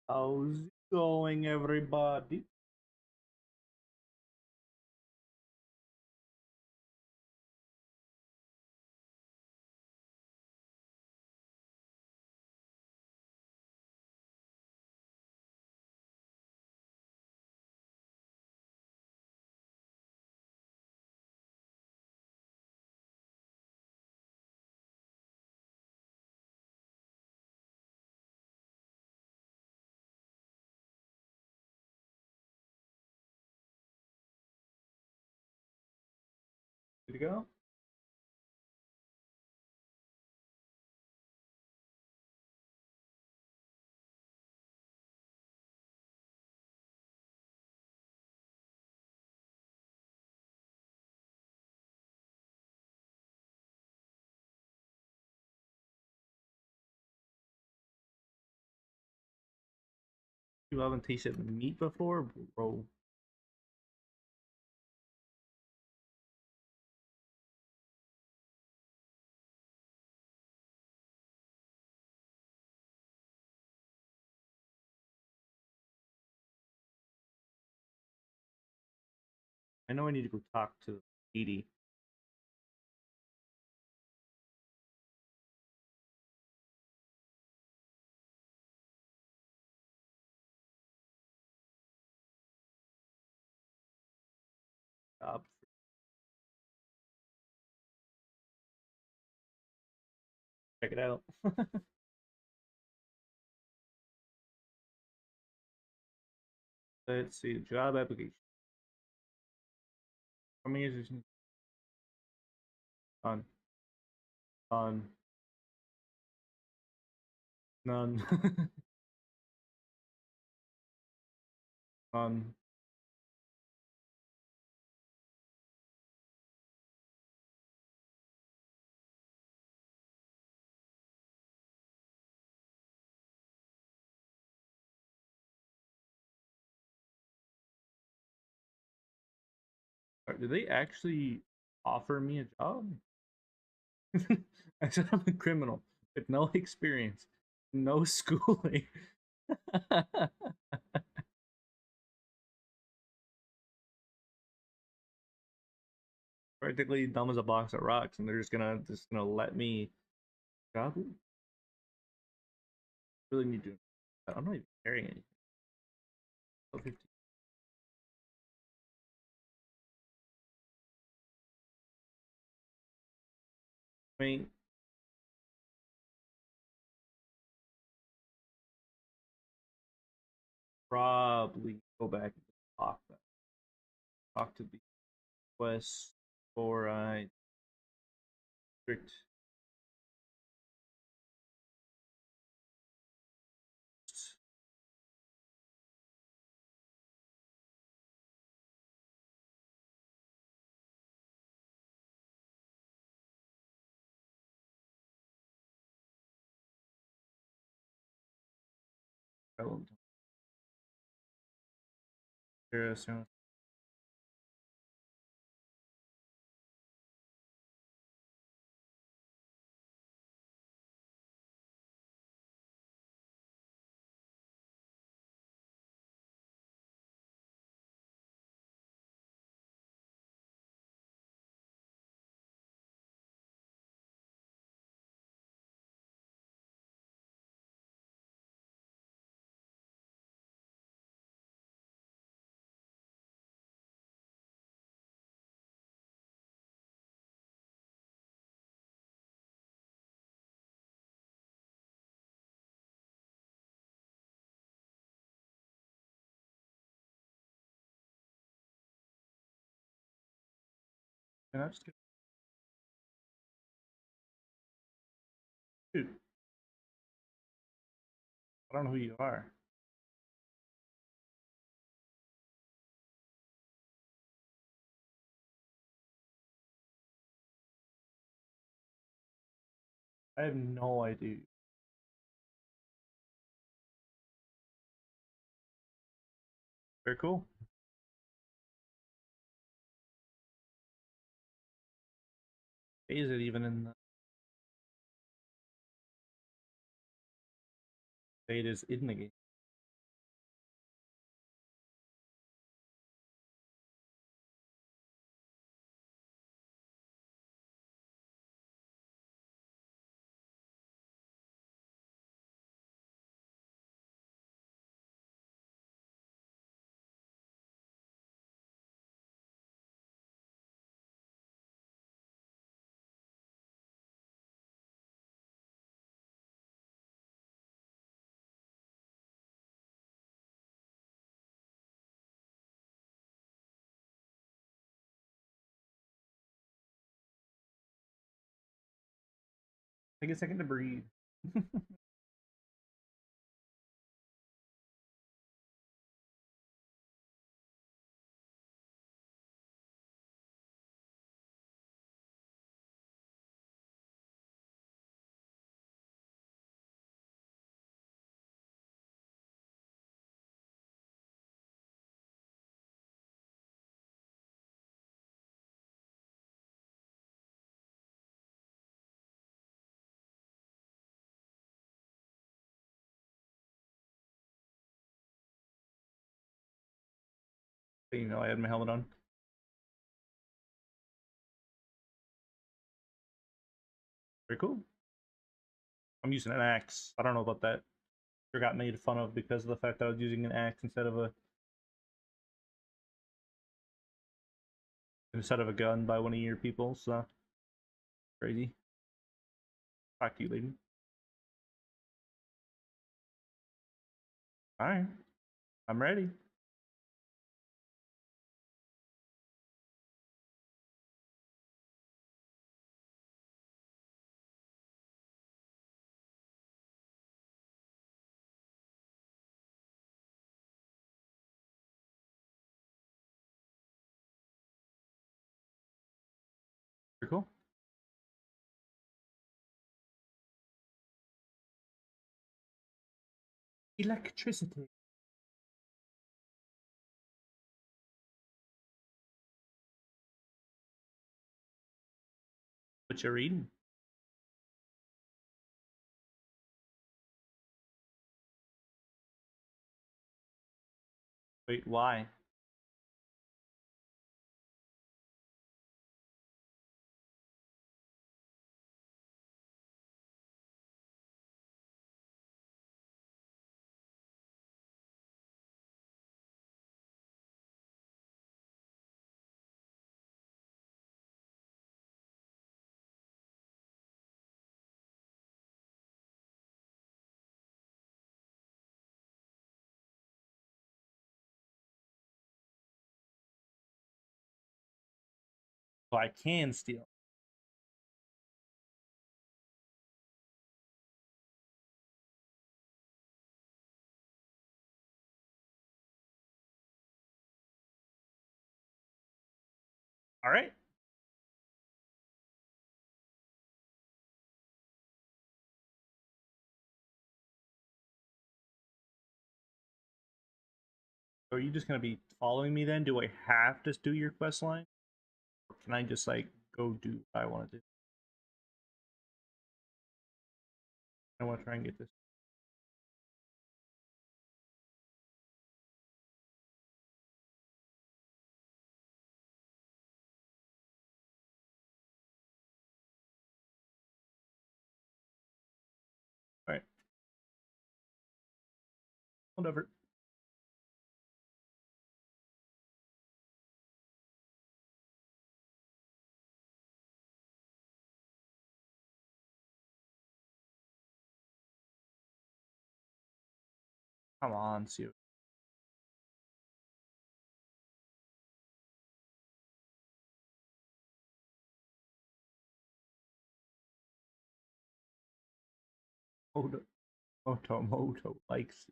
How's it going, everybody? Good to go? 'You haven't tasted meat before, bro? I know I need to go talk to Edie. Job. Check it out. Let's see. Job application. How many years is on? On. None. On. Did they actually offer me a job? I said I'm a criminal with no experience, no schooling. Practically dumb as a box of rocks, and they're just gonna let me job. Really need to. I'm not even carrying anything. Oh, 15. I mean, probably go back and talk to the West for strict. Soon. Can I just get, dude? I don't know who you are. I have no idea. Very cool. Is it even in the state is in the game? Take a second to breathe. You know, I had my helmet on. Very cool. I'm using an axe. I don't know about that. I got made fun of because of the fact that I was using an axe instead of a gun by one of your people. So crazy. Talk to you, lady. All right, I'm ready. Very cool. Electricity. What you reading? Wait, why? So I can steal. All right. So are you just gonna be following me then? Do I have to do your quest line, or can I just like go do what I want to do? I want to try and get this. All right. Whatever. Come on, see. Moto, Moto likes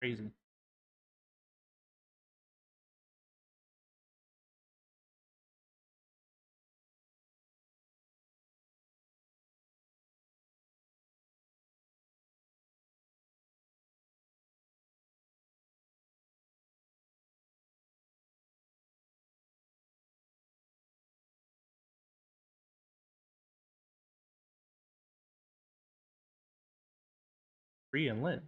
crazy. Free and live.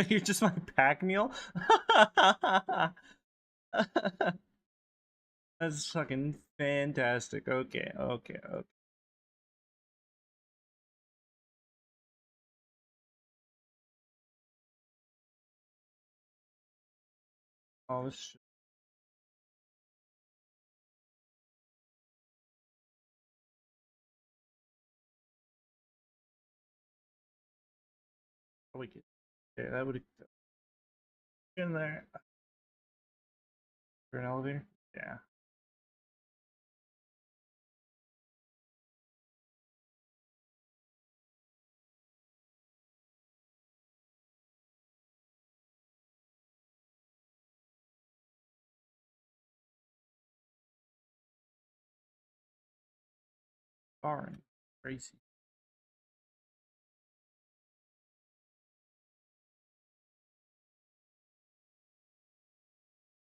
You're just my pack mule? That's fucking fantastic. Okay, okay, okay. Oh, shit. We could. Yeah, that would in there for an elevator. Yeah. Barring. Crazy.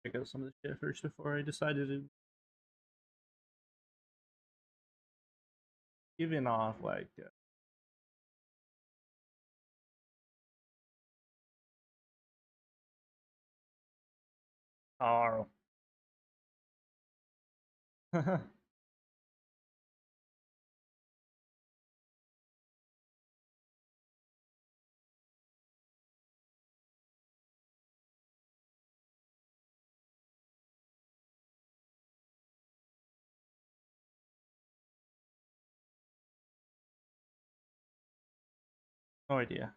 Check out some of the shit first before I decided to give in off like Carl. No idea.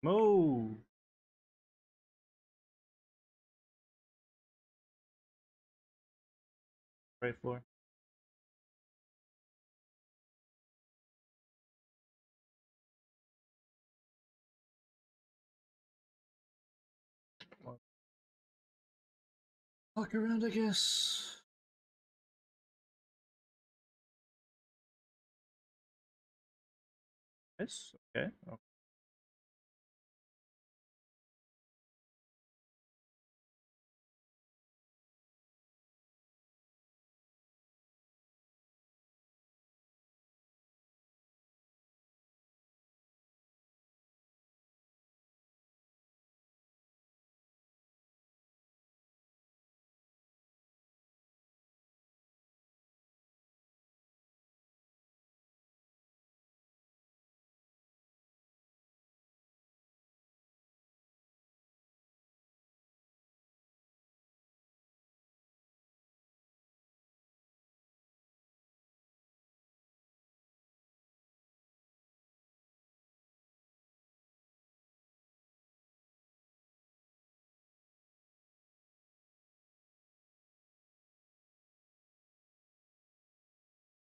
Move. Right floor. Walk around, I guess. Yes. Okay. Oh,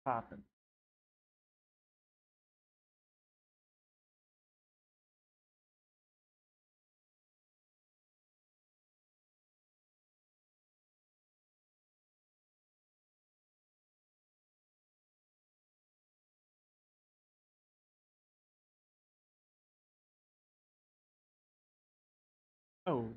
popping. Oh,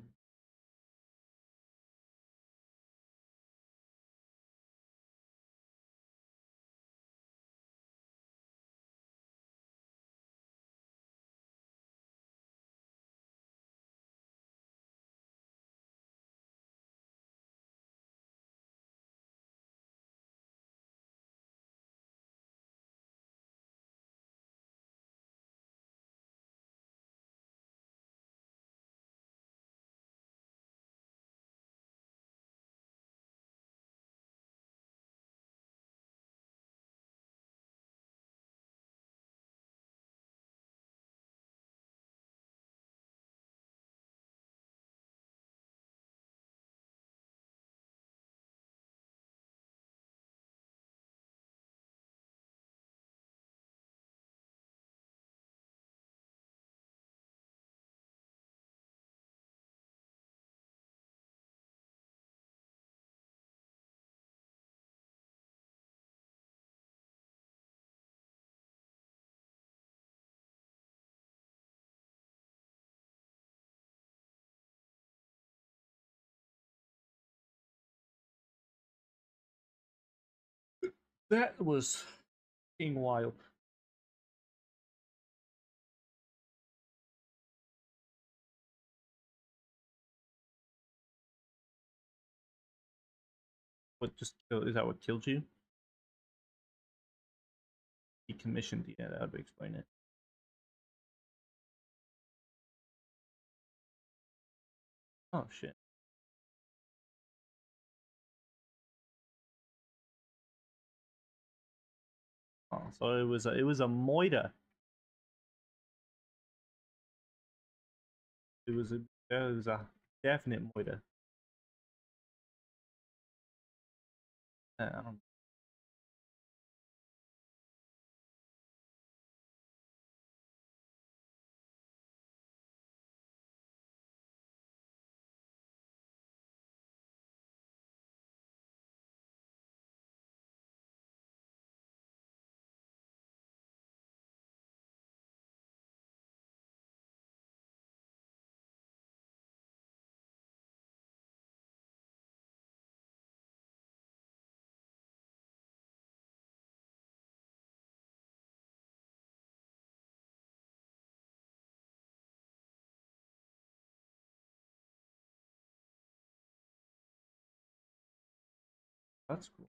That was fucking wild. What just is that what killed you? Decommissioned. Yeah, that would explain it. Oh shit. Oh, so it was a moita. It was a definite moita. I don't. That's cool.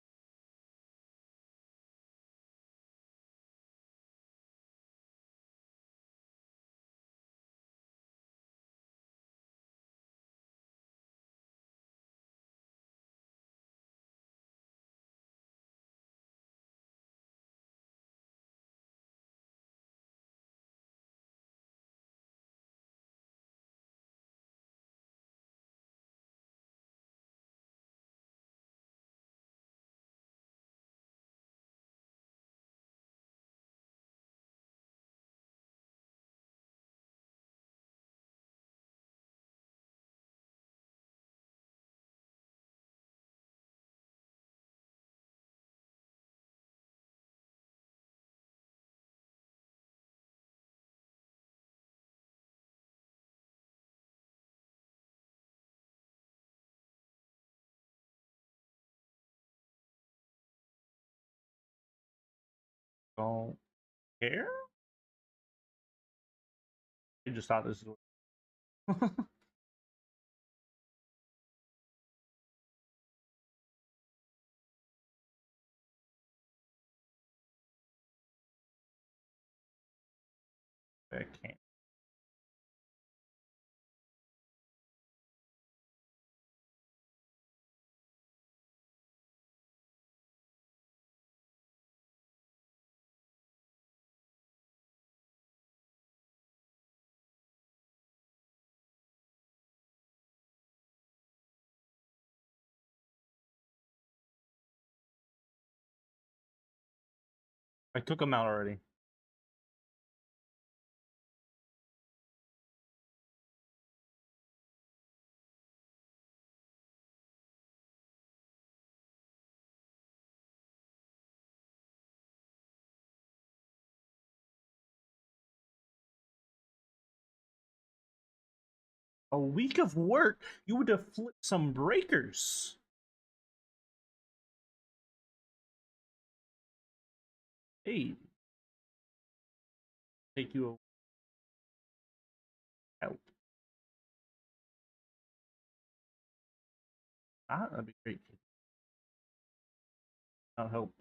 Don't care. You just thought this was. I can't. I took them out already. A week of work, you would have flipped some breakers. Hey, take you out. Ah, that'd be great. I'll help.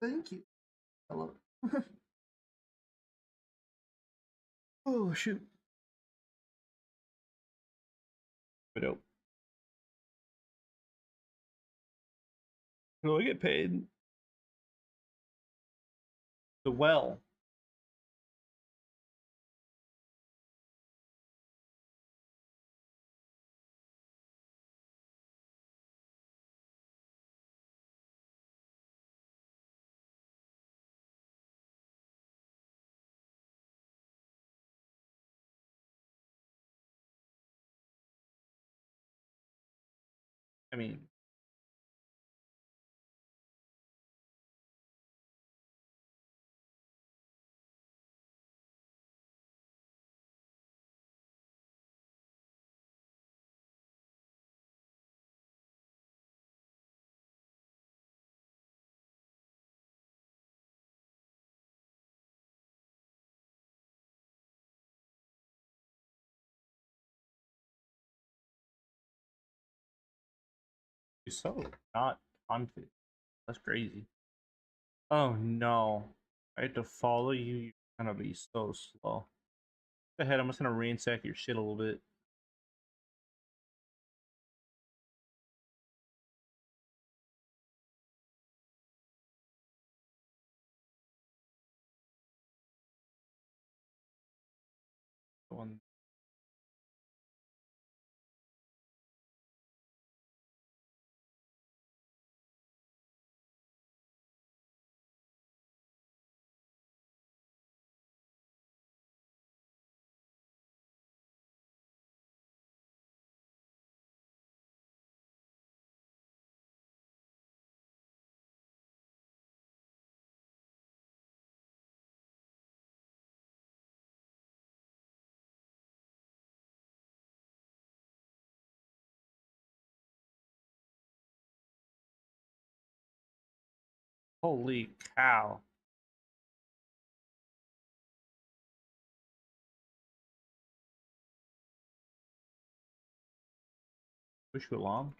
Thank you. I love it. Oh shoot. But oh, no, I get paid. The well. I mean, you're so not confident. That's crazy. Oh no. I had to follow you. You're gonna be so slow. Go ahead, I'm just gonna ransack your shit a little bit. One. Holy cow. Wish you along.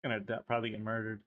Gonna probably get murdered.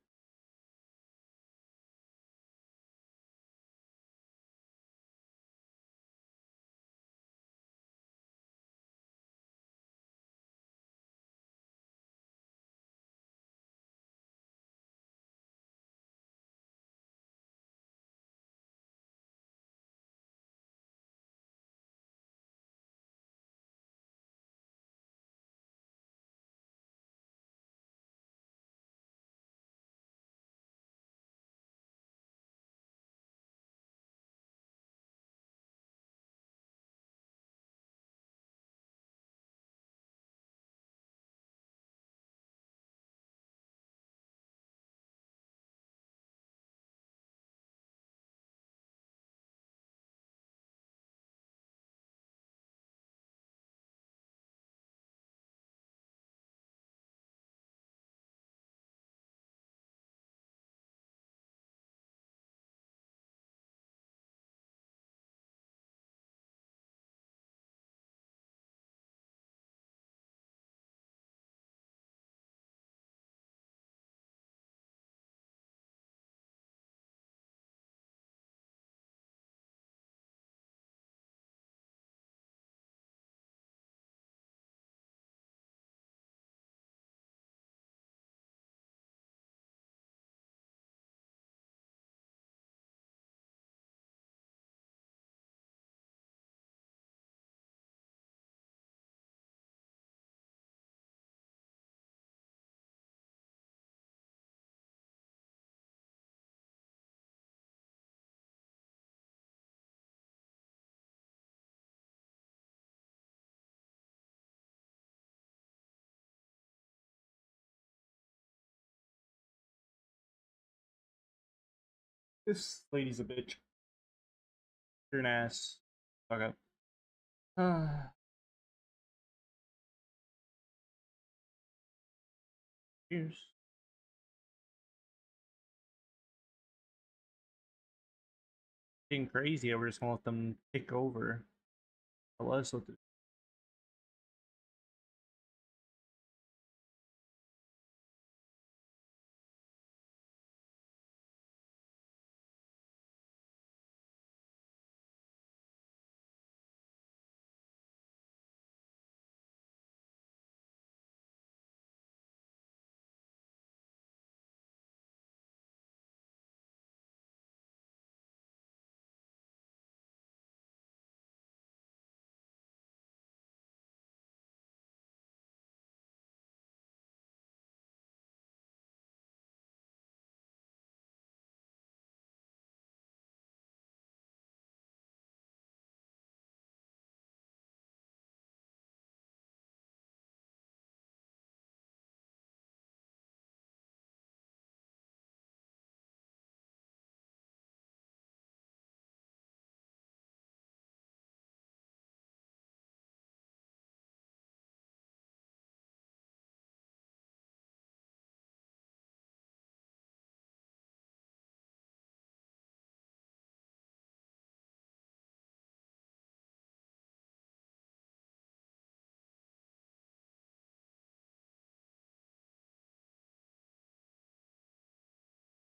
This lady's a bitch. You're an ass. Okay. Cheers. Getting crazy. We're just gonna let them take over. Tell us what to.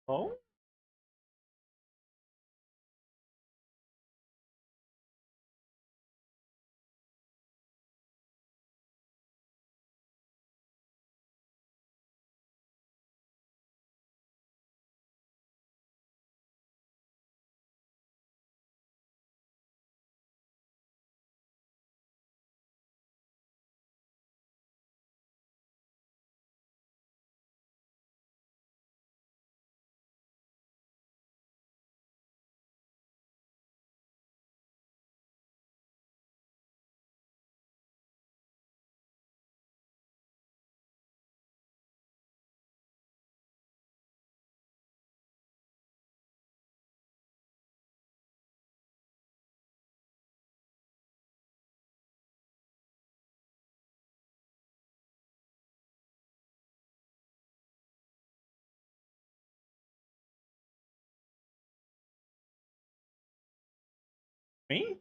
Oh? Me?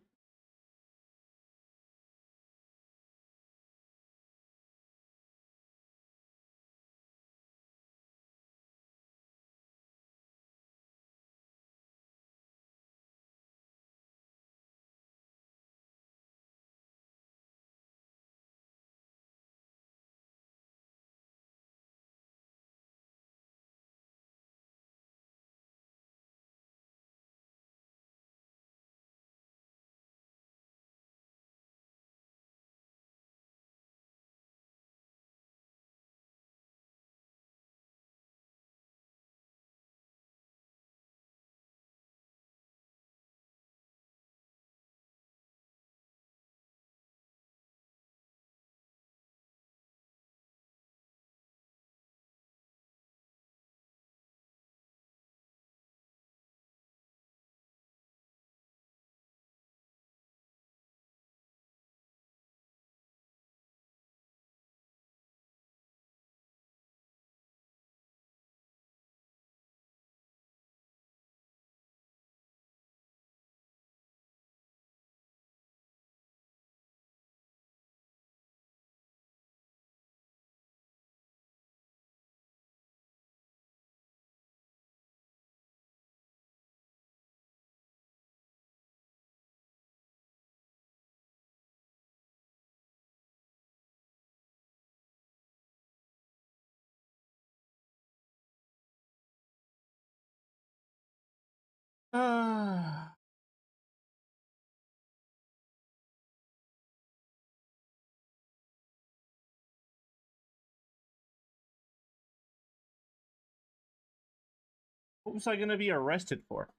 What was I gonna be arrested for?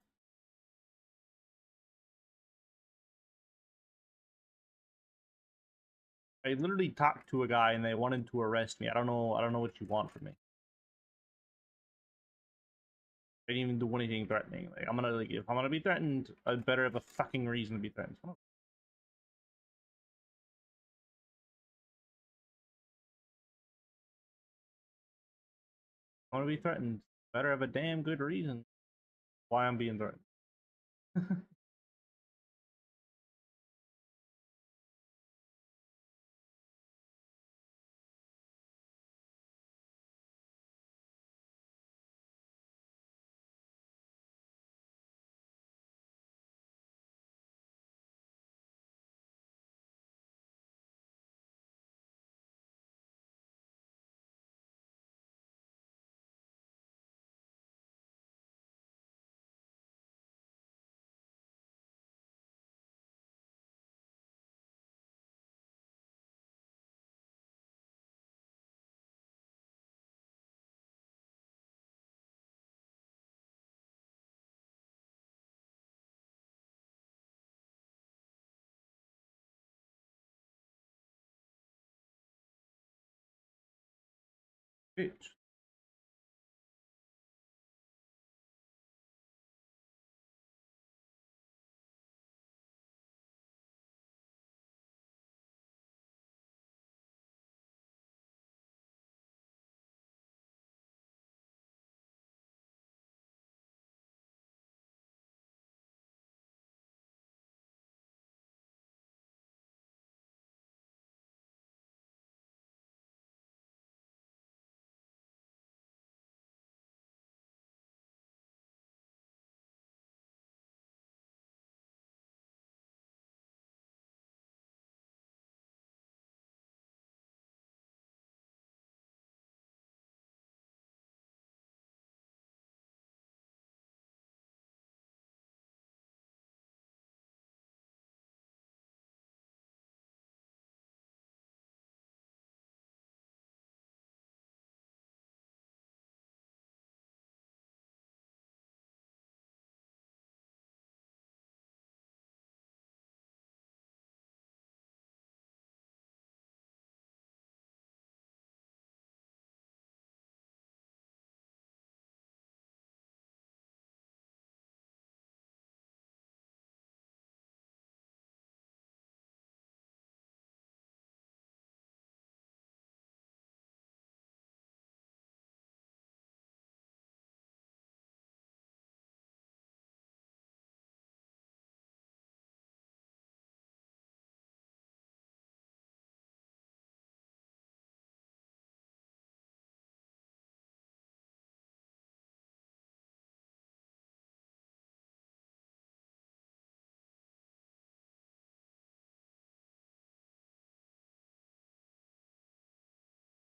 I literally talked to a guy and they wanted to arrest me. I don't know what you want from me. I didn't even do anything threatening. Like I'm gonna like if I'm gonna be threatened, I better have a fucking reason to be threatened. I want to be threatened. Better have a damn good reason why I'm being threatened. Bitch.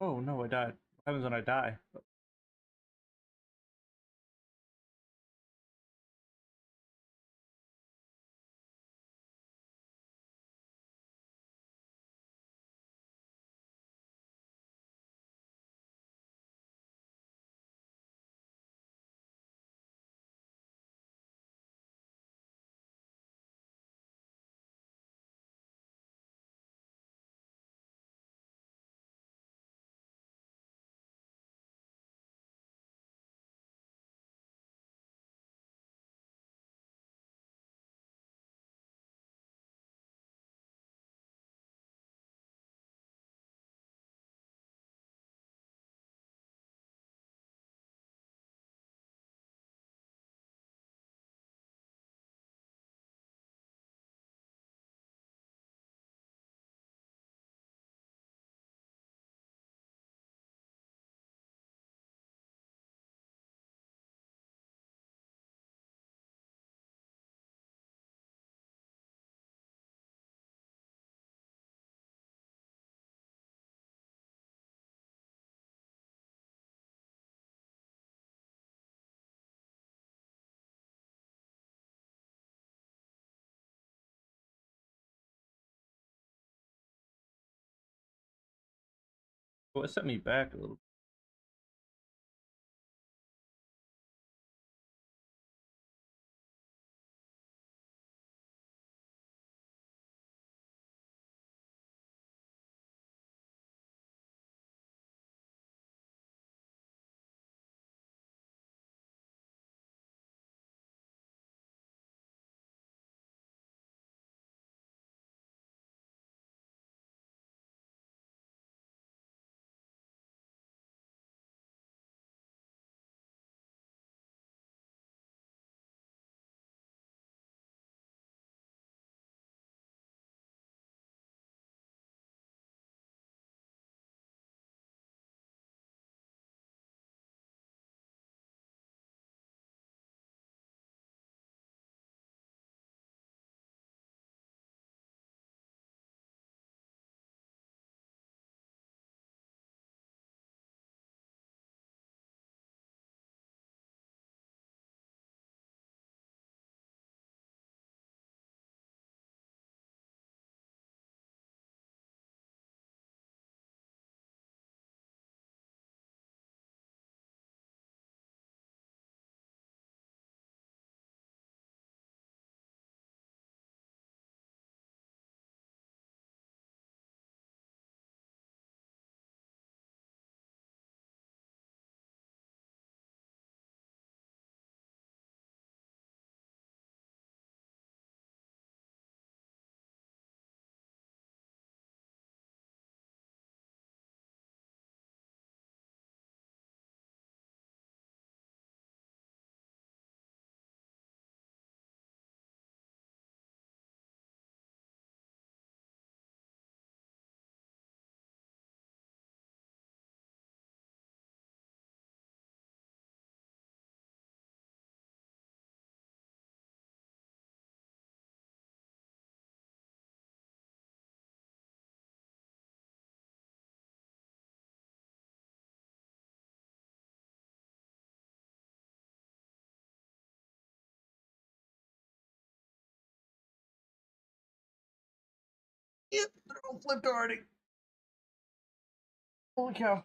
Oh no, I died. What happens when I die? Well, it set me back a little. Yep, they're all flipped already. Holy cow.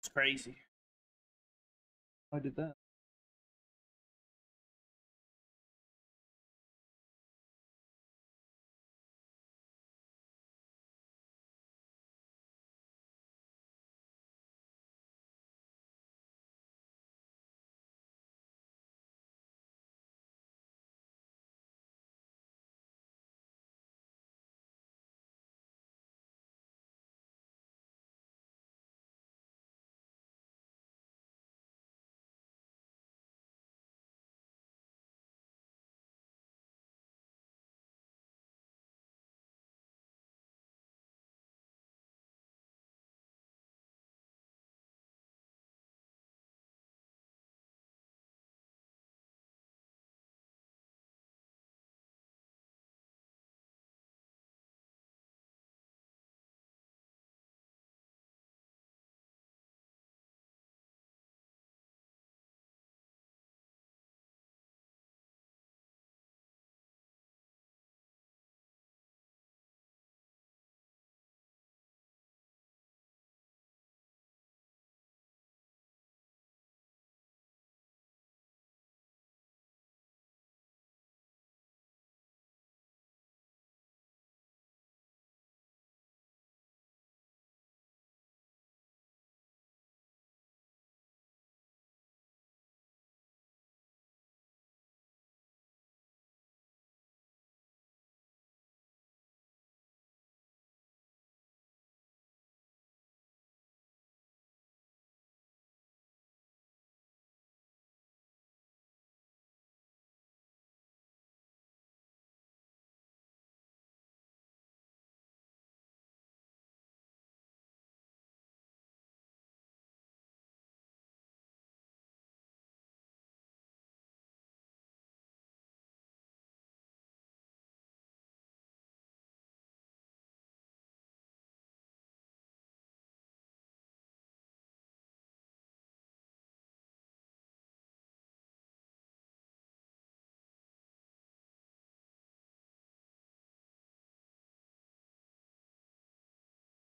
It's crazy. I did that.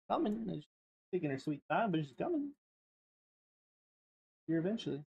Coming. It's taking her sweet time, but she's coming. Here eventually.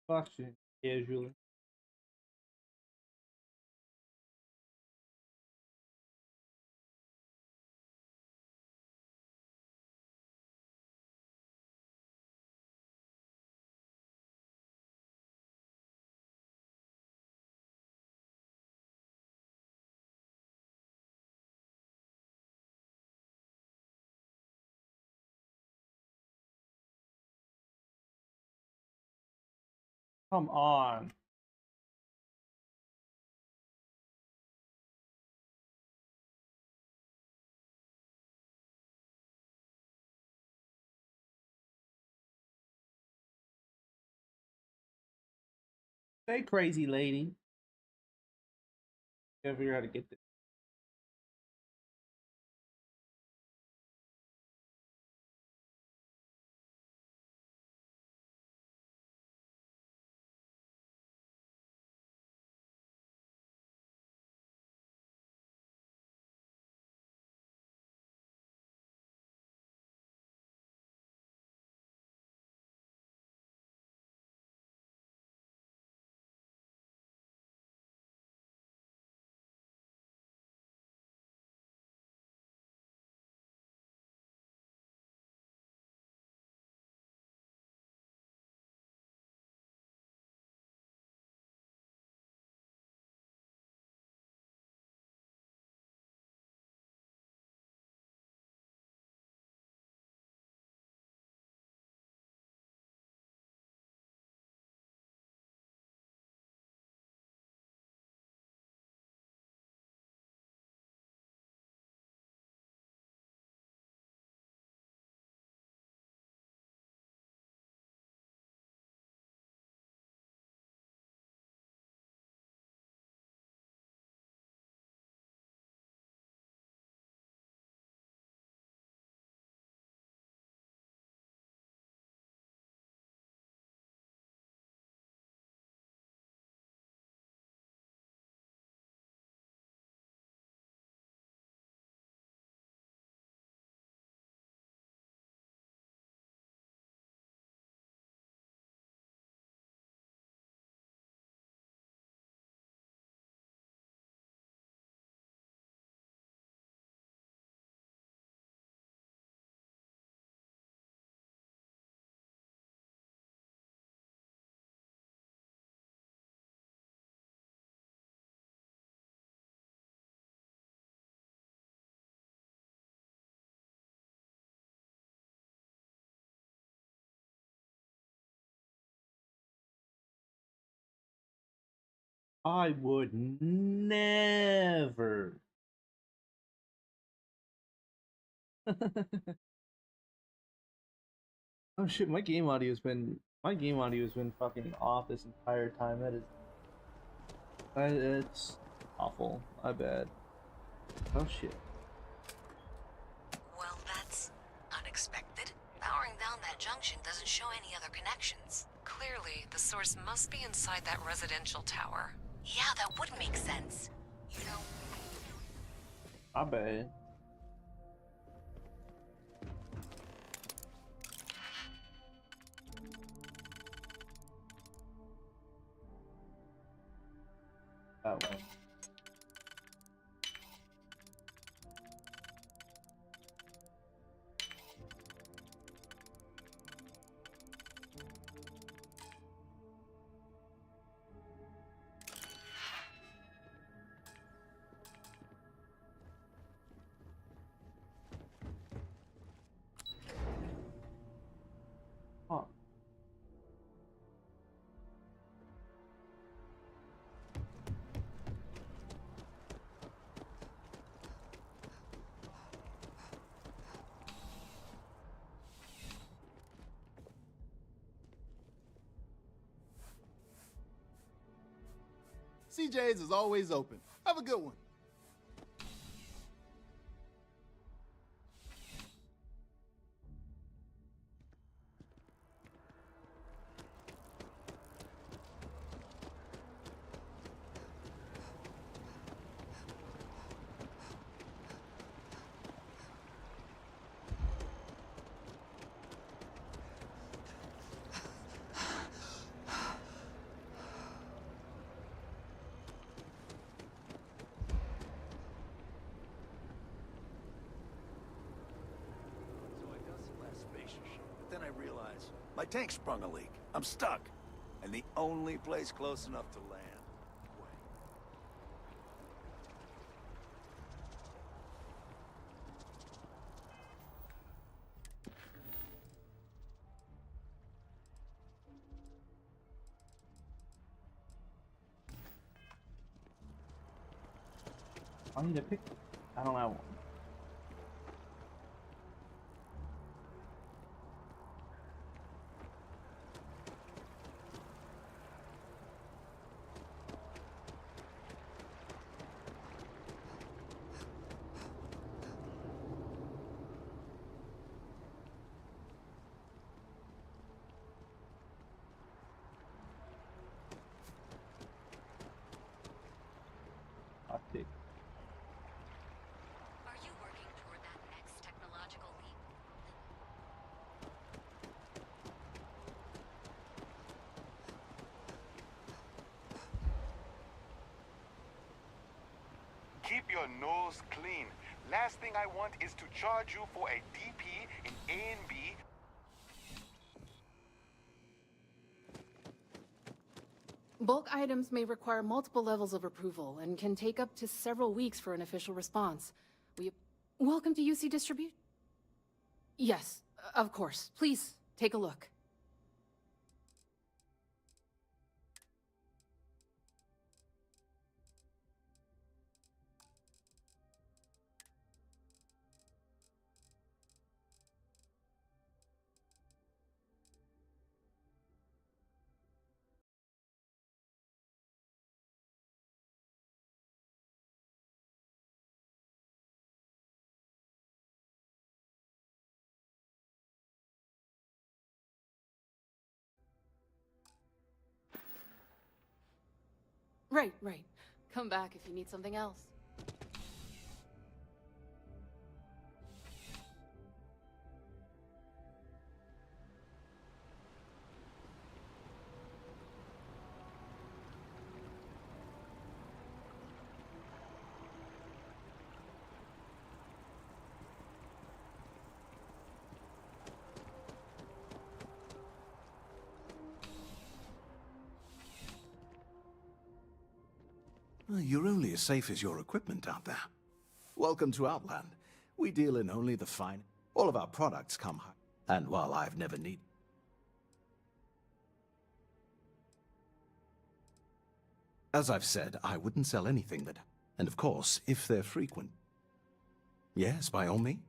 Fucking casually. Come on. Hey, crazy lady. Gotta figure out how to get this. I would never. Oh shit, my game audio has been fucking off this entire time. It's awful. My bad. Oh shit. Well, that's unexpected. Powering down that junction doesn't show any other connections. Clearly, the source must be inside that residential tower. Yeah, that would make sense. You know, My bad. That one. Huh. CJ's is always open. Have a good one. supplies. My tank sprung a leak. I'm stuck. And the only place close enough to land. I need a pick. I don't have one. I'll pick. Are you working toward that next technological leap? Keep your nose clean. Last thing I want is to charge you for a DP in A and B. Bulk items may require multiple levels of approval and can take up to several weeks for an official response. Welcome to UC Distribute? Yes, of course. Please, take a look. Right. Come back if you need something else. You're only as safe as your equipment out there. Welcome to Outland. We deal in only the fine. All of our products come high. And while I've never needed... As I've said, I wouldn't sell anything that... And of course, if they're frequent... Yes, by all means.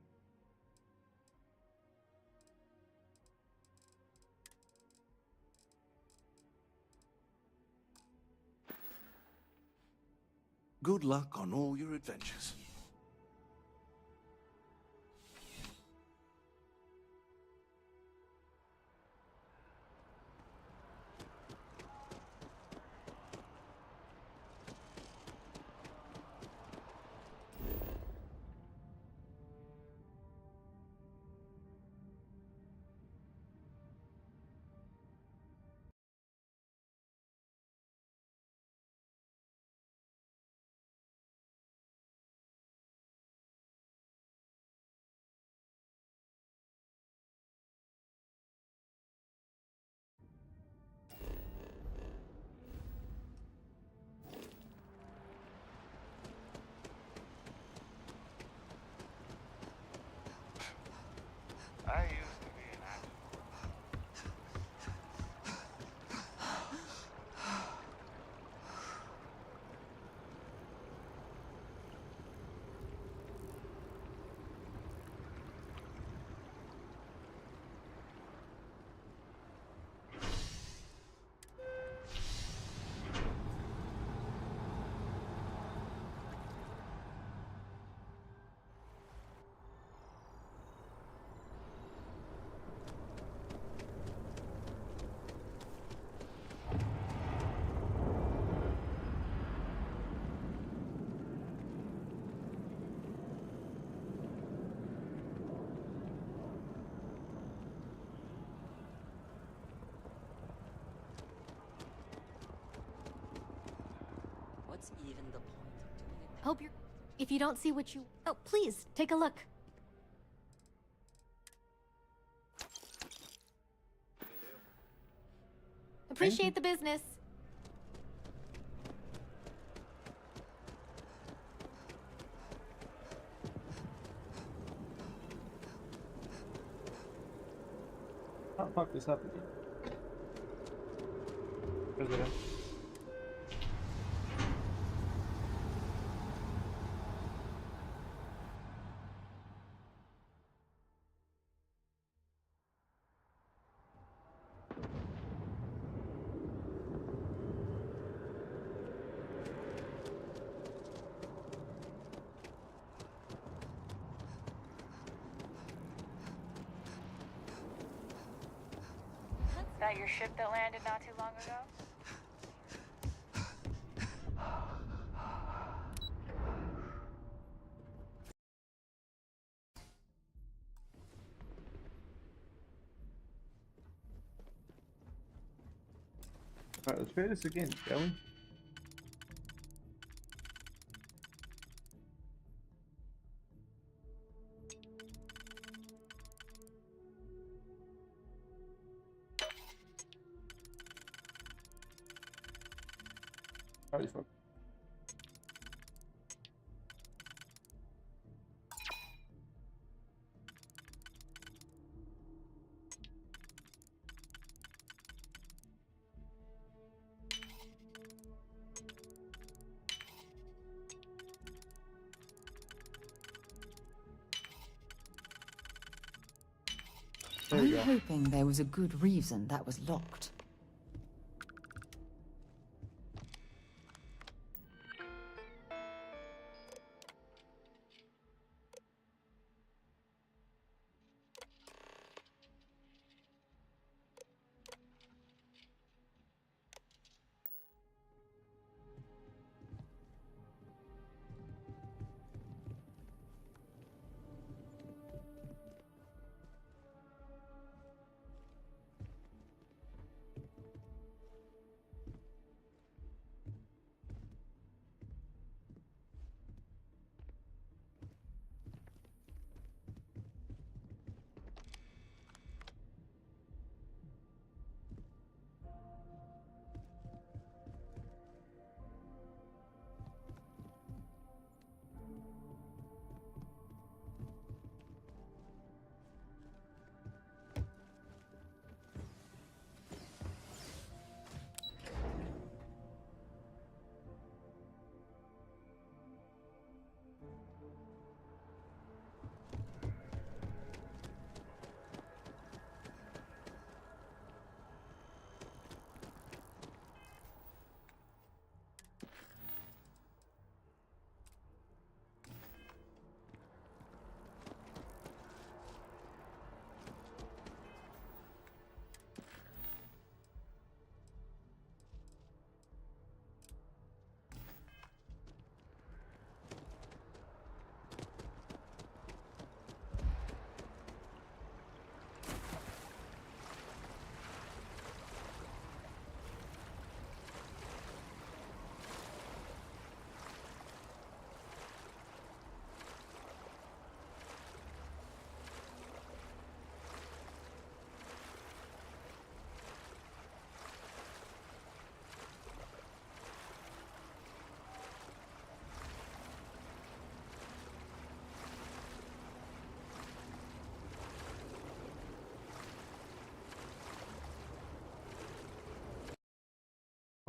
Good luck on all your adventures. I used to be an actor. What's even the point of doing it? Hope you're... If you don't see what you... Oh, please, take a look. Appreciate the business. I'll fuck this up again. President. That your ship that landed not too long ago? Alright, let's try this again, shall we? Alright, fuck. There we I'm go. hoping there was a good reason that was locked.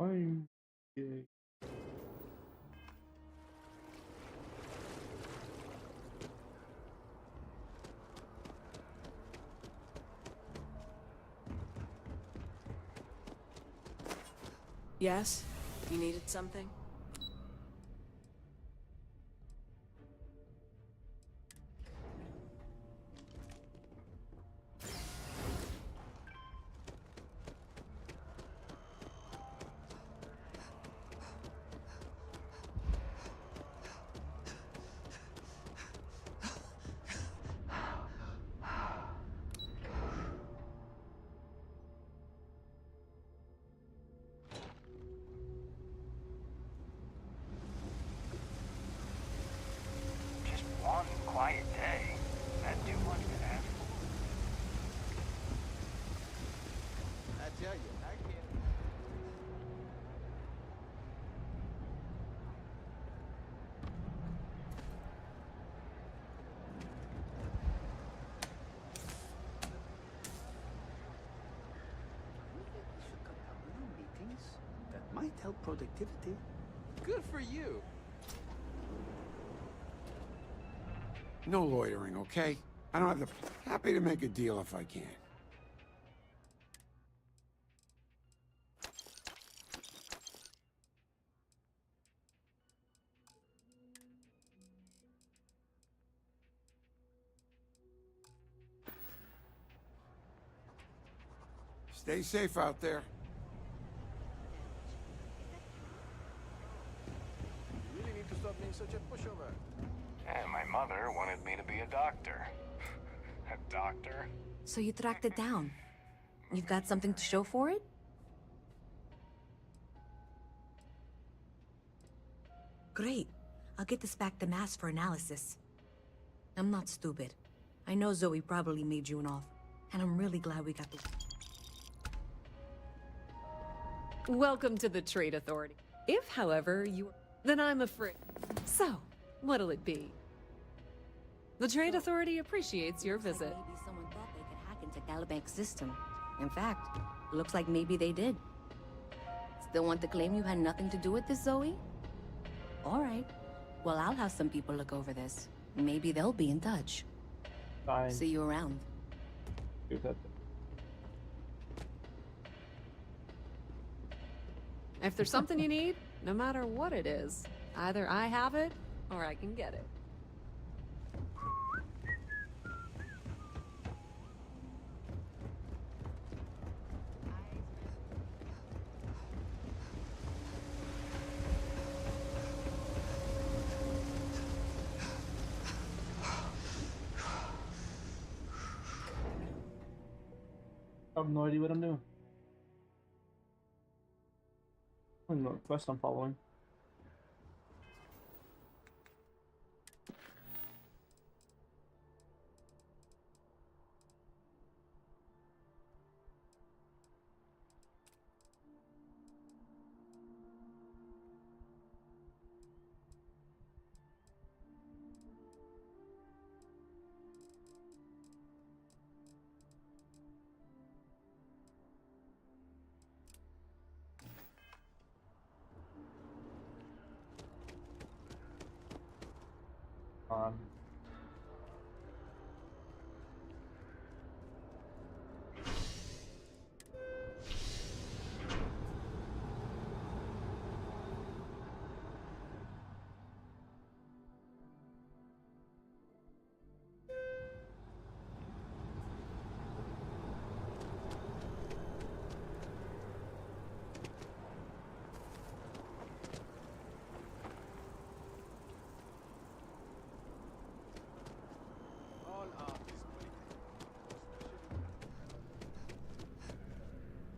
I'm gay. Yes? You needed something? Just one quiet day. That'd do much for that. I tell you, I can't. productivity. Good for you. No loitering, okay? I don't have the... Happy to make a deal if I can. Stay safe out there. You really need to stop being such a pushover. And my mother wanted me to be a doctor. A doctor? So you tracked it down. You've got something to show for it? Great. I'll get this back to Mass for analysis. I'm not stupid. I know Zoe probably made you an offer, and I'm really glad we got the... Welcome to the Trade Authority. If, however, you... Then I'm afraid. So, what'll it be? The Trade Authority appreciates your visit. Maybe someone thought they could hack into Galabank's system. In fact, looks like maybe they did. Still want to claim you had nothing to do with this, Zoe? All right. Well, I'll have some people look over this. Maybe they'll be in touch. Fine. See you around. If there's something you need, no matter what it is, either I have it, or I can get it. I have no idea what I'm doing. I don't know what quest I'm following. On.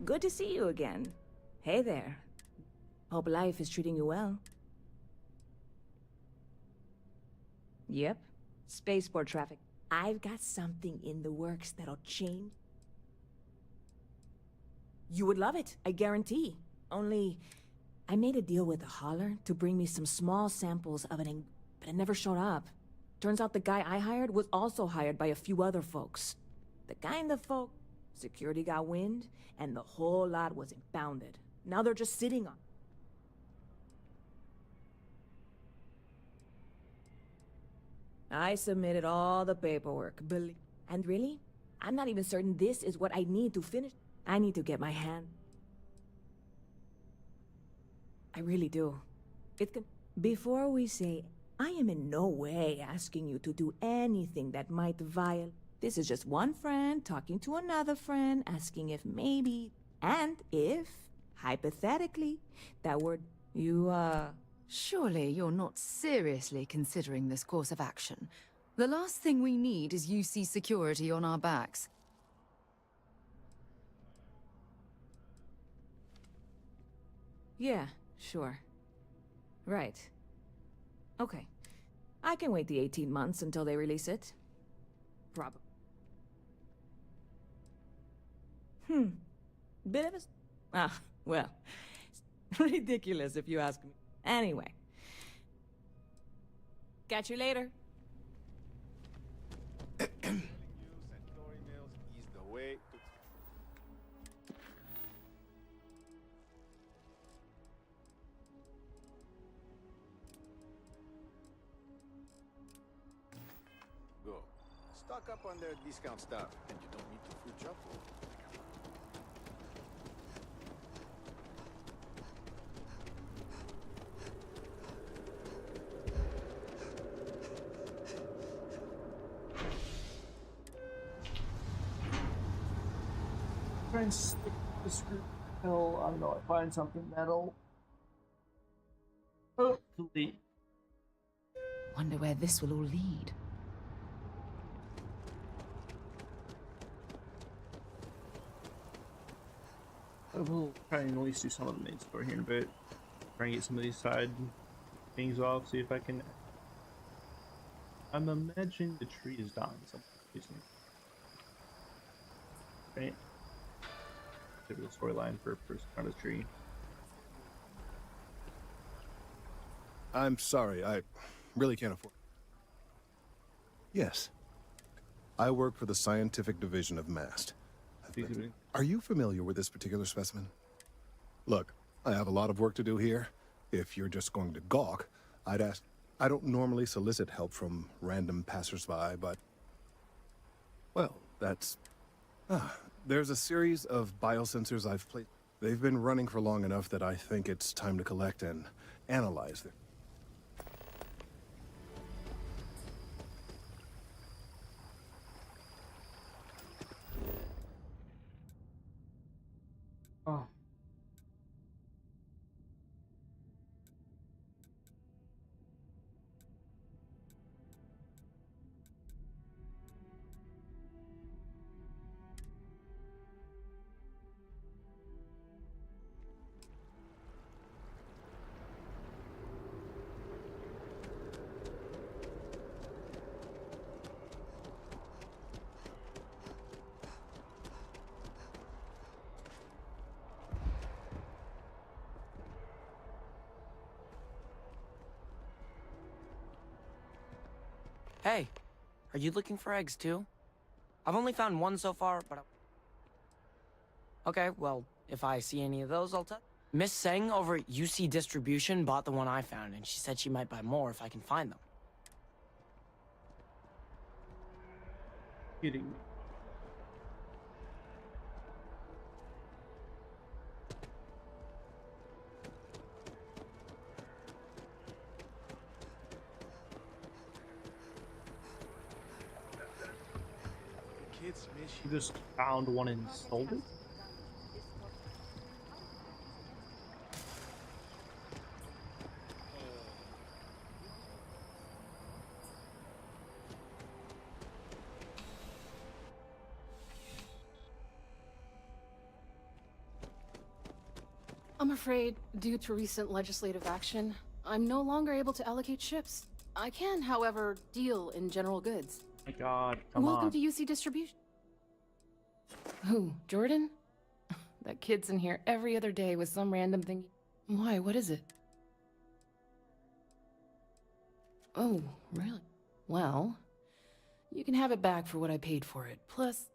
Good to see you again. Hey there. Hope life is treating you well. Yep. Spaceport traffic. I've got something in the works that'll change. You would love it, I guarantee. Only, I made a deal with a hauler to bring me some small samples of an but it never showed up. Turns out the guy I hired was also hired by a few other folks. The kind of folk security got wind, and the whole lot was impounded. Now they're just sitting on. I submitted all the paperwork, and really, I'm not even certain this is what I need to finish. I need to get my hand. I really do. It can. Before we say, I am in no way asking you to do anything that might violate. This is just one friend talking to another friend, asking if maybe, and if, hypothetically, that were, Surely you're not seriously considering this course of action. The last thing we need is UC security on our backs. Yeah, sure. Right. Okay. I can wait the 18 months until they release it. Probably. Bit of a... well. Ridiculous if you ask me. Anyway. Catch you later. Stock up on their discount stuff, and you don't need to food up. Try and stick the screw until, I don't know, I find something that'll hopefully. Wonder where this will all lead. I will try and at least do some of the main story here in a bit. Try and get some of these side things off, see if I can. I'm imagining the tree is dying some reason. Right? Typical storyline for a person on a tree. I'm sorry, I really can't afford. Yes. I work for the scientific division of MAST. Are you familiar with this particular specimen? Look, I have a lot of work to do here. If you're just going to gawk, I'd ask. I don't normally solicit help from random passersby, but... well, that's... there's a series of biosensors I've placed. They've been running for long enough that I think it's time to collect and analyze them. Oh. Hey, are you looking for eggs too? I've only found one so far, but... okay, well, if I see any of those, I'll tell. Miss Seng over at UC Distribution bought the one I found, and she said she might buy more if I can find them. Kidding me. Kids miss You just found one and sold it? I'm afraid, due to recent legislative action, I'm no longer able to allocate ships. I can, however, deal in general goods. My God, come Welcome on. to UC Distribution. Who, Jordan? That kid's in here every other day with some random thing. Why, what is it? Oh, really? Well, you can have it back for what I paid for it. Plus,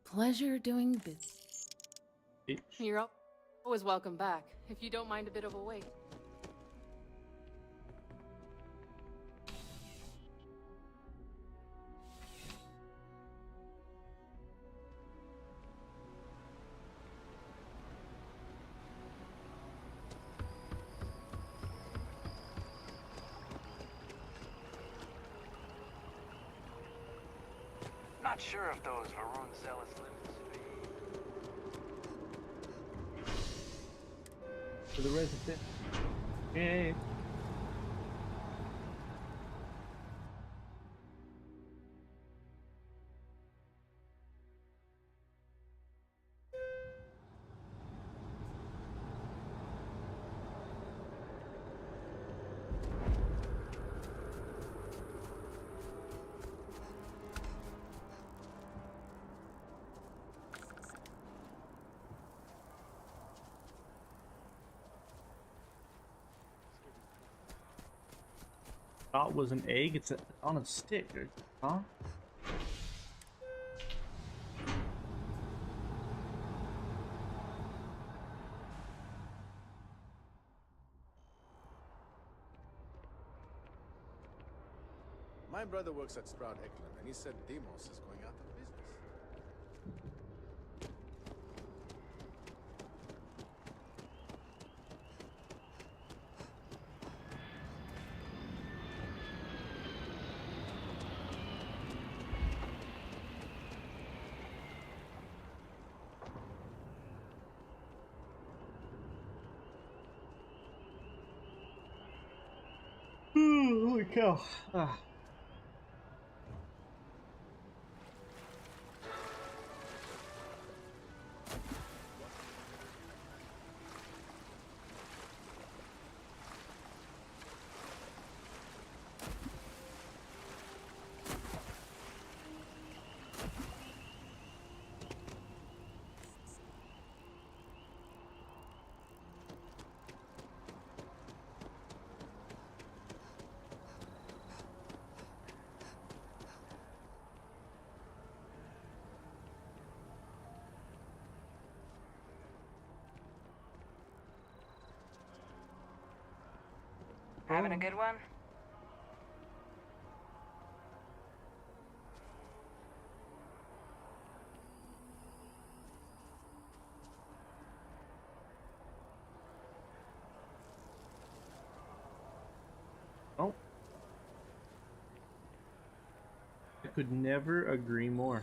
pleasure doing business. You're always welcome back, if you don't mind a bit of a wait. Not sure if those Varun zealous limits. For the resident. Yay. Thought was an egg. It's on a stick, huh? My brother works at Sprout Eklund, and he said Demos is going out of business. Holy cow. Ah. Having a good one? Oh. I could never agree more.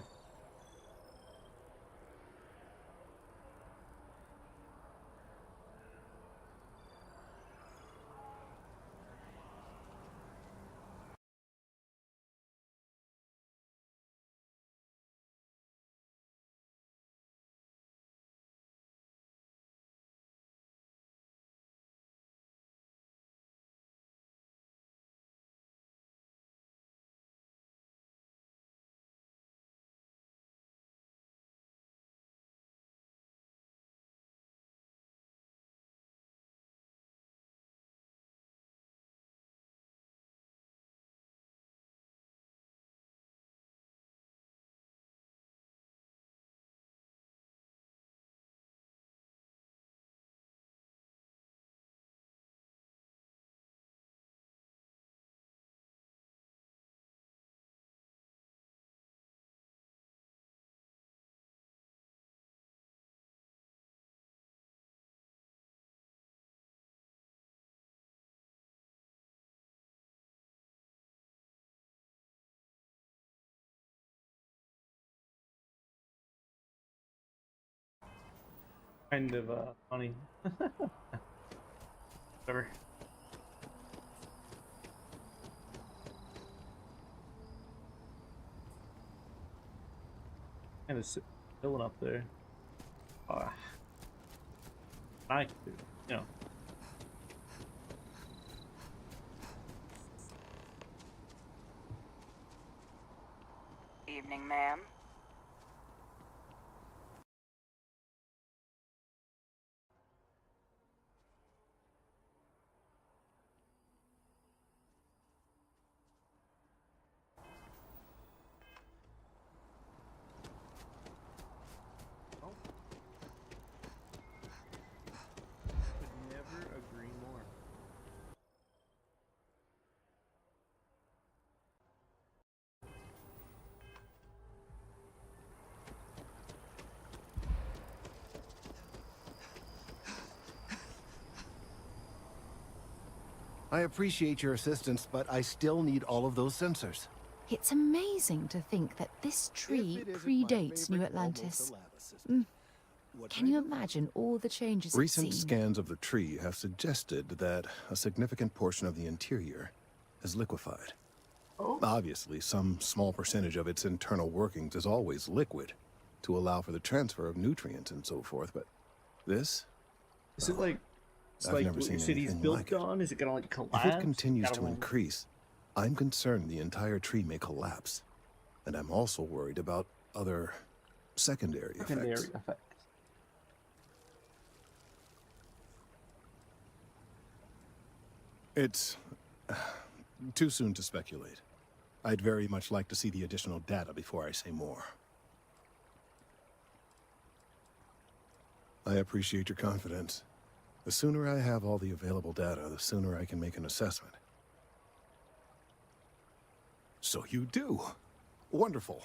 Kind of funny. Whatever. Kind of chilling up there. I could do, you know. Evening, ma'am. Could never agree more. I appreciate your assistance, but I still need all of those sensors. It's amazing to think that this tree predates New Atlantis. Can you imagine all the changes it's Recent seen? scans of the tree have suggested that a significant portion of the interior is liquefied. Obviously, some small percentage of its internal workings is always liquid to allow for the transfer of nutrients and so forth, but this? Is it like it's I've like never what seen your city's anything built like it. on? Is it gonna like If collapse? it continues Gotta to increase, I'm concerned the entire tree may collapse. And I'm also worried about other secondary effects. It's too soon to speculate. I'd very much like to see the additional data before I say more. I appreciate your confidence. The sooner I have all the available data, the sooner I can make an assessment. So you do. Wonderful.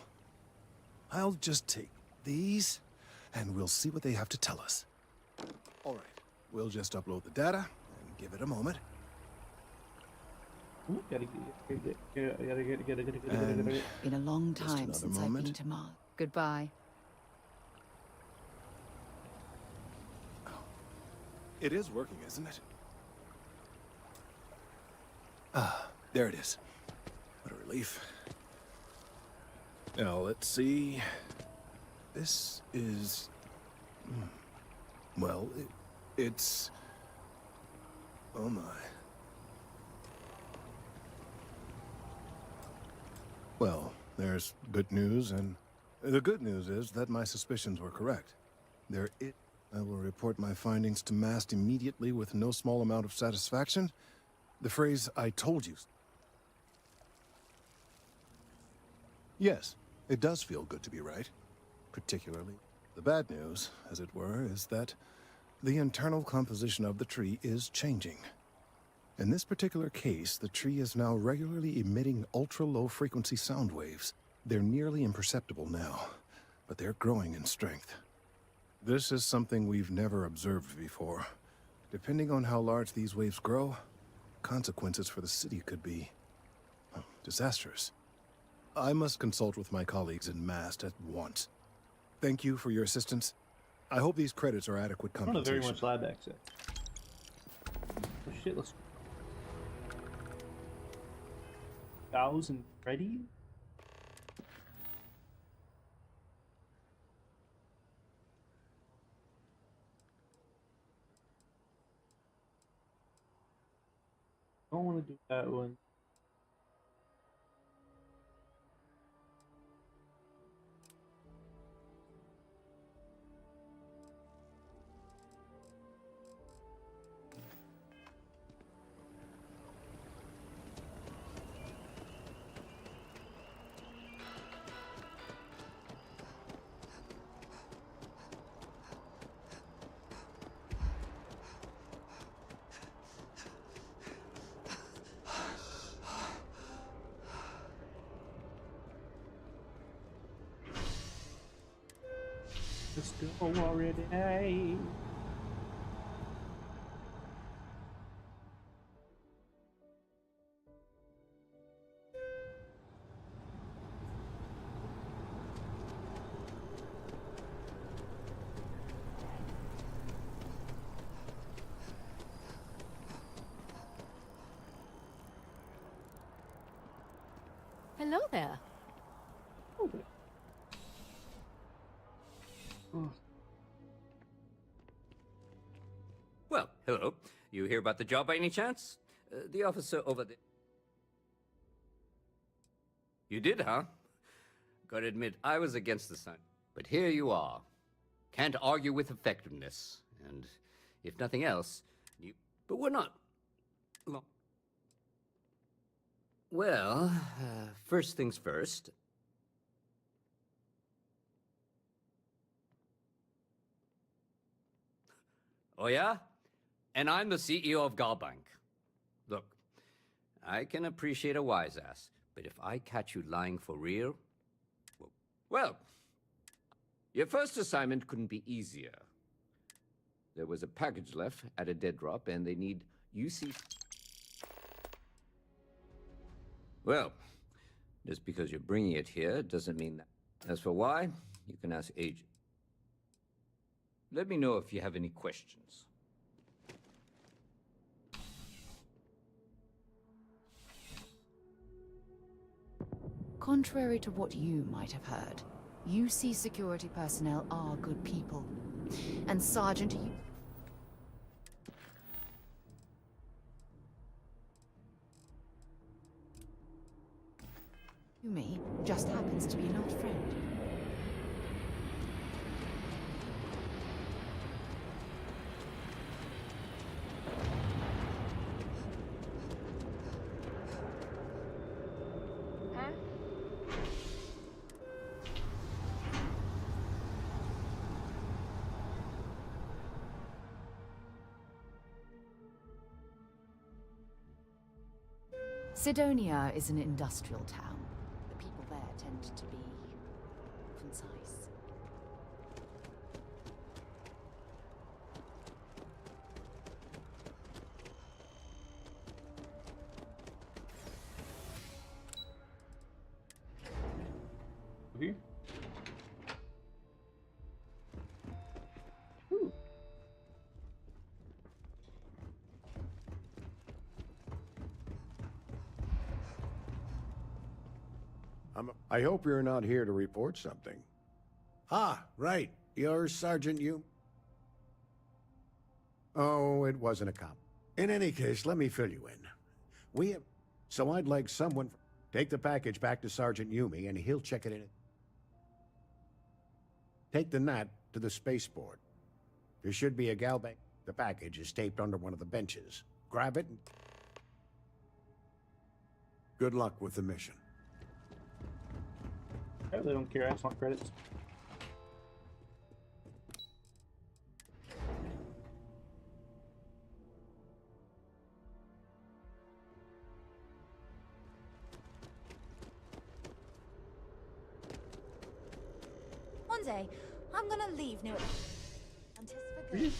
I'll just take these, and we'll see what they have to tell us. All right. We'll just upload the data and give it a moment. Gotta Been a long Just time another since I've moment. been to Mars. Goodbye. It is working, isn't it? Ah, there it is. What a relief. Now, let's see. This is... Well, it's... Oh my. Well, there's good news, and the good news is that my suspicions were correct. I will report my findings to MAST immediately with no small amount of satisfaction. The phrase, "I told you." Yes, it does feel good to be right. Particularly, the bad news, as it were, is that the internal composition of the tree is changing. In this particular case, the tree is now regularly emitting ultra-low frequency sound waves. They're nearly imperceptible now, but they're growing in strength. This is something we've never observed before. Depending on how large these waves grow, consequences for the city could be disastrous. I must consult with my colleagues in MAST at once. Thank you for your assistance. I hope these credits are adequate I don't have compensation. very much lab access. Oh shit, let's... 1,000 ready? I don't want to do that one. Let's go already. Hello there. Well, hello. You hear about the job by any chance? The officer over there. You did, huh? Gotta admit, I was against the sign. But here you are. Can't argue with effectiveness. And if nothing else, you... But we're not... Well, first things first. Oh, yeah? And I'm the CEO of Galbank. Look, I can appreciate a wise ass, but if I catch you lying for real, well, your first assignment couldn't be easier. There was a package left at a dead drop, and they need UC... Well, just because you're bringing it here doesn't mean that. As for why, you can ask Agent. Let me know if you have any questions. Contrary to what you might have heard, UC security personnel are good people. And Sergeant, Yumi just happens to be an old friend. Sidonia is an industrial town. tend to be concise. Here. I hope you're not here to report something. Ah, right. You're Sergeant Yu? Oh, it wasn't a cop. In any case, let me fill you in. So I'd like someone... Take the package back to Sergeant Yumi, and he'll check it in. Take the gnat to the spaceport. There should be a gal bank. The package is taped under one of the benches. Grab it. Good luck with the mission. I really don't care. I just want credits. One day, I'm gonna leave New Atlantis for good.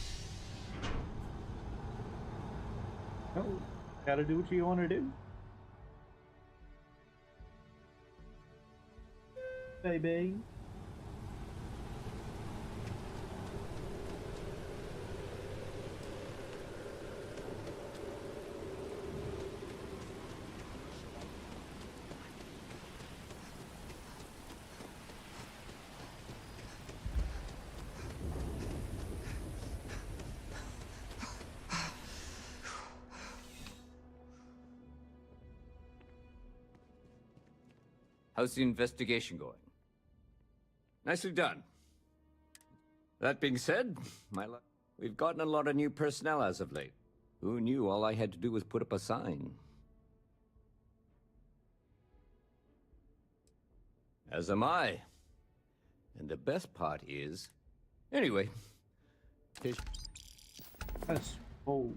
No, gotta do what you want to do. Baby. How's the investigation going? Nicely done. That being said, we've gotten a lot of new personnel as of late. Who knew all I had to do was put up a sign? As am I. And the best part is... Anyway... That's bold.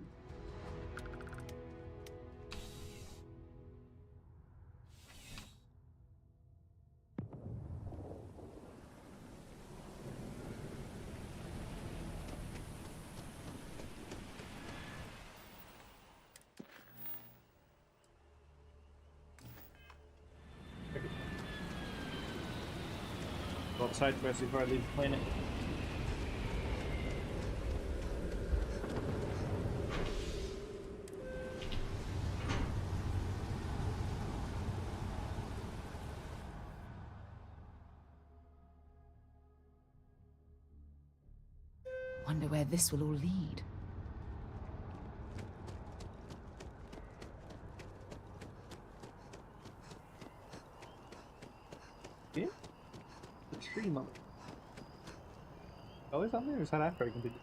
Go outside first before I leave the planet. Wonder where this will all lead. Yeah? The tree mother. Oh, is on there? Or is that after I completed?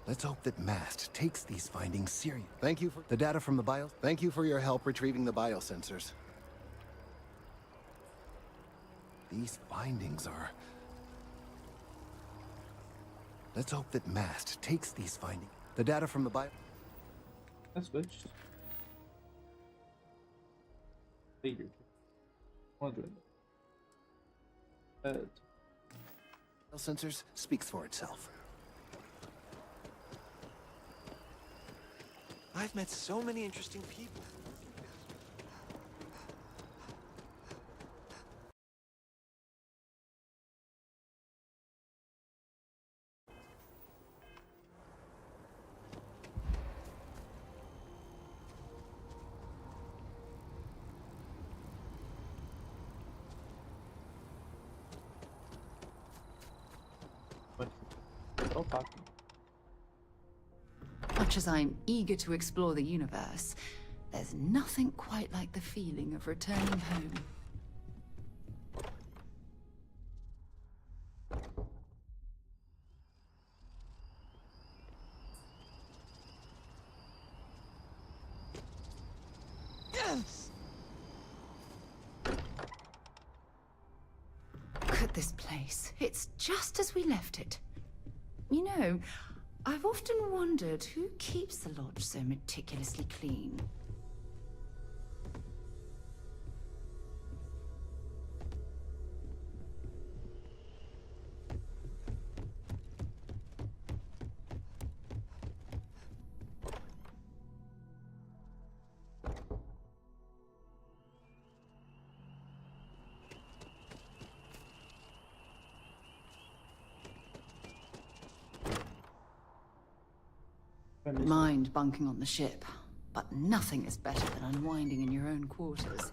Let's hope that MAST takes these findings serious. Thank you for the data from the bio. Thank you for your help retrieving the biosensors. These findings are... Let's hope that MAST takes these findings. The data from the bio... That's good. Figured. Wondering. Sensors speaks for itself. I've met so many interesting people. Much as I'm eager to explore the universe, there's nothing quite like the feeling of returning home. Yes! Look at this place. It's just as we left it. You know, I've often wondered who keeps the lodge so meticulously clean. Mind bunking on the ship, but nothing is better than unwinding in your own quarters.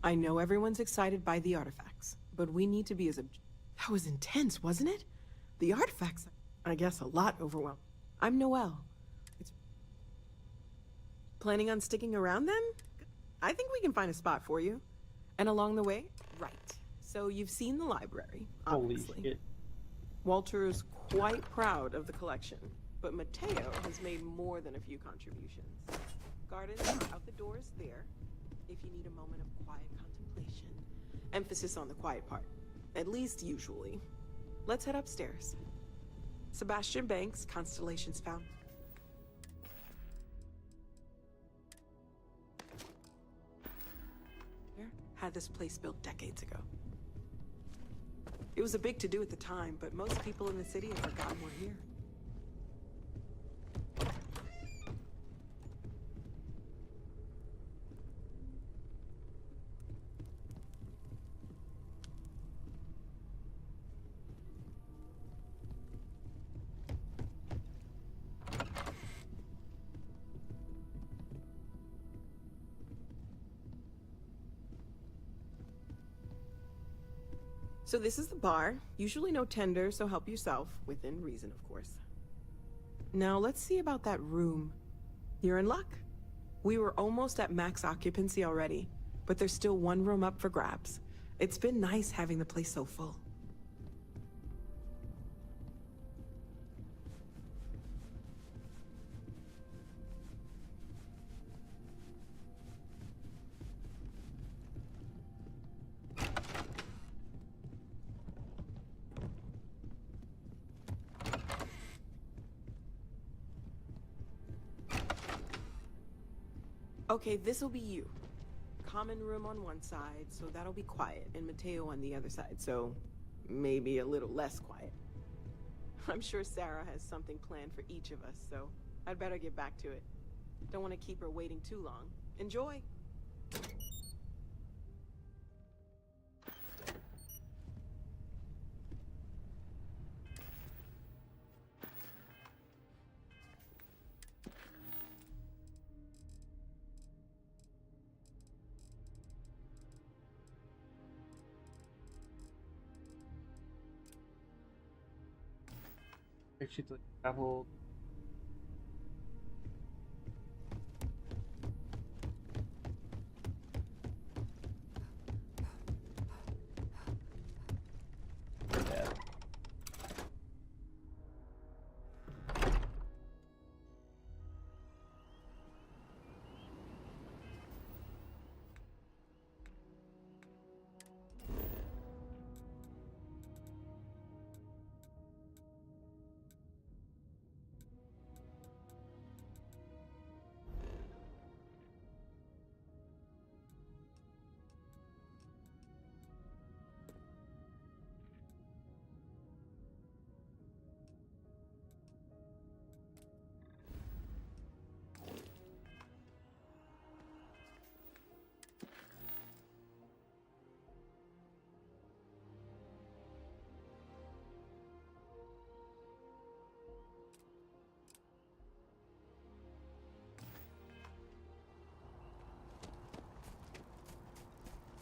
I know everyone's excited by the artifacts, but we need to be as That was intense, wasn't it? The artifacts, I guess, a lot overwhelmed. I'm Noelle. Planning on sticking around then? I think we can find a spot for you. And along the way, right. So you've seen the library, obviously. Holy shit. Walter is quite proud of the collection, but Mateo has made more than a few contributions. Gardens are out the doors there, if you need a moment of quiet contemplation. Emphasis on the quiet part, at least usually. Let's head upstairs. Sebastian Banks, Constellations Found. Had this place built decades ago. It was a big to-do at the time, but most people in the city have forgotten we're here. So this is the bar. Usually no tender, so help yourself. Within reason, of course. Now let's see about that room. You're in luck. We were almost at max occupancy already, but there's still one room up for grabs. It's been nice having the place so full. Okay, this'll be you. Common room on one side, so that'll be quiet, and Mateo on the other side, so maybe a little less quiet. I'm sure Sarah has something planned for each of us, so I'd better get back to it. Don't want to keep her waiting too long. Enjoy! Actually, like travel. Yeah.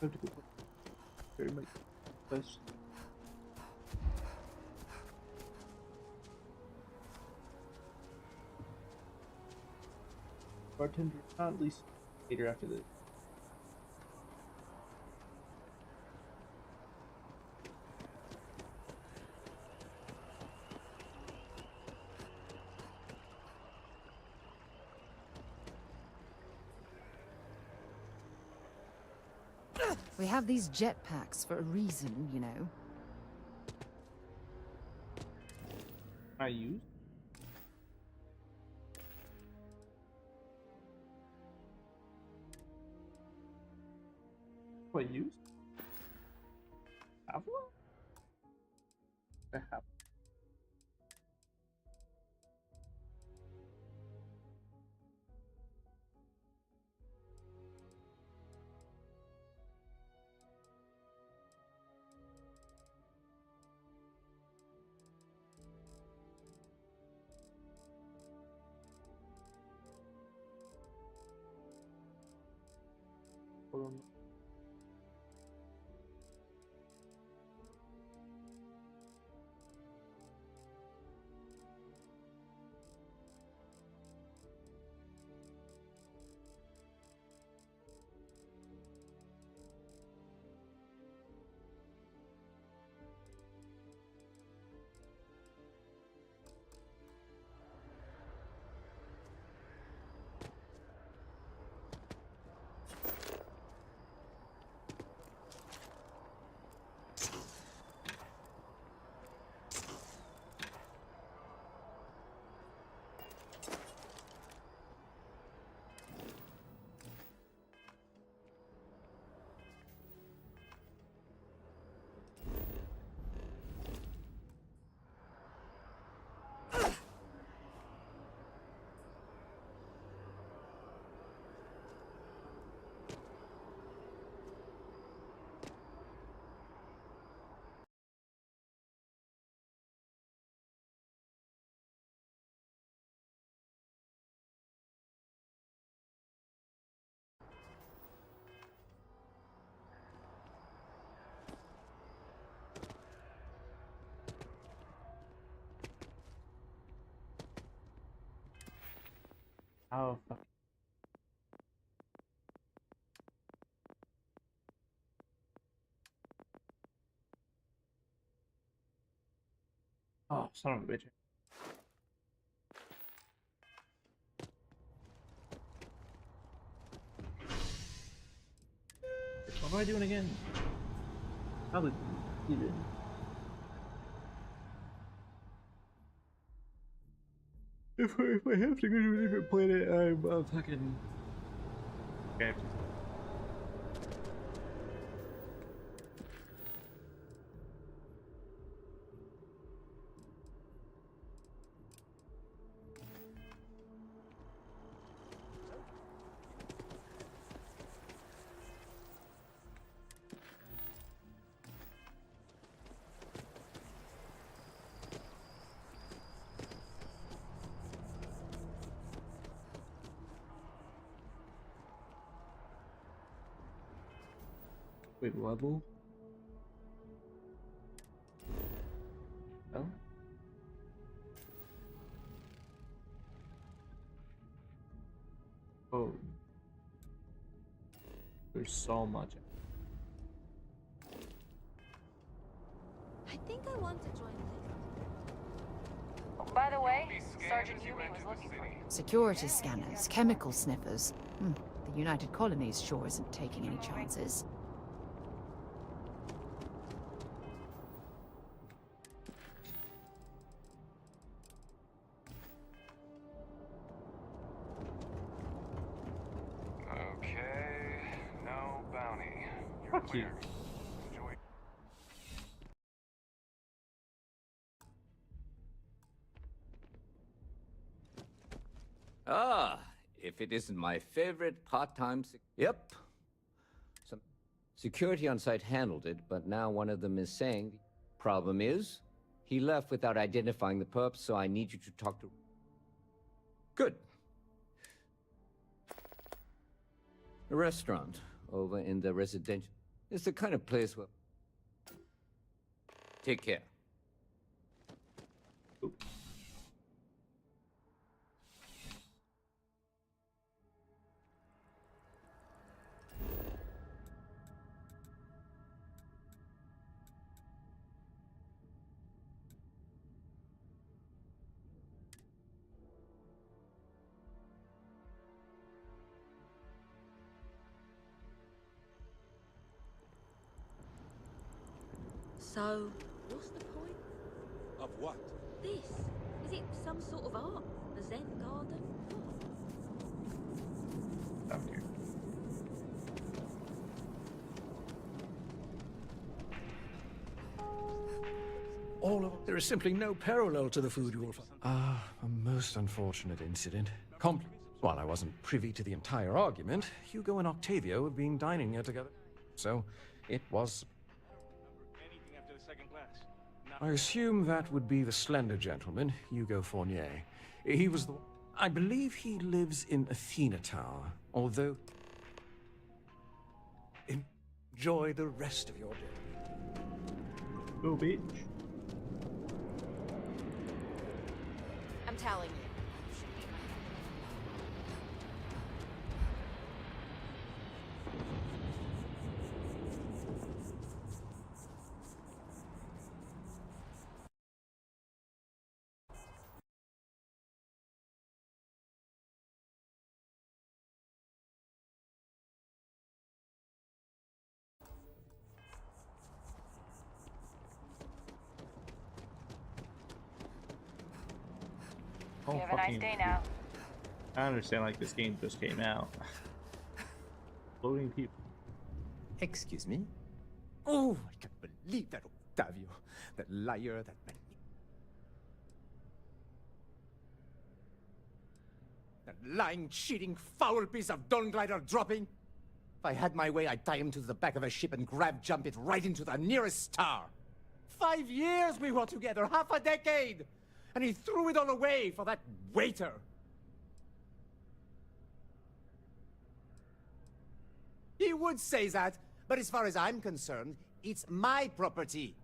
Have to go very much best. Bartender, not at least later after this. We have these jetpacks for a reason, you know. I use? What use? Have one? I have. Hold on. Oh, fuck. Oh, son of a bitch. What am I doing again? Probably you did. If I have to go to a different planet, I'm fucking. Okay. Wait, level? Oh? Oh. There's so much. I think I want to join By the way, Sergeant Yumi was looking for you. Security scanners, chemical sniffers. The United Colonies sure isn't taking any chances. Okay, no bounty. You're Fuck clear. you. Enjoy. Ah, if it isn't my favorite part-time Yep. Some security on site handled it, but now one of them is saying problem is he left without identifying the perp, so I need you to talk to. Good. A restaurant over in the residential. It's the kind of place where. Take care. So, what's the point? Of what? This? Is it some sort of art? A Zen garden? Down here. There is simply no parallel to the food you will find. A most unfortunate incident. While I wasn't privy to the entire argument, Hugo and Octavio have been dining here together. So, it was... I assume that would be the slender gentleman, Hugo Fournier. He was the... I believe he lives in Athena Tower, although... Enjoy the rest of your day. Go, bitch. I'm telling you. Oh, You have a nice day now. I understand, like, this game just came out. Loading people. Excuse me? Oh, I can't believe that Octavio. That liar, that lying, cheating, foul piece of Dawn Glider dropping. If I had my way, I'd tie him to the back of a ship and jump it right into the nearest star. 5 years we were together, half a decade! And he threw it all away for that waiter. He would say that, but as far as I'm concerned, it's my property.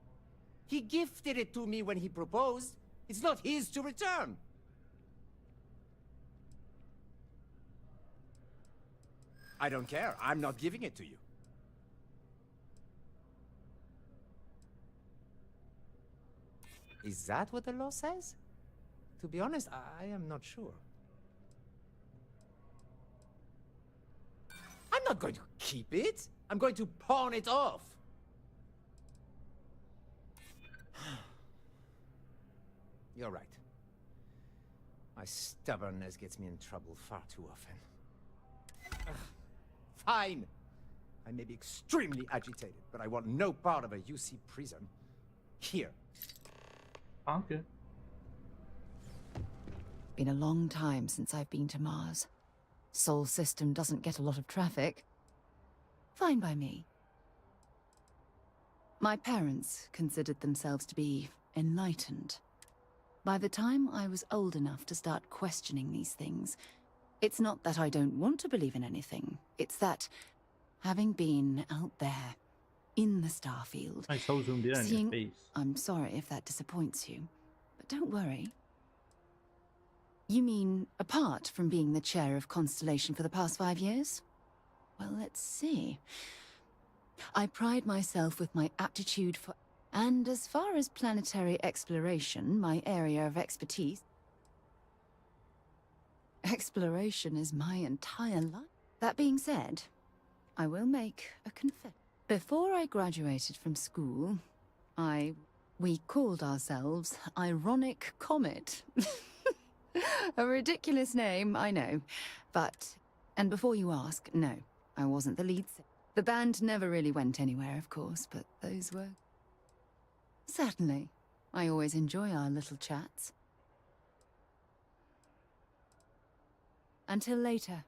He gifted it to me when he proposed. It's not his to return. I don't care. I'm not giving it to you. Is that what the law says? To be honest, I am not sure. I'm not going to keep it. I'm going to pawn it off. You're right. My stubbornness gets me in trouble far too often. Ugh. Fine. I may be extremely agitated, but I want no part of a UC prison. Here. Okay. Been a long time since I've been to Mars. Sol system doesn't get a lot of traffic. Fine by me. My parents considered themselves to be enlightened. By the time I was old enough to start questioning these things, it's not that I don't want to believe in anything. It's that, having been out there, in the Starfield, I so zoomed in on your face. I'm sorry if that disappoints you, but don't worry. You mean, apart from being the chair of Constellation for the past 5 years? Well, let's see. I pride myself with my aptitude for... And as far as planetary exploration, my area of expertise... Exploration is my entire life. That being said, I will make a confession. Before I graduated from school, we called ourselves Ironic Comet. A ridiculous name, I know. But, and before you ask, no, I wasn't the lead singer. The band never really went anywhere, of course, but those were... Certainly. I always enjoy our little chats. Until later.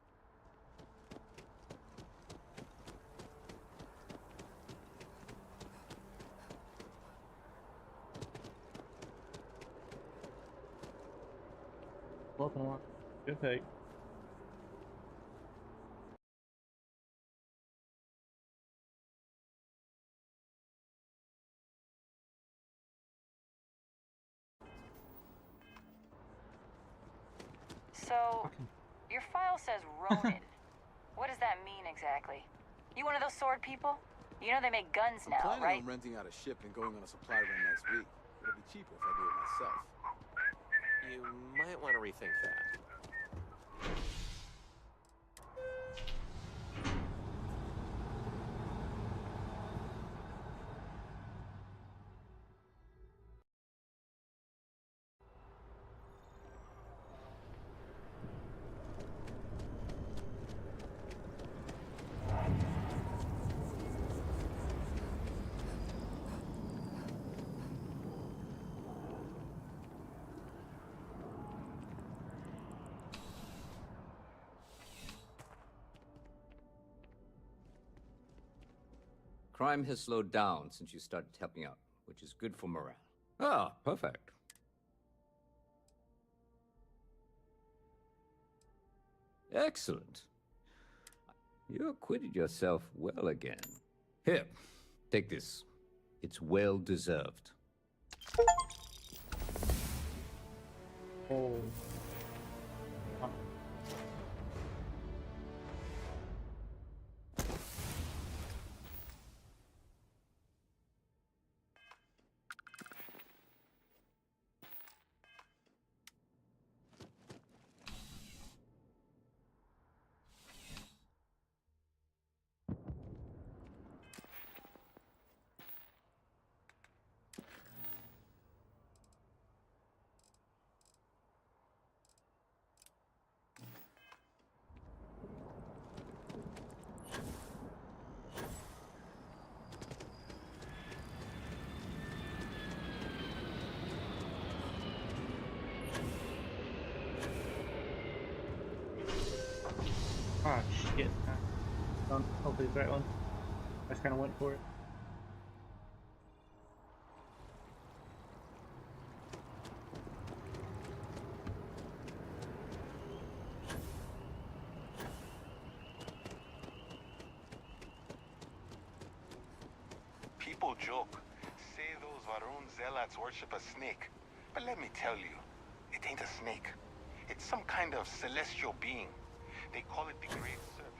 Welcome along. Good take. So, your file says Ronin. What does that mean exactly? You one of those sword people? You know they make guns now, I'm planning right? on renting out a ship and going on a supply run next week. It'll be cheaper if I do it myself. You might want to rethink that. Crime has slowed down since you started helping out, which is good for morale. Ah, perfect. Excellent. You acquitted yourself well again. Here, take this. It's well deserved. Oh. Ah, shit. Hopefully it's the right one. I just kind of went for it. People joke, say those Varun zealots worship a snake. But let me tell you, it ain't a snake. It's some kind of celestial being. They call it the Great Serpent.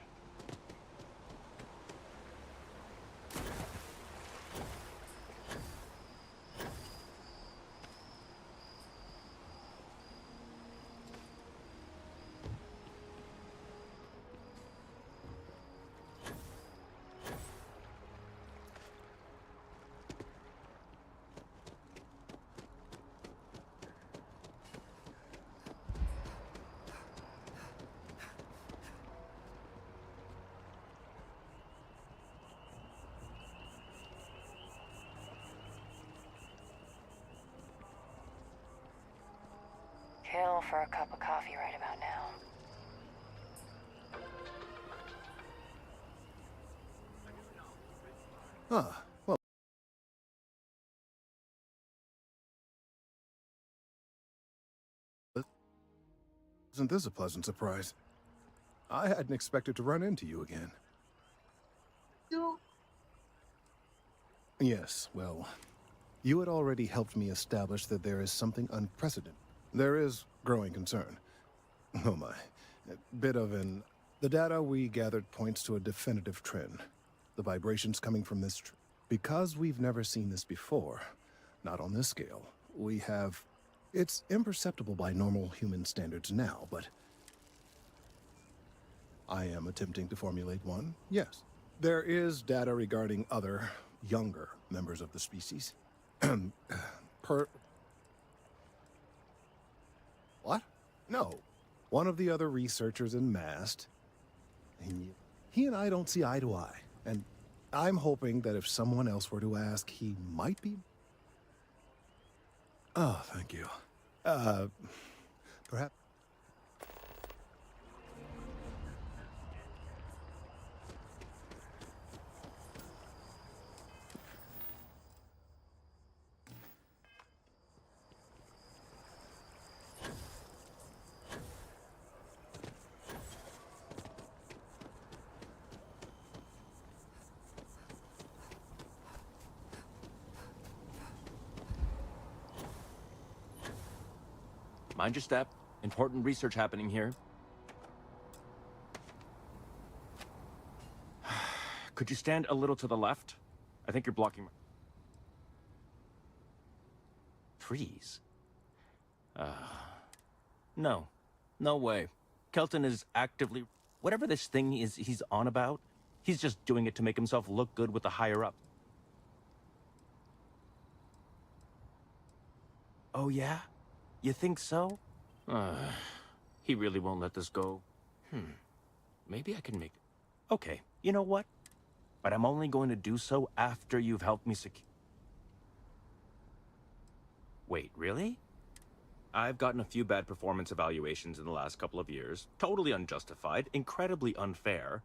Kill for a cup of coffee right about now. Ah, well. Isn't this a pleasant surprise? I hadn't expected to run into you again. Yes, well, you had already helped me establish that there is something unprecedented. There is growing concern. Oh my. A bit of an... The data we gathered points to a definitive trend. The vibrations coming from this... Because we've never seen this before, not on this scale, we have... It's imperceptible by normal human standards now, but... I am attempting to formulate one, yes. There is data regarding other, younger members of the species. What? No. One of the other researchers in MAST. He and I don't see eye to eye. And I'm hoping that if someone else were to ask, he might be... Oh, thank you. Perhaps... Mind your step. Important research happening here. Could you stand a little to the left? I think you're blocking... Trees? No. No way. Kelton is actively... Whatever this thing is he's on about, he's just doing it to make himself look good with the higher-up. Oh, yeah? You think so? He really won't let this go. Maybe I can make it. Okay, you know what? But I'm only going to do so after you've helped me secure... Wait, really? I've gotten a few bad performance evaluations in the last couple of years. Totally unjustified, incredibly unfair.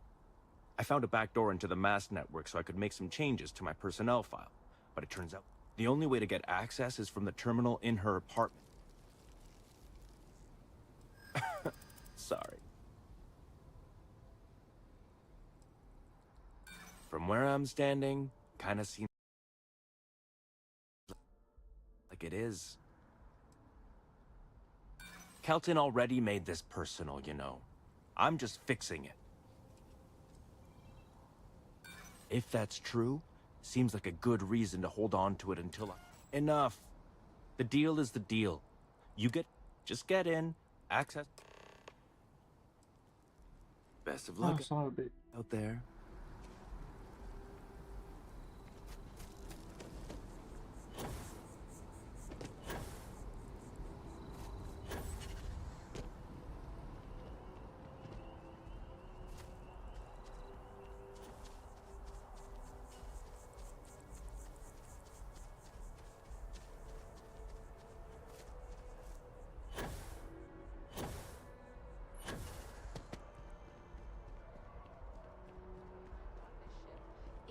I found a backdoor into the mass network so I could make some changes to my personnel file. But it turns out the only way to get access is from the terminal in her apartment. Sorry. From where I'm standing, kinda seems like it is. Kelton already made this personal, you know. I'm just fixing it. If that's true, seems like a good reason to hold on to it until I... Enough! The deal is the deal. Just get in, access... Best of luck out there.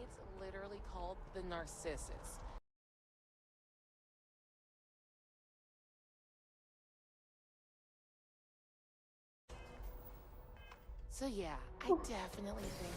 It's literally called the Narcissus. So yeah, I definitely think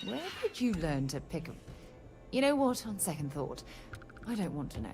Where did you learn to pick a... You know what, on second thought, I don't want to know.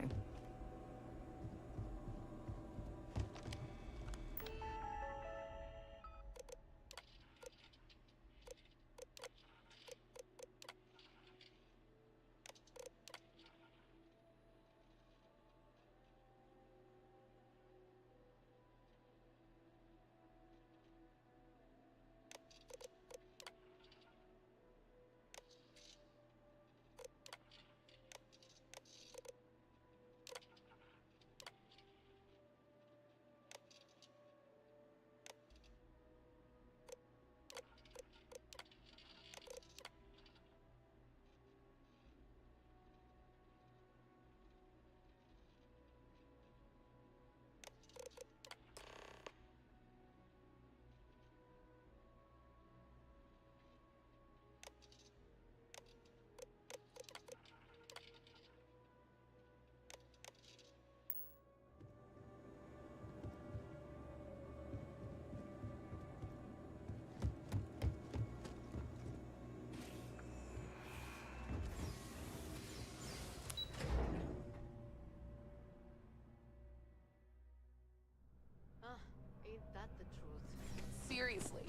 ain't that the truth? Seriously,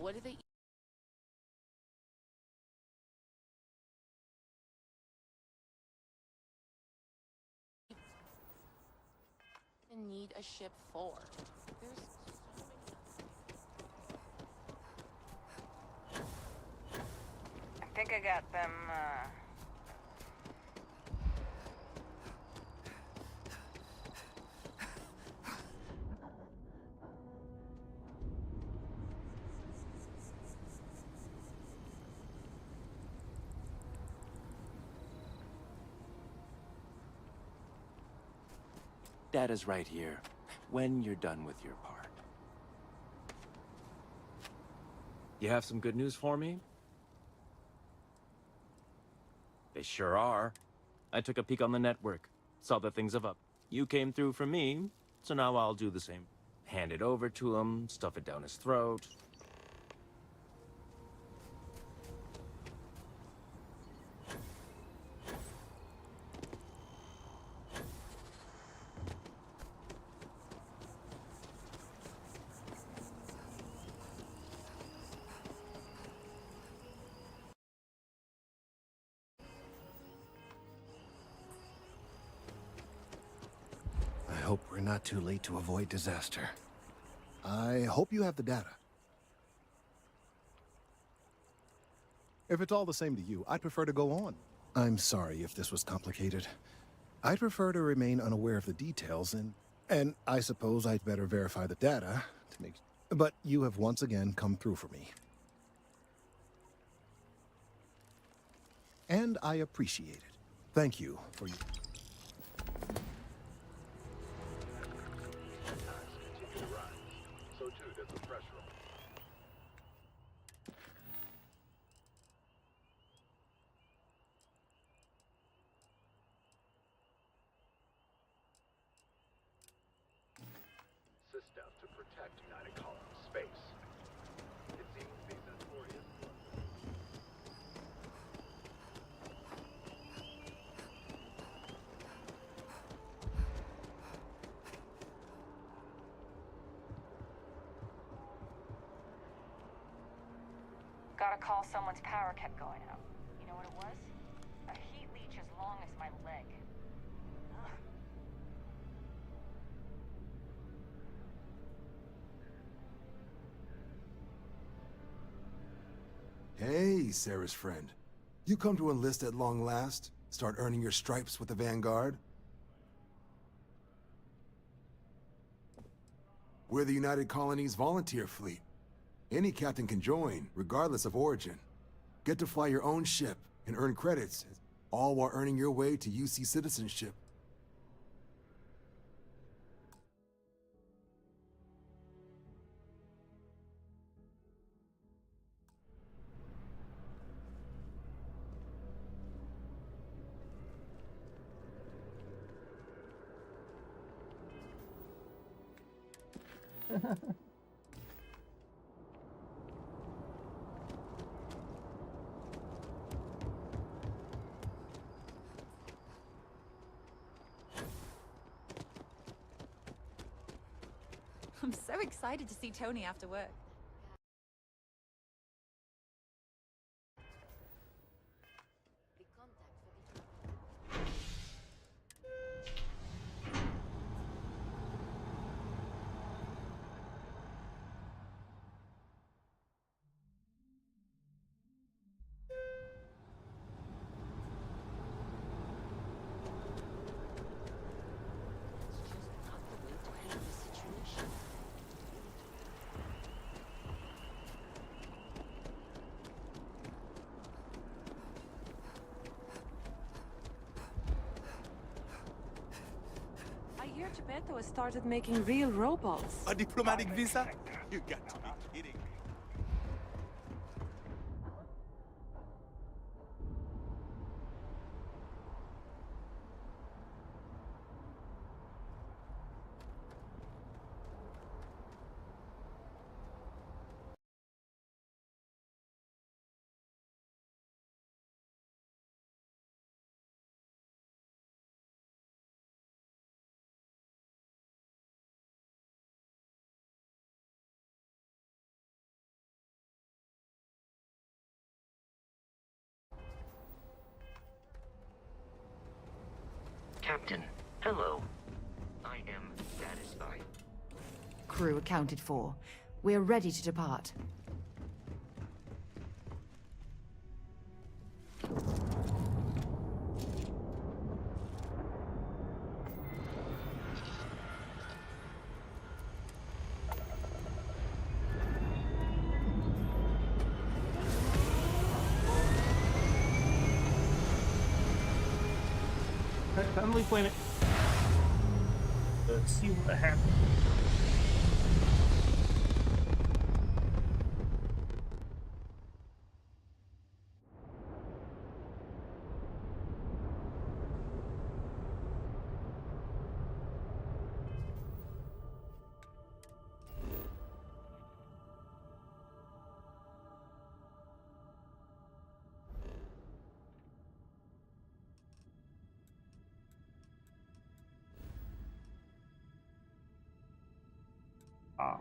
what do they even need a ship for? There's I think I got them, Data's right here, when you're done with your part. You have some good news for me? They sure are. I took a peek on the network, saw that things have up. You came through for me, so now I'll do the same. Hand it over to him, stuff it down his throat. I hope we're not too late to avoid disaster. I hope you have the data. If it's all the same to you, I'd prefer to go on. I'm sorry if this was complicated. I'd prefer to remain unaware of the details, and I suppose I'd better verify the data to make... But you have once again come through for me. And I appreciate it. Thank you for your... System to protect United Colony space. It seems these notorious... Got a call someone's power kept going out. You know what it was? A heat leech as long as my leg. Ugh. Hey, Sarah's friend. You come to enlist at long last? Start earning your stripes with the Vanguard? We're the United Colony's volunteer fleet. Any captain can join, regardless of origin. Get to fly your own ship and earn credits, all while earning your way to UC citizenship. I'm so excited to see Tony after work. I hear Geppetto has started making real robots. A diplomatic visa? You got to be kidding me. Captain, hello. I am satisfied. Crew accounted for. We are ready to depart. Family Planet. Let's see what happens. Ah.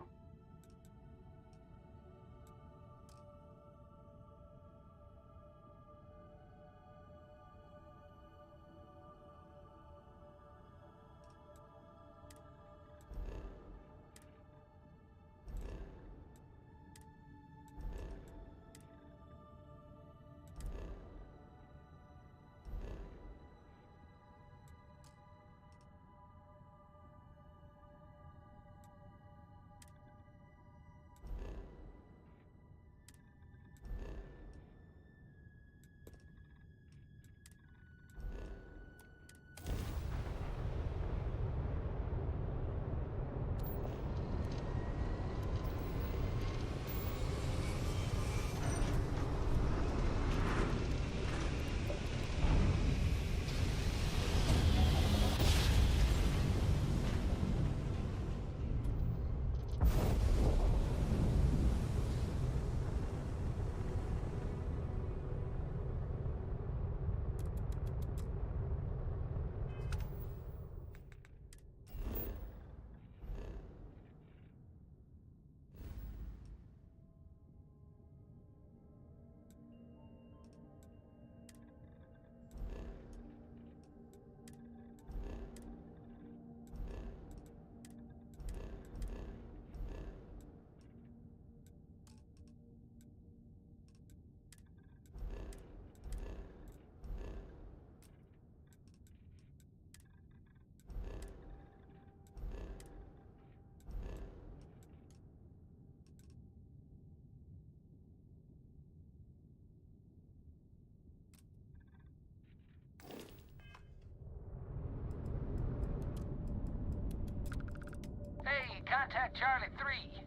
contact Charlie 3.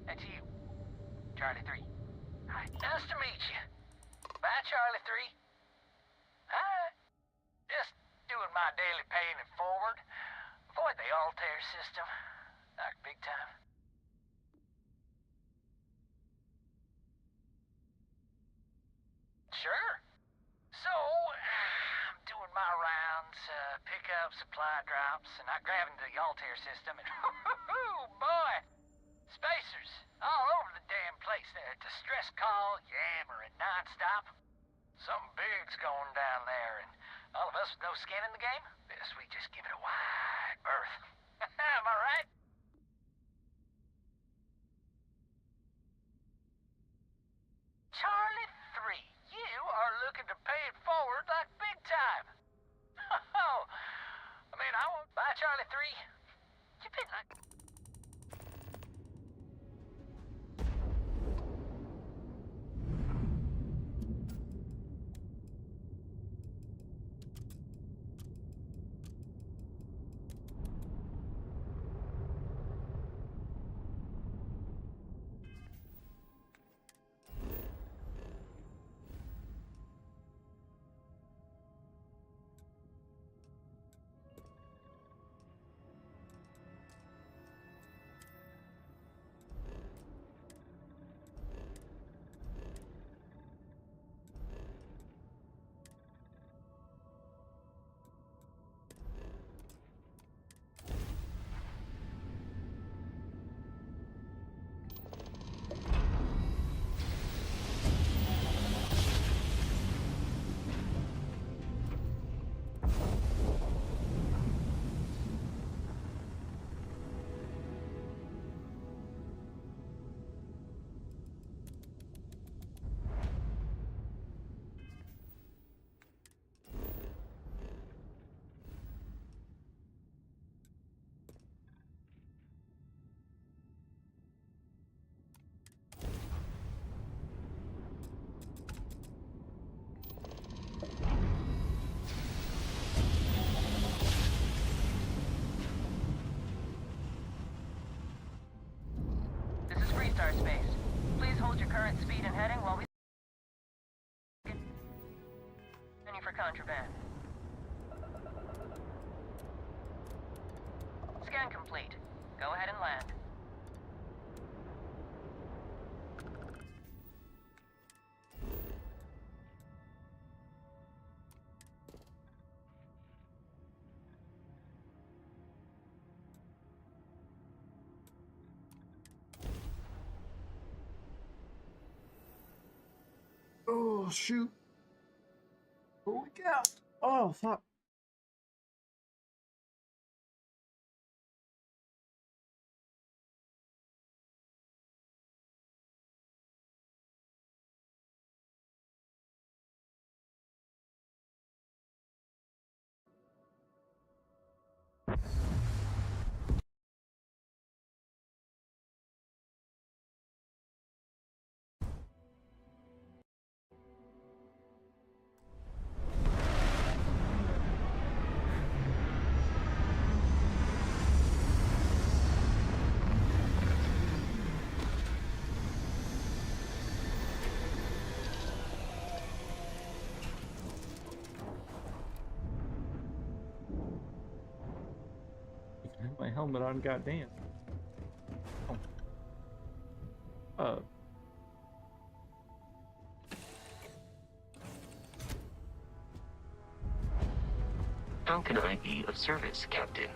That's you. Charlie 3. Hi. Nice to meet you. Bye, Charlie 3. Hi. Just doing my daily paying it forward. Avoid the Altair system. Like big time. Sure. So, I'm doing my rounds, pick up supply drops, and I grabbing the Altair system, and boy, spacers all over the damn place there. Distress call, yammering nonstop. Something big's going down there, and all of us with no skin in the game, best we just give it a wide berth. Am I right? Charlie 3, you are looking to pay it forward like big time. Oh, I mean, I won't buy Charlie 3. You been like... This is Freestar Space. Please hold your current speed and heading while we... Any for contraband. Scan complete. Go ahead and land. Oh, shoot. Holy cow. Oh, fuck. My helmet on, goddamn. Oh. How can I be of service, Captain?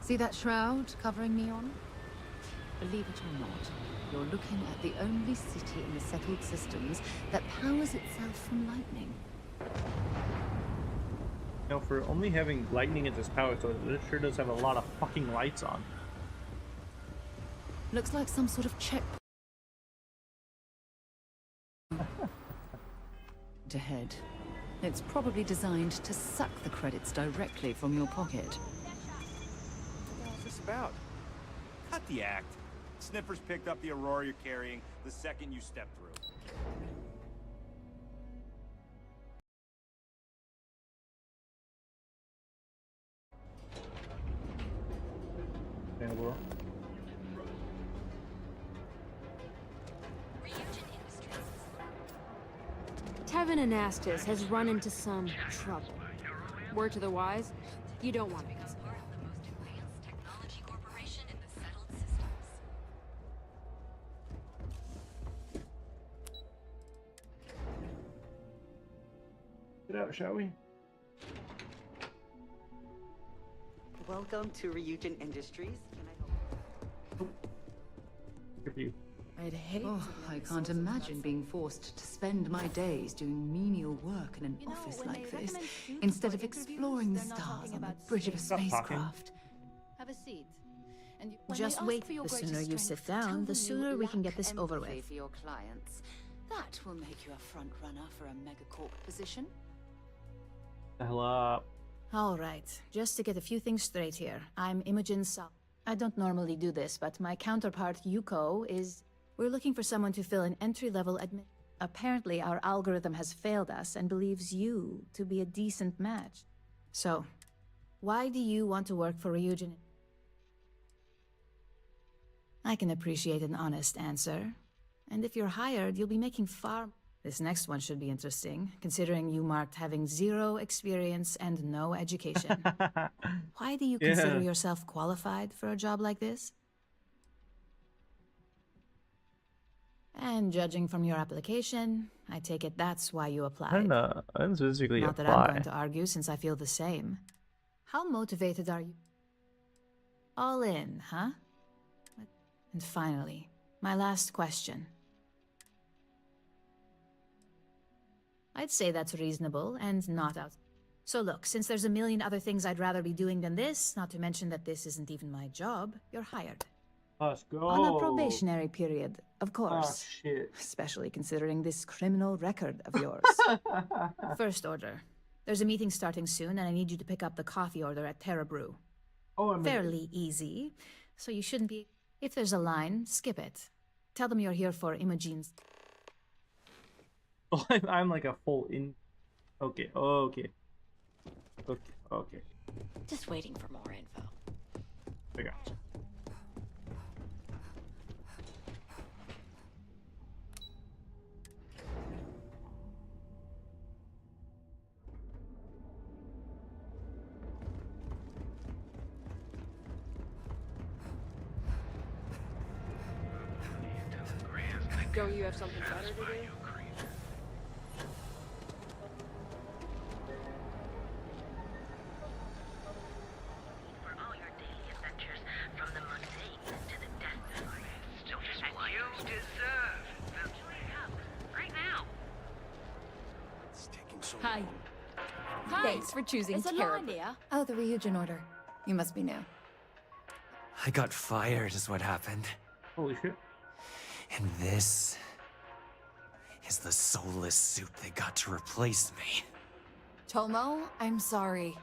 See that shroud covering me on? Believe it or not, you're looking at the only city in the settled systems that powers itself from lightning. Now, for only having lightning as its power source, it sure does have a lot of fucking lights on. Looks like some sort of checkpoint ahead. It's probably designed to suck the credits directly from your pocket. What the hell is this about? Cut the act. Sniffers picked up the Aurora you're carrying the second you stepped through. Even Anastas has run into some trouble. Word to the wise, you don't want to mess with her. Get out, shall we? Welcome to Ryujin Industries. Can I help? Good for you. I'd hate I can't imagine being forced to spend my days doing menial work in an office like this, instead of exploring the stars on the bridge of a spacecraft. Have a seat. And Just wait. The sooner you sit down, the sooner we can get this over with. For your clients. That will make you a front runner for a megacorp position. The hell up. All right, just to get a few things straight here. I'm Imogen Sal. I don't normally do this, but my counterpart, Yuko, is... We're looking for someone to fill an entry-level admin. Apparently, our algorithm has failed us and believes you to be a decent match. So, why do you want to work for Ryujin? I can appreciate an honest answer. And if you're hired, you'll be making far... This next one should be interesting, considering you marked having 0 experience and no education. Why do you consider yourself qualified for a job like this? And judging from your application, I take it that's why you applied. I didn't specifically Not that I'm going to argue, since I feel the same. How motivated are you? All in, huh? And finally, my last question. I'd say that's reasonable and not out. So look, since there's a million other things I'd rather be doing than this, not to mention that this isn't even my job, you're hired. Let's go. On a probationary period, of course. Oh, shit. Especially considering this criminal record of yours. First order. There's a meeting starting soon, and I need you to pick up the coffee order at Terra Brew. Oh, Fairly easy, so you shouldn't be... If there's a line, skip it. Tell them you're here for Imogen's... I'm like a full in... Okay. Just waiting for more info. I got you. Don't you have something better to do? Hi. Thanks for choosing Terra. Oh, the Ryujin order. You must be new. I got fired is what happened. Holy shit. And this is the soulless suit they got to replace me. Tomo, I'm sorry.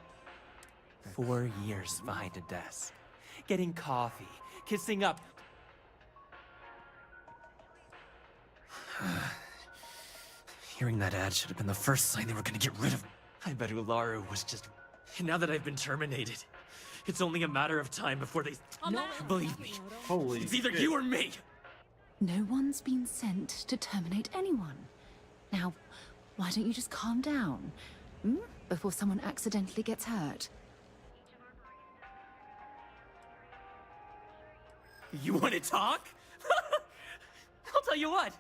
4 years behind a desk, getting coffee, kissing up. Hearing that ad should have been the first sign they were gonna get rid of me. I bet Ularu was just... And now that I've been terminated, it's only a matter of time before they... No, believe me. Holy It's either shit. you or me! No one's been sent to terminate anyone. Now, why don't you just calm down? Before someone accidentally gets hurt. You want to talk? I'll tell you what.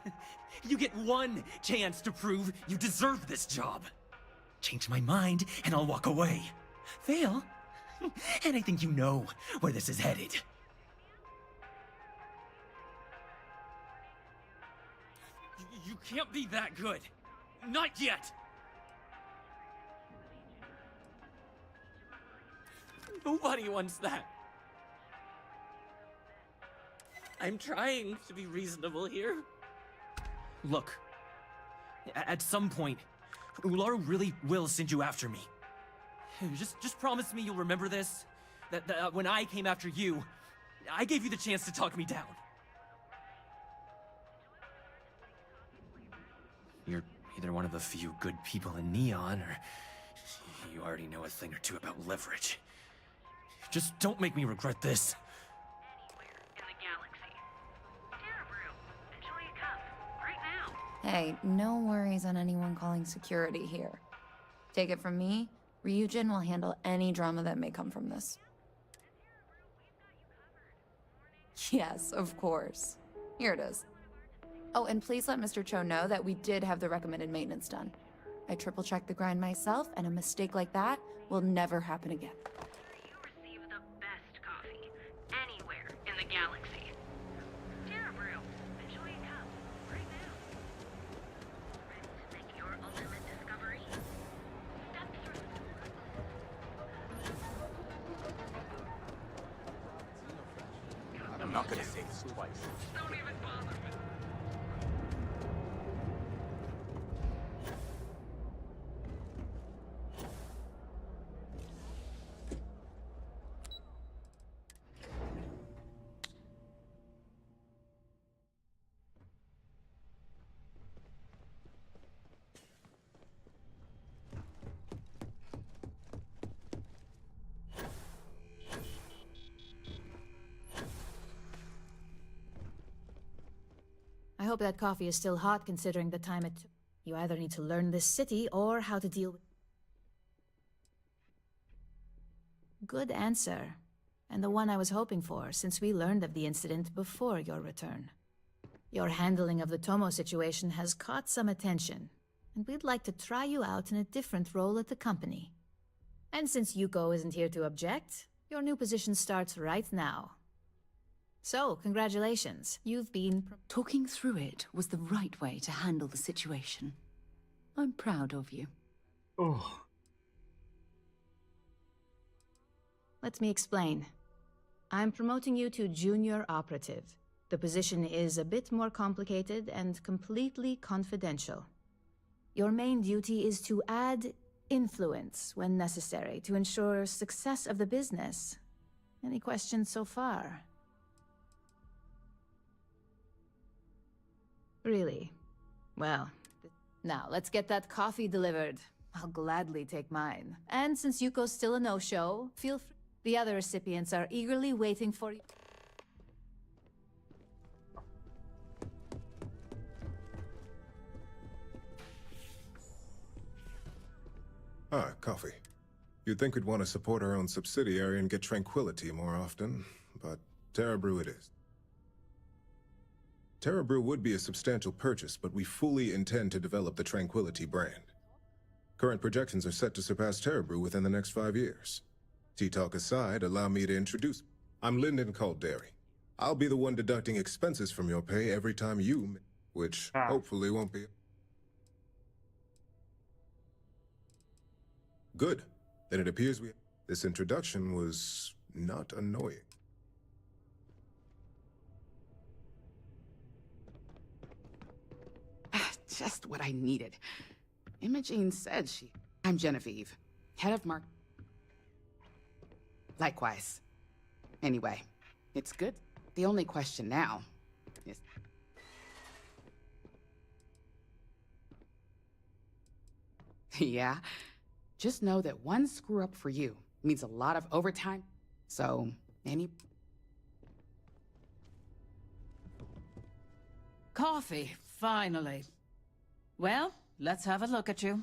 You get one chance to prove you deserve this job. Change my mind, and I'll walk away. Fail, and I think you know where this is headed. You can't be that good. Not yet. Nobody wants that. I'm trying to be reasonable here. Look, at some point, Ularu really will send you after me. Just promise me you'll remember this. That when I came after you, I gave you the chance to talk me down. You're either one of the few good people in Neon, or you already know a thing or two about leverage. Just don't make me regret this. Hey, no worries on anyone calling security here. Take it from me, Ryujin will handle any drama that may come from this. Yes, of course. Here it is. Oh, and please let Mr. Cho know that we did have the recommended maintenance done. I triple-checked the grind myself, and a mistake like that will never happen again. You receive the best coffee anywhere in the galaxy. Terra Brew. Enjoy a cup right now. Ready to make your ultimate discovery? Step through. I'm not gonna say this twice. Don't even bother me. I hope that coffee is still hot considering the time it took. You either need to learn this city or how to deal with... Good answer. And the one I was hoping for, since we learned of the incident before your return. Your handling of the Tomo situation has caught some attention, and we'd like to try you out in a different role at the company. And since Yuko isn't here to object, your new position starts right now. So, congratulations. You've been... Talking through it was the right way to handle the situation. I'm proud of you. Oh. Let me explain. I'm promoting you to junior operative. The position is a bit more complicated and completely confidential. Your main duty is to add influence when necessary to ensure success of the business. Any questions so far? Really? Well, now let's get that coffee delivered. I'll gladly take mine. And since Yuko's still a no-show, feel free. The other recipients are eagerly waiting for you. Ah, coffee. You'd think we'd want to support our own subsidiary and get tranquility more often, but Terra Brew it is. Terra Brew would be a substantial purchase, but we fully intend to develop the Tranquility brand. Current projections are set to surpass Terra Brew within the next 5 years. Tea talk aside, allow me to introduce. I'm Lyndon Calderi. I'll be the one deducting expenses from your pay every time you, which hopefully won't be. Good. Then it appears we... This introduction was not annoying. Just what I needed. Imogene said she... I'm Genevieve, head of mark... Likewise. Anyway, it's good. The only question now is... Yeah? Just know that one screw-up for you means a lot of overtime, so any... Coffee, finally. Well, let's have a look at you.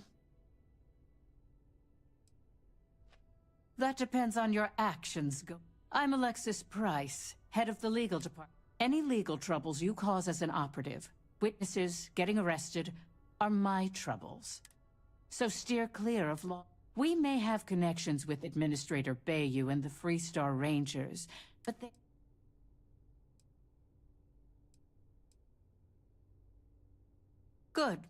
That depends on your actions. I'm Alexis Price, head of the legal department. Any legal troubles you cause as an operative, witnesses, getting arrested, are my troubles. So steer clear of law. We may have connections with Administrator Bayou and the Freestar Rangers, but they... Good.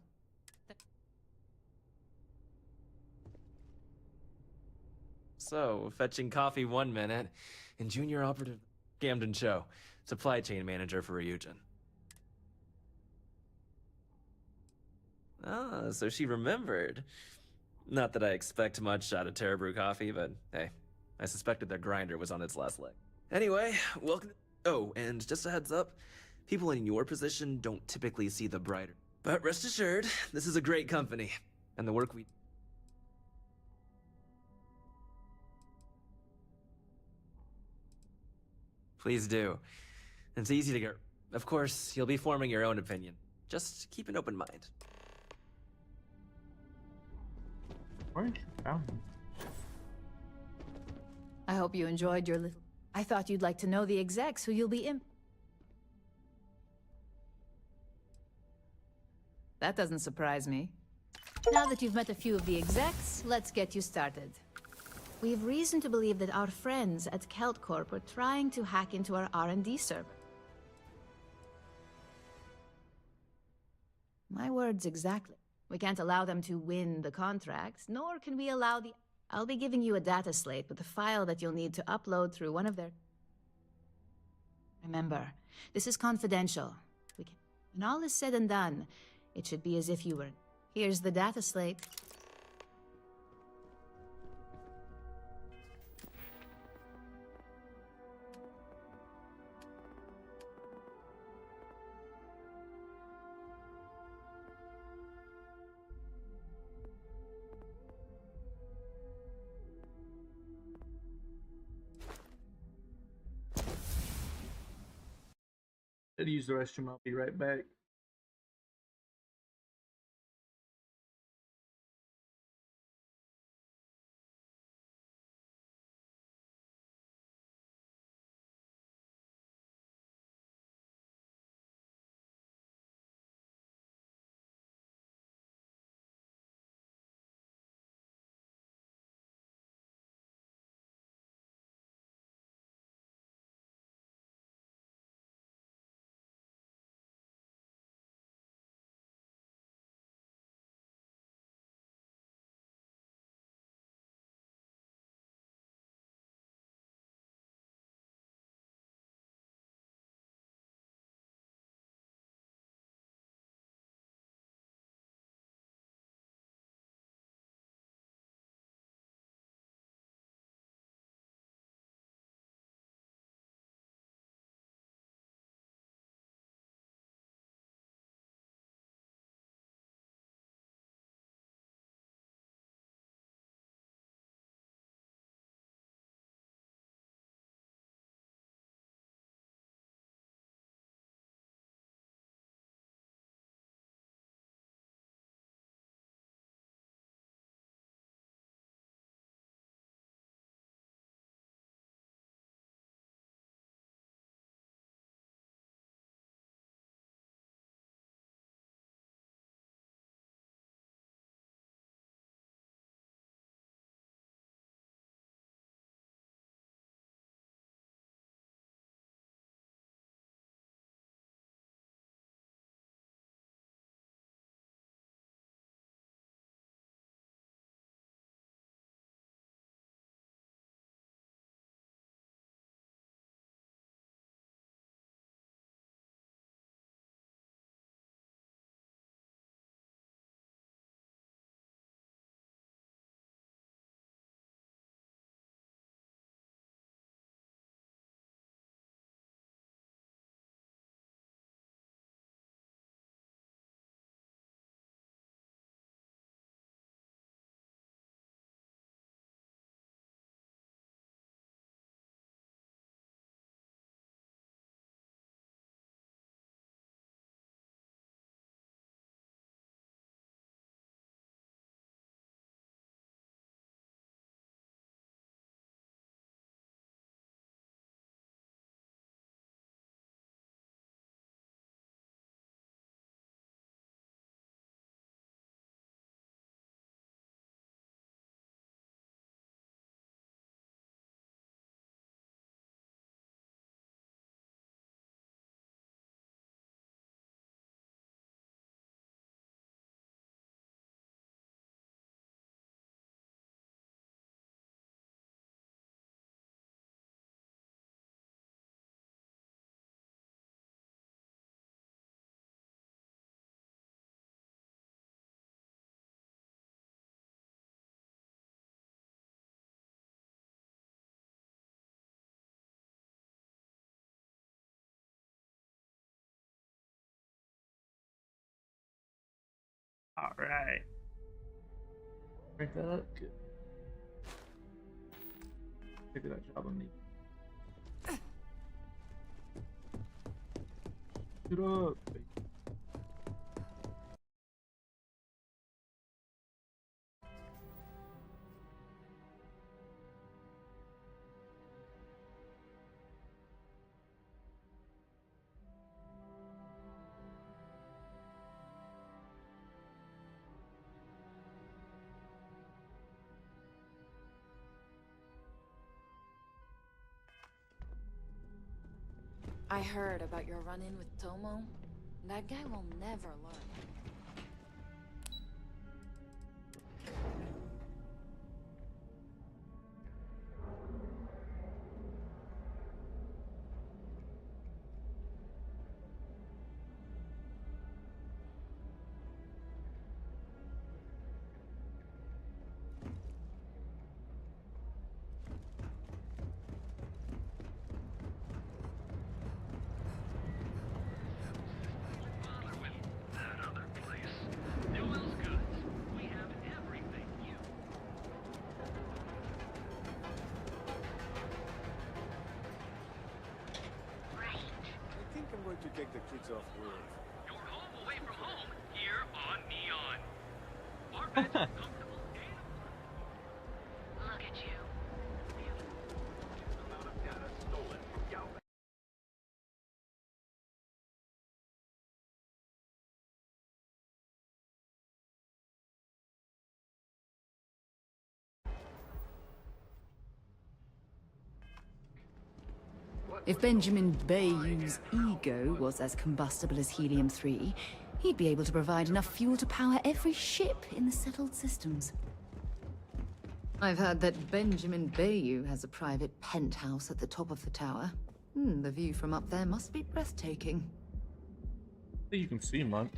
So, fetching coffee 1 minute, and junior operative Camden Cho, supply chain manager for Ryujin. Ah, so she remembered. Not that I expect much out of Terra Brew coffee, but hey, I suspected their grinder was on its last leg. Anyway, welcome. Oh, and just a heads up, people in your position don't typically see the brighter. But rest assured, this is a great company, and the work we... Please do. It's easy to get... Of course, you'll be forming your own opinion. Just keep an open mind. Where'd you found him? I hope you enjoyed your little... I thought you'd like to know the execs who you'll be in. That doesn't surprise me. Now that you've met a few of the execs, let's get you started. We have reason to believe that our friends at Kelt Corp are trying to hack into our R&D server. My words exactly. We can't allow them to win the contract, nor can we allow the... I'll be giving you a data slate with a file that you'll need to upload through one of their... Remember, this is confidential. When all is said and done, it should be as if you were... Here's the data slate. I'll use the restroom. I'll be right back. All right. Break that up. Good. Take that job on me. Get up. I heard about your run-in with Tomo. That guy will never learn. I think I'm going to take the kids off work. You're home away from home here on Neon. Our beds are comfortable and Look at you. amount of data stolen from Galvin. If Benjamin Bayou's ego was as combustible as helium-3, he'd be able to provide enough fuel to power every ship in the settled systems. I've heard that Benjamin Bayou has a private penthouse at the top of the tower. The view from up there must be breathtaking. You can see much.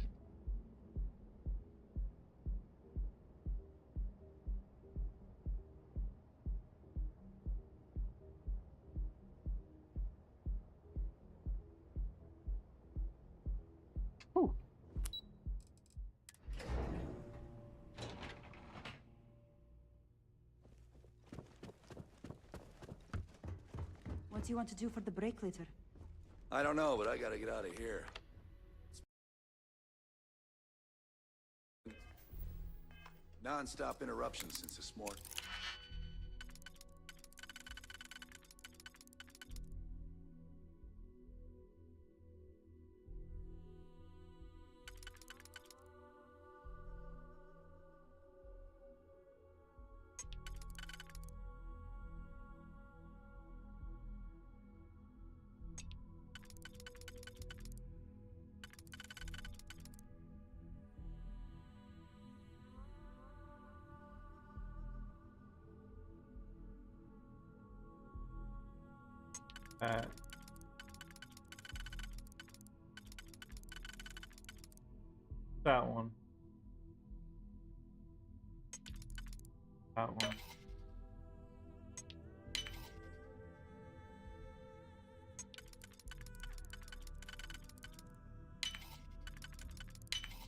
What do you want to do for the break later? I don't know, but I gotta get out of here. Non-stop interruptions since this morning. That one. That one.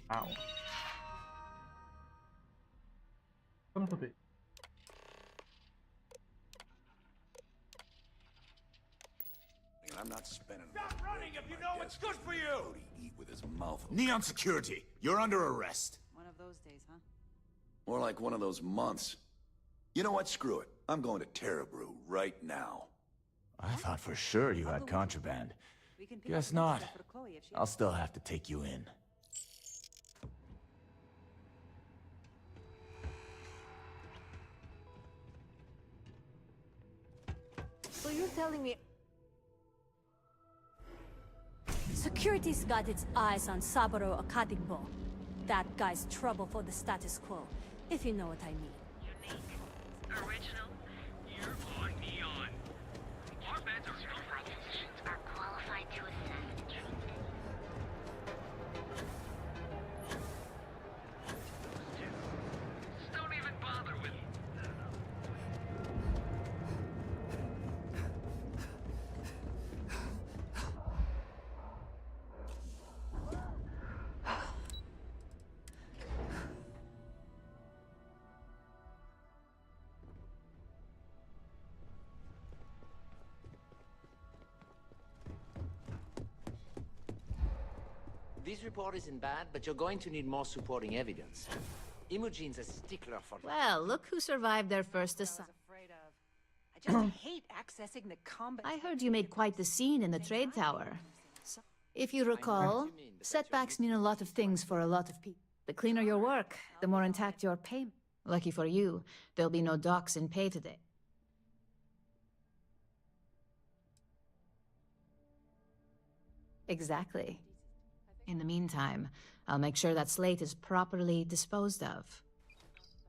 That one. Son of a bit. I'm not spending. Stop running if you know what's good for you! Eat with his mouth. Neon Security, you're under arrest. One of those days, huh? More like one of those months. You know what? Screw it. I'm going to Terrabrew right now. I thought for sure you had contraband. Guess not. I'll still have to take you in. So you're telling me... Security's got its eyes on Saburo Akatigbo. That guy's trouble for the status quo, if you know what I mean. Unique, original, here on Neon. Our beds are comfortable. Statisticians are qualified to assess the truth. Just don't even bother with it. This report isn't bad, but you're going to need more supporting evidence. Imogene's a stickler for... Well, look who survived their first assignment. I just hate accessing the combat. I heard you made quite the scene in the trade tower. If you recall, setbacks mean a lot of things for a lot of people. The cleaner your work, the more intact your payment. Lucky for you, there'll be no docks in pay today. Exactly. In the meantime, I'll make sure that slate is properly disposed of.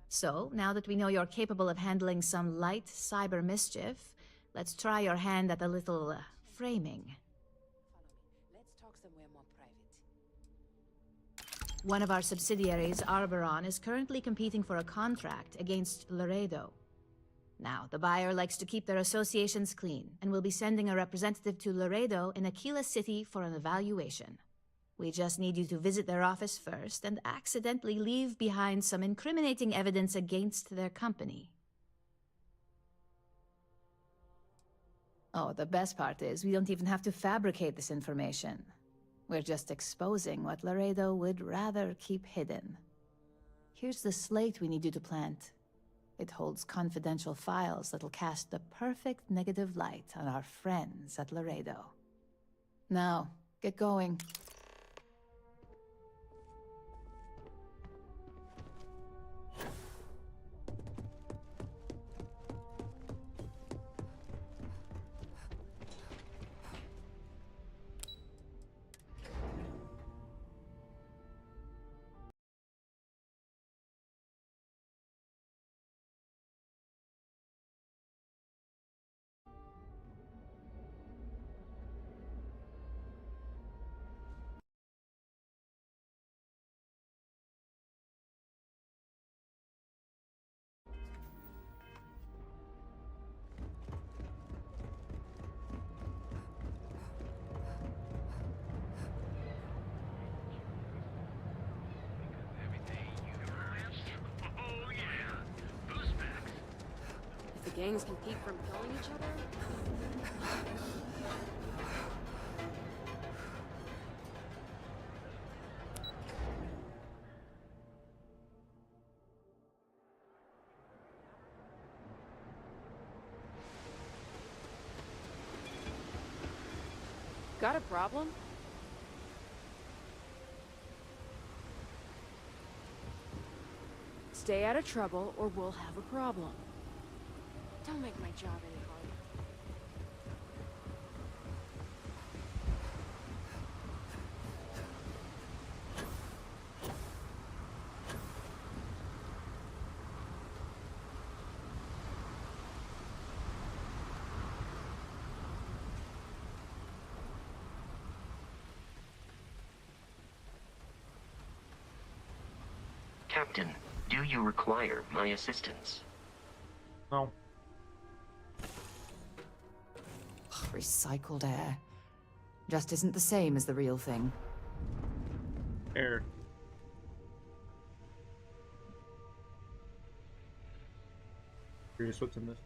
So, now that we know you're capable of handling some light cyber mischief, let's try your hand at a little framing. Let's talk somewhere more private. One of our subsidiaries, Arboron, is currently competing for a contract against Laredo. Now, the buyer likes to keep their associations clean, and will be sending a representative to Laredo in Aquila City for an evaluation. We just need you to visit their office first and accidentally leave behind some incriminating evidence against their company. Oh, the best part is we don't even have to fabricate this information. We're just exposing what Laredo would rather keep hidden. Here's the slate we need you to plant. It holds confidential files that'll cast the perfect negative light on our friends at Laredo. Now, get going. If the gangs can keep from killing each other? Got a problem? Stay out of trouble or we'll have a problem. Don't make my job any harder. Captain, do you require my assistance? No. Recycled air. Just isn't the same as the real thing. Air. Curious what's in this.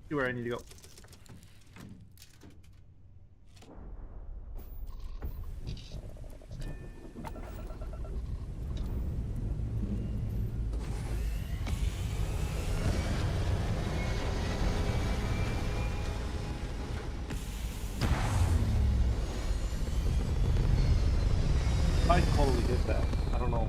See where I need to go. I totally did that. I don't know.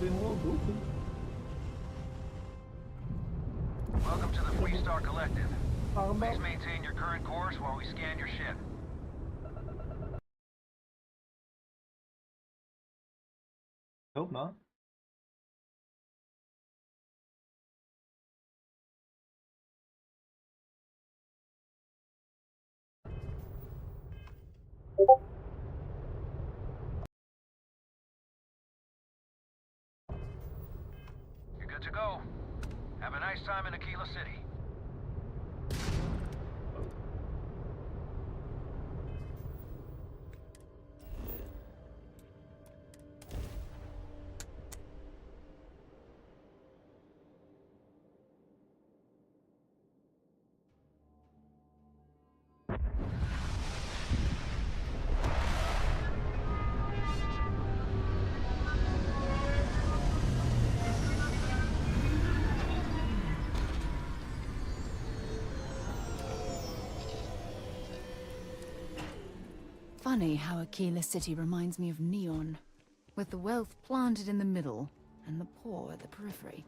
being a little goofy. Welcome to the Freestar Collective. Please maintain your current course while we scan your ship. Hope not. You're good to go. Have a nice time in Aquila City. Funny how Aquila City reminds me of Neon, with the wealth planted in the middle and the poor at the periphery.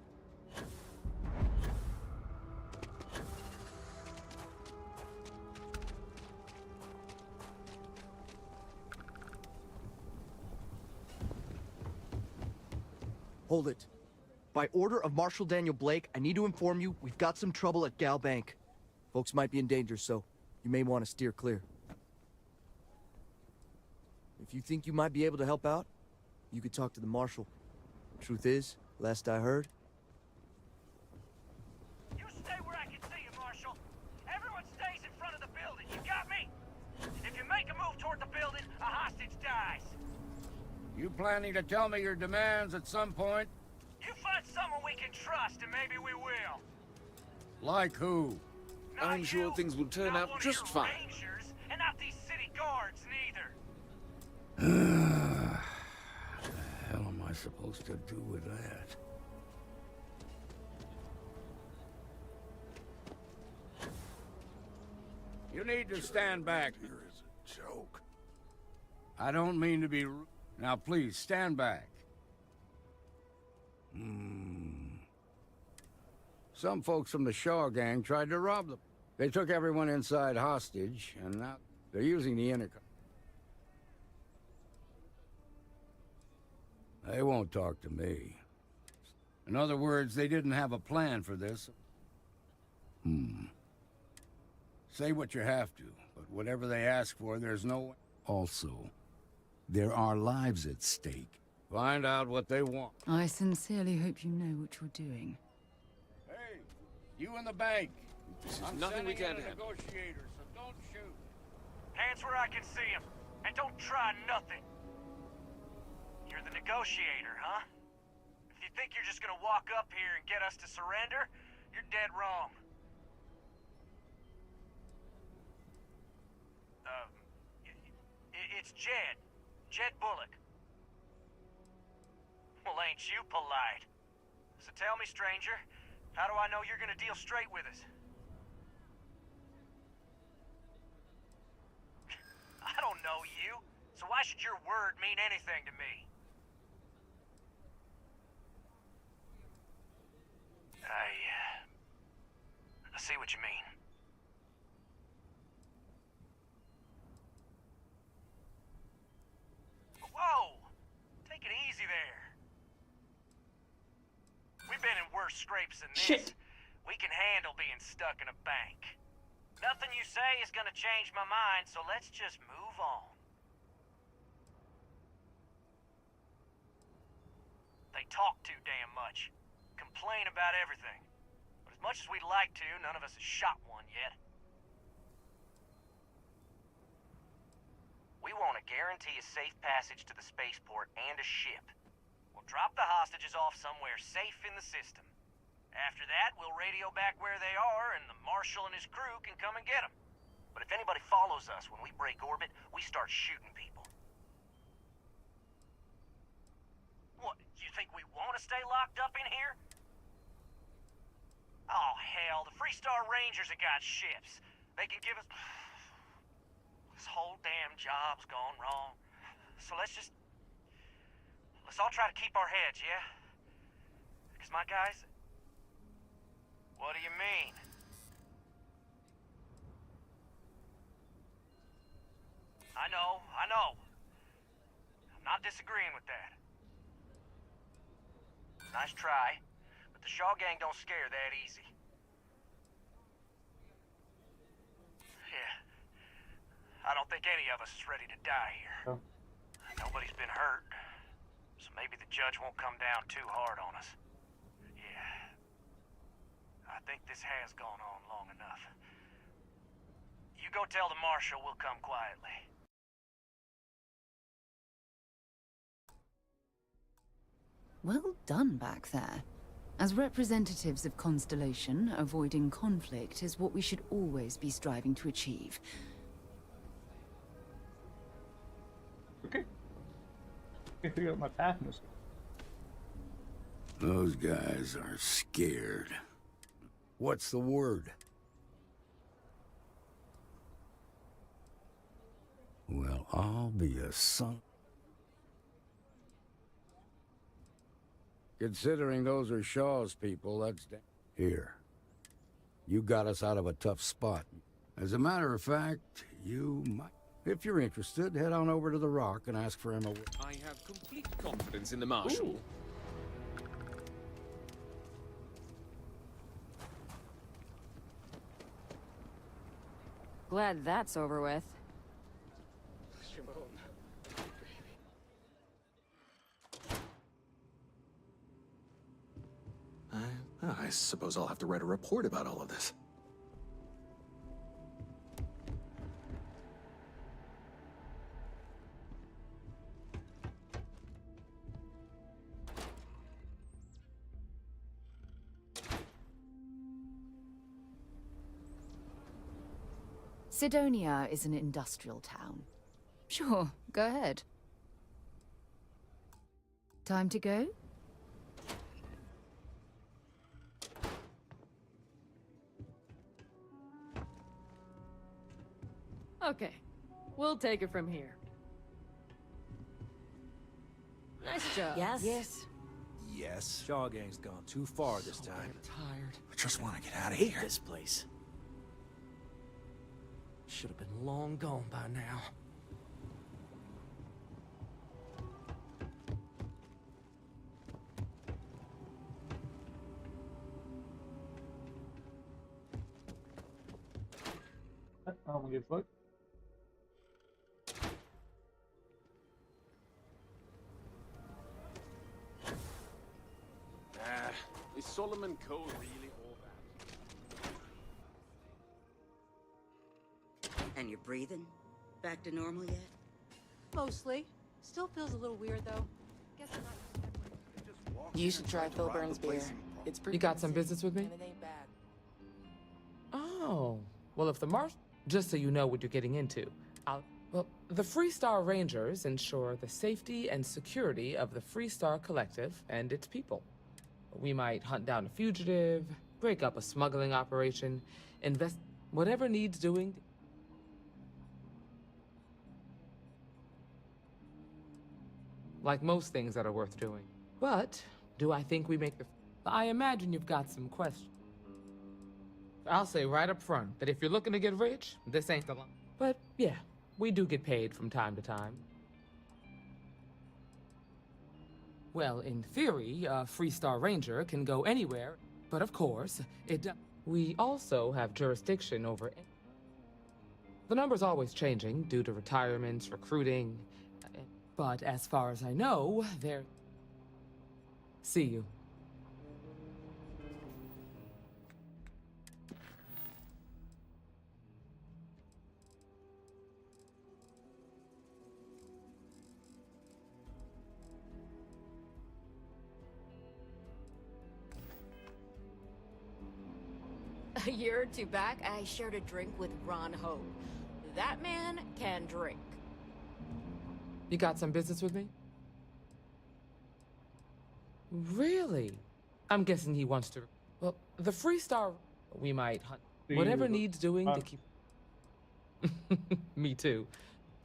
Hold it. By order of Marshal Daniel Blake, I need to inform you we've got some trouble at Gal Bank. Folks might be in danger, so you may want to steer clear. If you think you might be able to help out, you could talk to the Marshal. Truth is, last I heard... You stay where I can see you, Marshal. Everyone stays in front of the building, you got me? If you make a move toward the building, a hostage dies. You planning to tell me your demands at some point? You find someone we can trust, and maybe we will. Like who? I'm sure things will turn out just fine. Rangers, and not these city guards, neither. The hell am I supposed to do with that? You need to stand back. Here is a joke. I don't mean to be rude. Now please, stand back. Some folks from the Shaw gang tried to rob them. They took everyone inside hostage, and now they're using the intercom. They won't talk to me. In other words, they didn't have a plan for this. Say what you have to, but whatever they ask for, there's no... Also, there are lives at stake. Find out what they want. I sincerely hope you know what you're doing. Hey, you in the bank. This is I'm nothing we sending can't in a handle. negotiator, so don't shoot. Hands where I can see him, and don't try nothing. You're the negotiator, huh? If you think you're just gonna walk up here and get us to surrender, you're dead wrong. It's Jed. Jed Bullock. Well, ain't you polite? So tell me, stranger, how do I know you're gonna deal straight with us? I don't know you, so why should your word mean anything to me? I see what you mean. Whoa! Take it easy there. We've been in worse scrapes than this. Shit. We can handle being stuck in a bank. Nothing you say is gonna change my mind, so let's just move on. They talk too damn much. Complain about everything. But as much as we'd like to, none of us has shot one yet. We want to guarantee a safe passage to the spaceport and a ship. We'll drop the hostages off somewhere safe in the system. After that, we'll radio back where they are, and the Marshal and his crew can come and get them. But if anybody follows us when we break orbit, we start shooting people. What, you think we want to stay locked up in here? Oh, hell, the Freestar Rangers have got ships. They can give us... This whole damn job's gone wrong. So let's all try to keep our heads, yeah? relax, my guys? What do you mean? I know. I'm not disagreeing with that. Nice try, but the Shaw gang don't scare that easy. Yeah. I don't think any of us is ready to die here. Oh. Nobody's been hurt, so maybe the judge won't come down too hard on us. Yeah. I think this has gone on long enough. You go tell the marshal we'll come quietly. Well done back there. As representatives of Constellation, avoiding conflict is what we should always be striving to achieve. Okay. I figure out my path in this. Those guys are scared. What's the word? Well, I'll be a son. Considering those are Shaw's people, that's... Here. You got us out of a tough spot. As a matter of fact, you might... If you're interested, head on over to the Rock and ask for Emma. I have complete confidence in the Marshal. Ooh. Glad that's over with. I suppose I'll have to write a report about all of this. Sidonia is an industrial town. Sure, go ahead. Time to go? Okay, we'll take it from here. Nice job. Yes? Yes. Shaw gang's gone too far this time. Tired. I just want to get out of here. This place. Should have been long gone by now. I'm gonna get fucked. Is Solomon Cole really all that? And you're breathing? Back to normal yet? Mostly. Still feels a little weird, though. Guess I'm not... You should try Phil Burns' beer. It's pretty. You got some business with me? And it ain't bad. Oh, well, if the just so you know what you're getting into, well, the Freestar Rangers ensure the safety and security of the Freestar Collective and its people. We might hunt down a fugitive, break up a smuggling operation, invest whatever needs doing. Like most things that are worth doing. But do I think we make the... I imagine you've got some questions. I'll say right up front that if you're looking to get rich, this ain't the line. But yeah, we do get paid from time to time. Well, in theory, a Freestar Ranger can go anywhere, but of course, we also have jurisdiction over... The number's always changing due to retirements, recruiting, but as far as I know, they're... See you. A year or two back, I shared a drink with Ron Hope. That man can drink. You got some business with me? Really? I'm guessing he wants to... Well, the Freestar... We might hunt... Whatever needs doing to keep... Me too.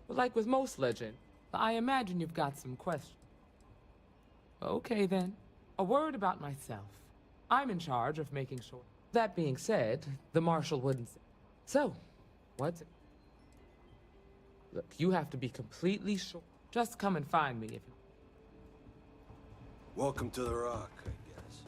But like with most legends, I imagine you've got some questions. Okay, then. A word about myself. I'm in charge of making sure. That being said, the Marshal wouldn't say. So, what's it? Look, you have to be completely sure. Just come and find me if you... Welcome to the Rock, I guess.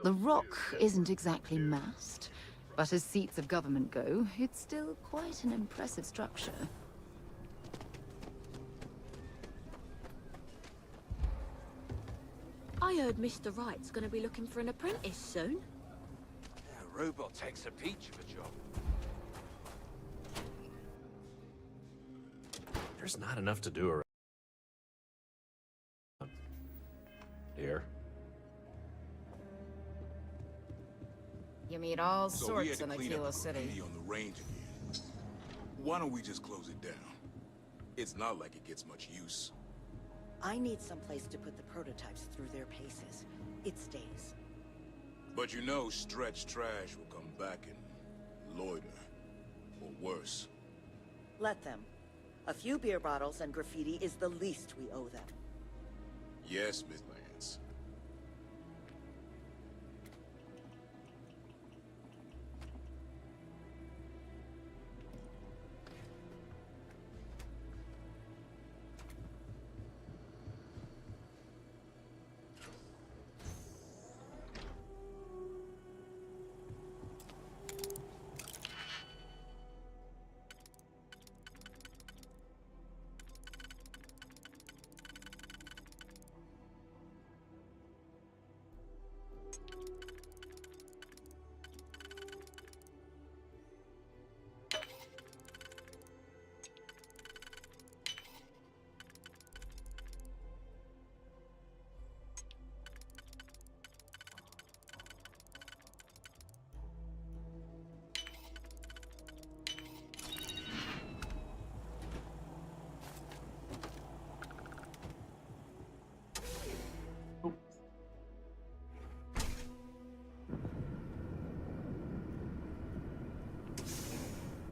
The Rock isn't exactly massed, but as seats of government go, it's still quite an impressive structure. I heard Mr. Wright's gonna be looking for an apprentice soon. Yeah, robot takes a peach of a job. There's not enough to do around here. You meet all So we had sorts to in clean up Aquila the City. graffiti on the range again. Why don't we just close it down? It's not like it gets much use. I need someplace to put the prototypes through their paces. It stays. But you know stretch trash will come back and loiter. Or worse. Let them. A few beer bottles and graffiti is the least we owe them. Yes, Miss Lance.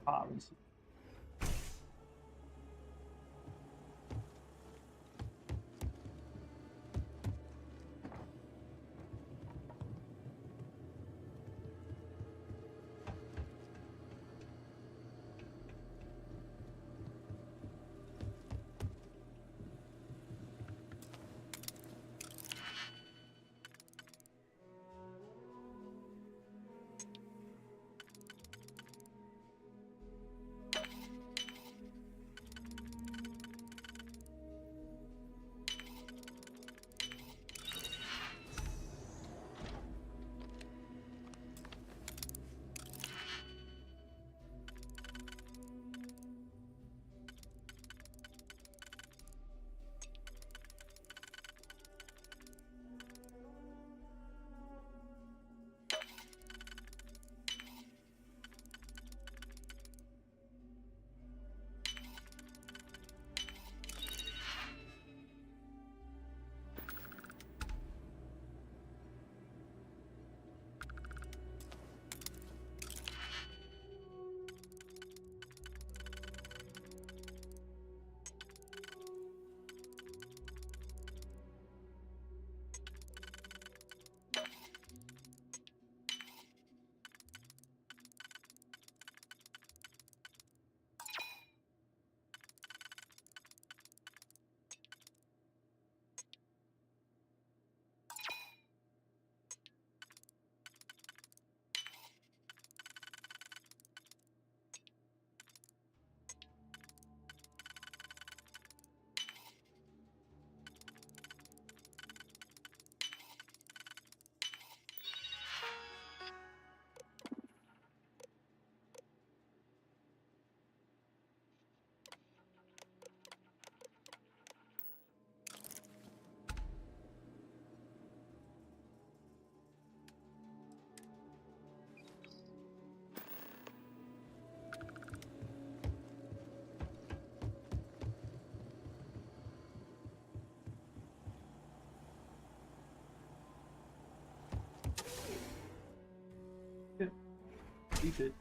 Obviously. keep it.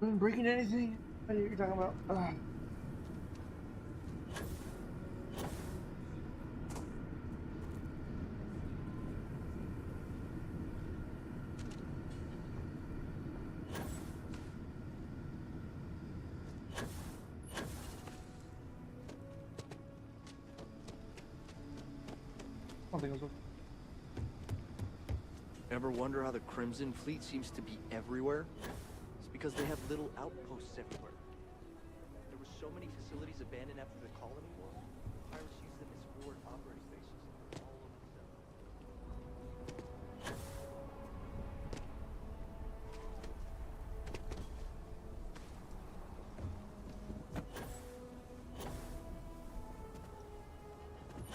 Breaking anything? What are you talking about? I don't think it was. Ever wonder how the Crimson Fleet seems to be everywhere? It's because they have little outposts everywhere. There were so many facilities abandoned after the colony war. Pirates used them as forward operating bases all over the zone.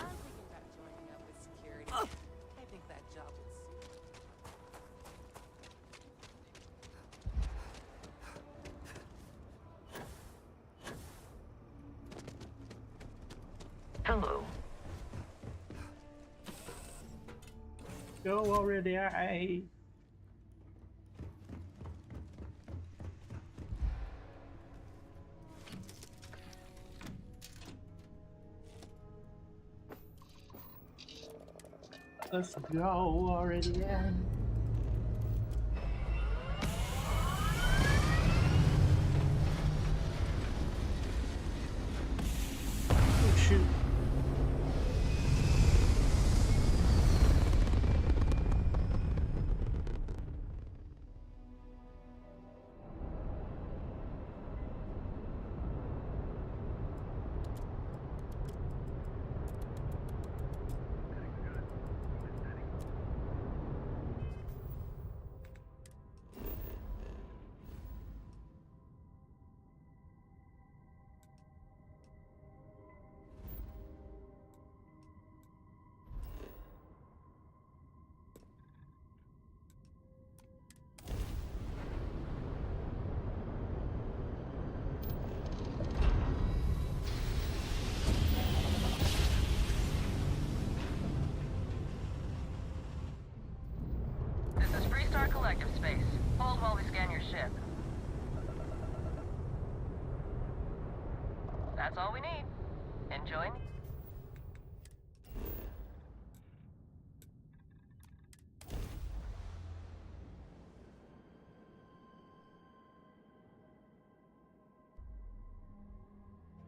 I'm thinking about joining up with security. I think that job would suit me. Hello. Go already, I. Let's go already, yeah. Oh shoot. This is Freestar Collective Space. Hold while we scan your ship. That's all we need. Enjoy.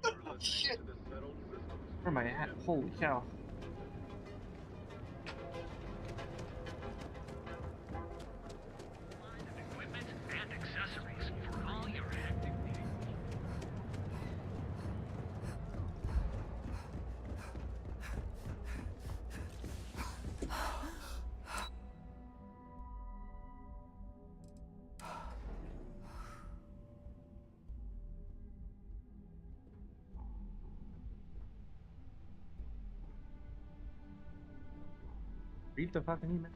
Oh shit. Where am I at? Holy cow. Read the fucking email.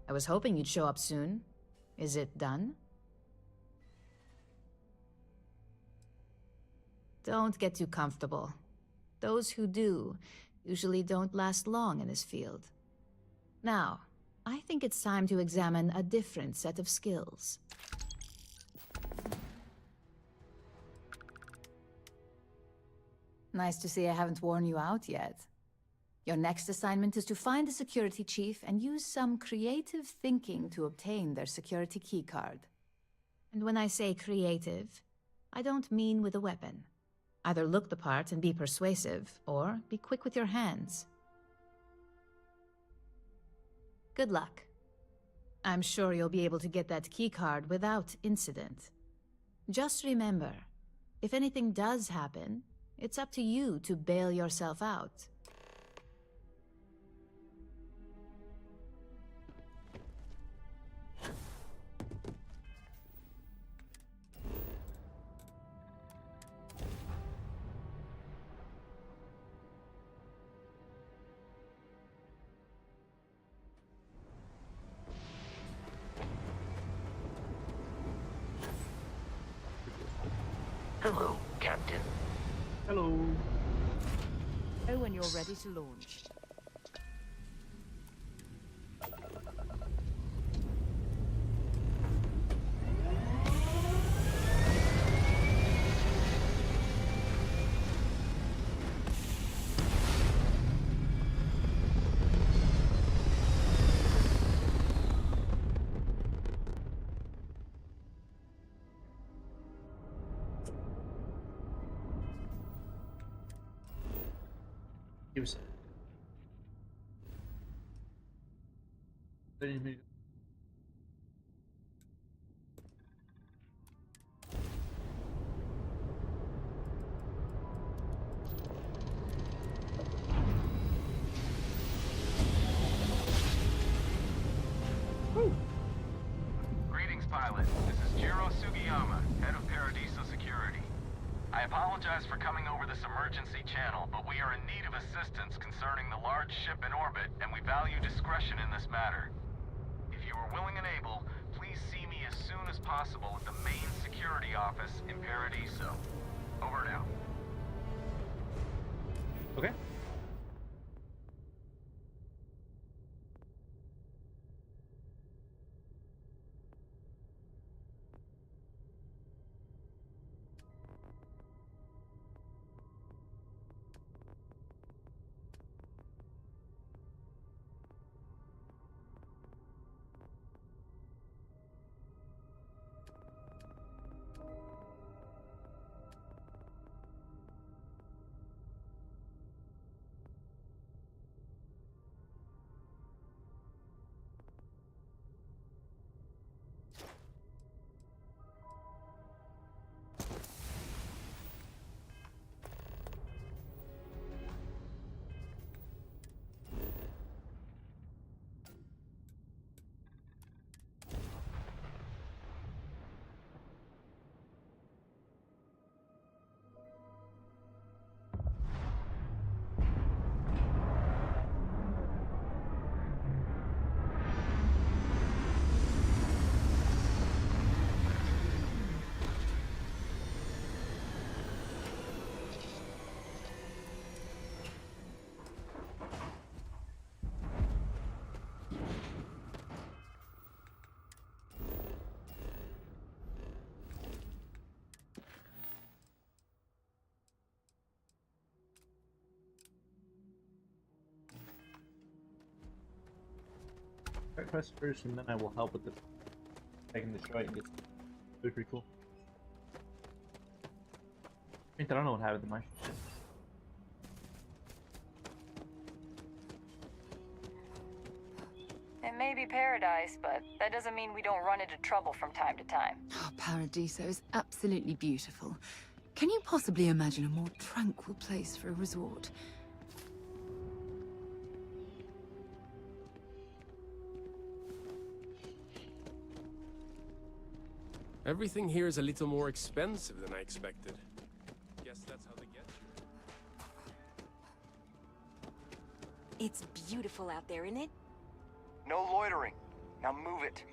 I was hoping you'd show up soon. Is it done? Don't get too comfortable. Those who do usually don't last long in this field. Now, I think it's time to examine a different set of skills. Nice to see I haven't worn you out yet. Your next assignment is to find the security chief and use some creative thinking to obtain their security keycard. And when I say creative, I don't mean with a weapon. Either look the part and be persuasive, or be quick with your hands. Good luck. I'm sure you'll be able to get that keycard without incident. Just remember, if anything does happen, it's up to you to bail yourself out. Hello, Captain. Hello. Know when you're ready to launch. He was. Greetings, pilot. This is Jiro Sugiyama, head of Paradiso Security. I apologize for coming over this emergency channel, but we are in need of assistance concerning the large ship in orbit, and we value discretion in this matter. If you are willing and able, please see me as soon as possible at the main security office in Paradiso. Over now. Okay. Try quest first, and then I will help with the taking the show and get pretty cool. I don't know what happened to my shit. It may be paradise, but that doesn't mean we don't run into trouble from time to time. Oh, Paradiso is absolutely beautiful. Can you possibly imagine a more tranquil place for a resort? Everything here is a little more expensive than I expected. Guess that's how they get you. It's beautiful out there, isn't it? No loitering. Now move it.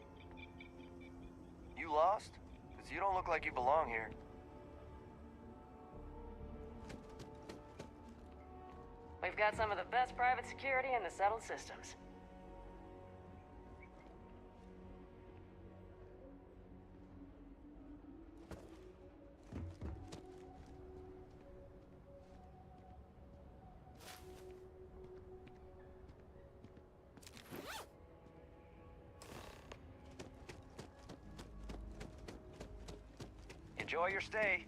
You lost? Because you don't look like you belong here. We've got some of the best private security in the settled systems. Enjoy your stay,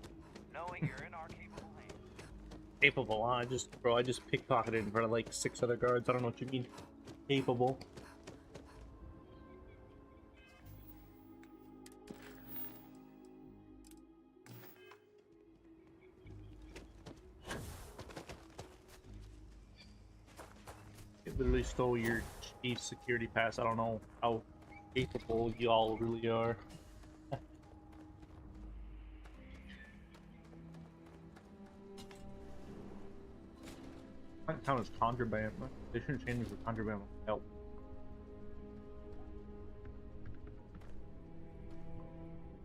knowing you're in our capable hands. Capable, huh? I just pickpocketed in front of like 6 other guards. I don't know what you mean. Capable. It literally stole your chief security pass. I don't know how capable y'all really are. I count as contraband. They shouldn't change it for contraband. Help.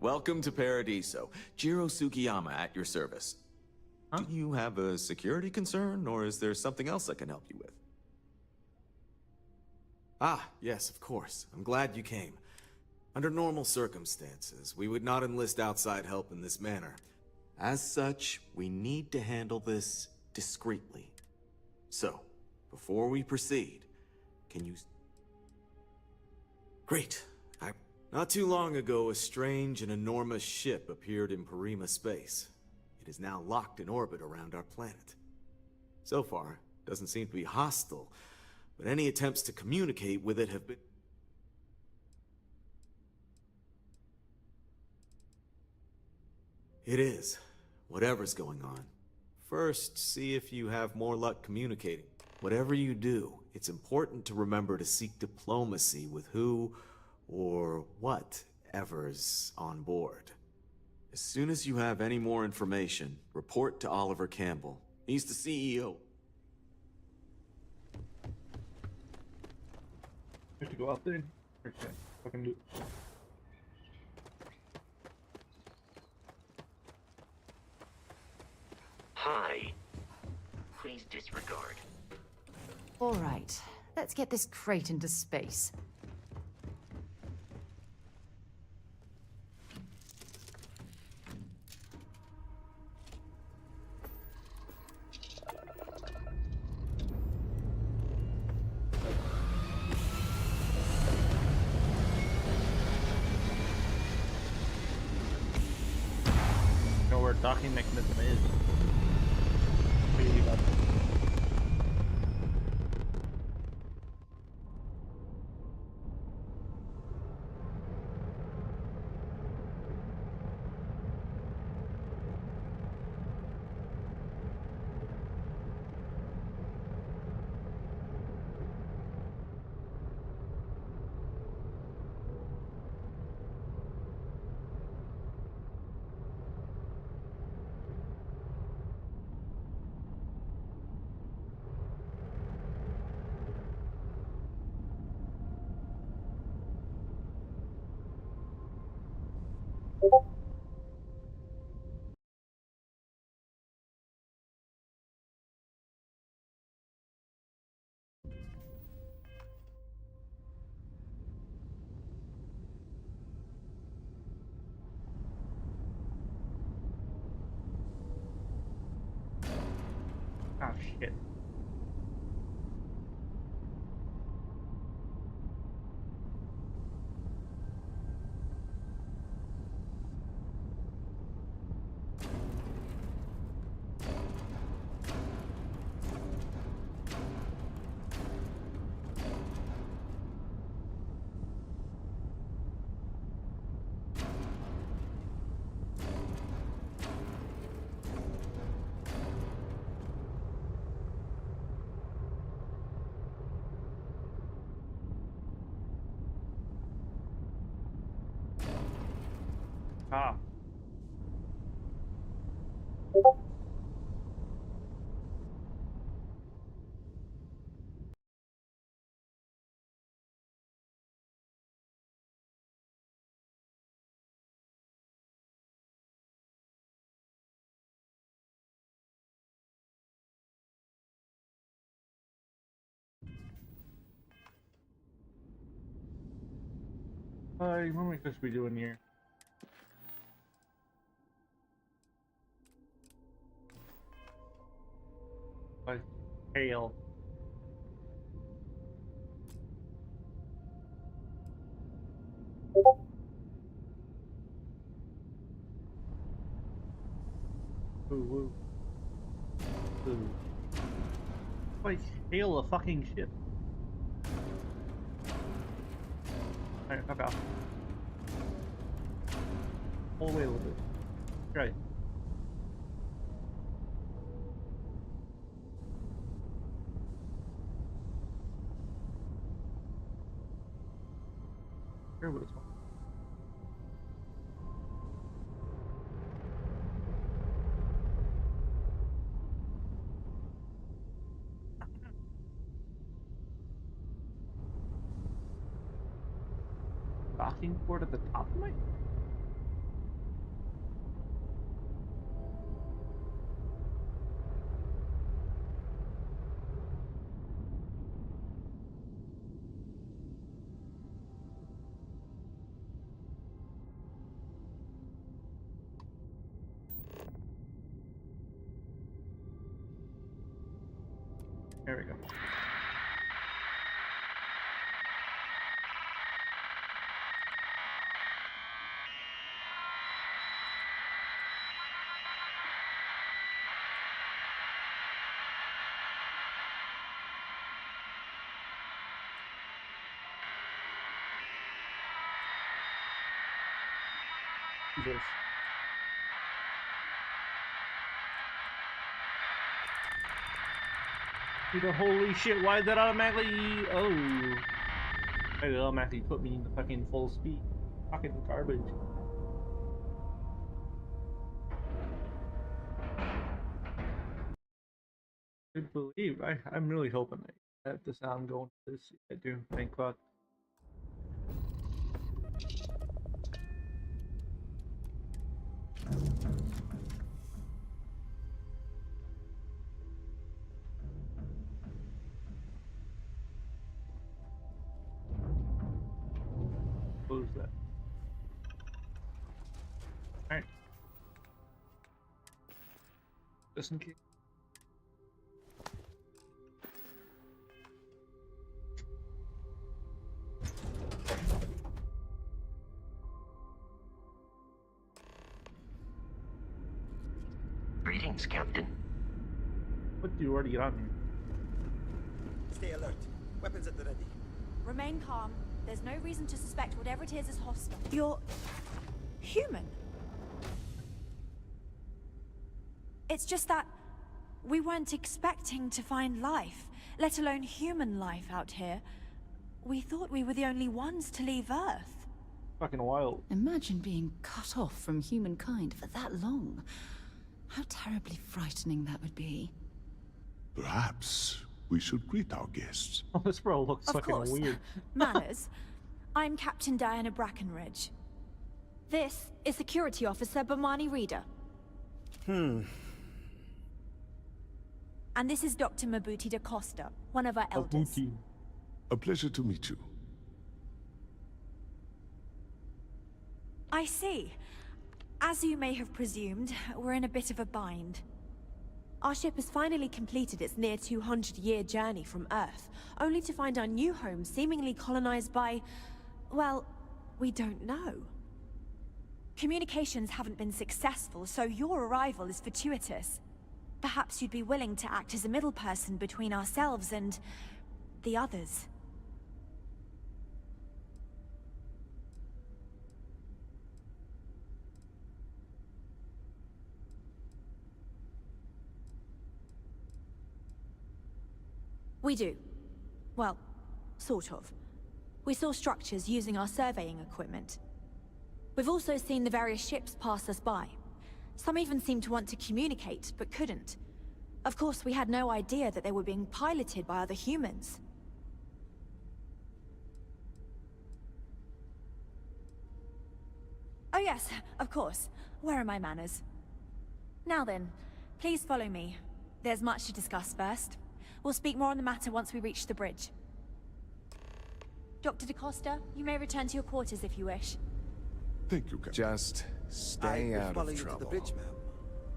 Welcome to Paradiso. Jiro Sugiyama at your service. Huh? Do you have a security concern, or is there something else I can help you with? Ah, yes, of course. I'm glad you came. Under normal circumstances, we would not enlist outside help in this manner. As such, we need to handle this discreetly. So, before we proceed, can you... Great. Not too long ago, a strange and enormous ship appeared in Parima space. It is now locked in orbit around our planet. So far, it doesn't seem to be hostile, but any attempts to communicate with it have been... It is. Whatever's going on. First, see if you have more luck communicating. Whatever you do, it's important to remember to seek diplomacy with who or whatever's on board. As soon as you have any more information, report to Oliver Campbell. He's the CEO. I have to go out there. Okay, fucking do. Hi. Please disregard. All right, let's get this crate into space. Know where docking mechanism is. What do you got? Oh shit. Ah. What am I supposed to be doing here? Like, hail. Ooh, ooh. Ooh. Like, hail a fucking ship. Alright, fuck off. Pull away a little bit. Right. Here with this one. Docking port at the top of my... There we go. Jesus. People, holy shit, why did that automatically... Oh. Why did it automatically put me in the fucking full speed? Fucking garbage. I believe, I'm really hoping I have the sound going for this. I do, thank God. Close that. Alright. Just in case. Greetings, Captain. What do you already get on here? Stay alert. Weapons at the ready. Remain calm. There's no reason to suspect whatever it is hostile. You're... human. It's just that we weren't expecting to find life, let alone human life out here. We thought we were the only ones to leave Earth. Fucking wild. Imagine being cut off from humankind for that long. How terribly frightening that would be. Perhaps we should greet our guests. Oh, this bro looks Of fucking course. weird. Manners. I'm Captain Diana Brackenridge. This is Security Officer Bomani Reader. And this is Dr. Mabuti da Costa, one of our elders. Mabuti. A pleasure to meet you. I see. As you may have presumed, we're in a bit of a bind. Our ship has finally completed its near 200-year journey from Earth, only to find our new home seemingly colonized by... well, we don't know. Communications haven't been successful, so your arrival is fortuitous. Perhaps you'd be willing to act as a middle person between ourselves and... the others. We do. Well, sort of. We saw structures using our surveying equipment. We've also seen the various ships pass us by. Some even seemed to want to communicate, but couldn't. Of course, we had no idea that they were being piloted by other humans. Oh yes, of course. Where are my manners? Now then, please follow me. There's much to discuss first. We'll speak more on the matter once we reach the bridge. Dr. DaCosta, you may return to your quarters if you wish. Thank you, Captain. Just stay out of trouble. To the bridge, ma'am.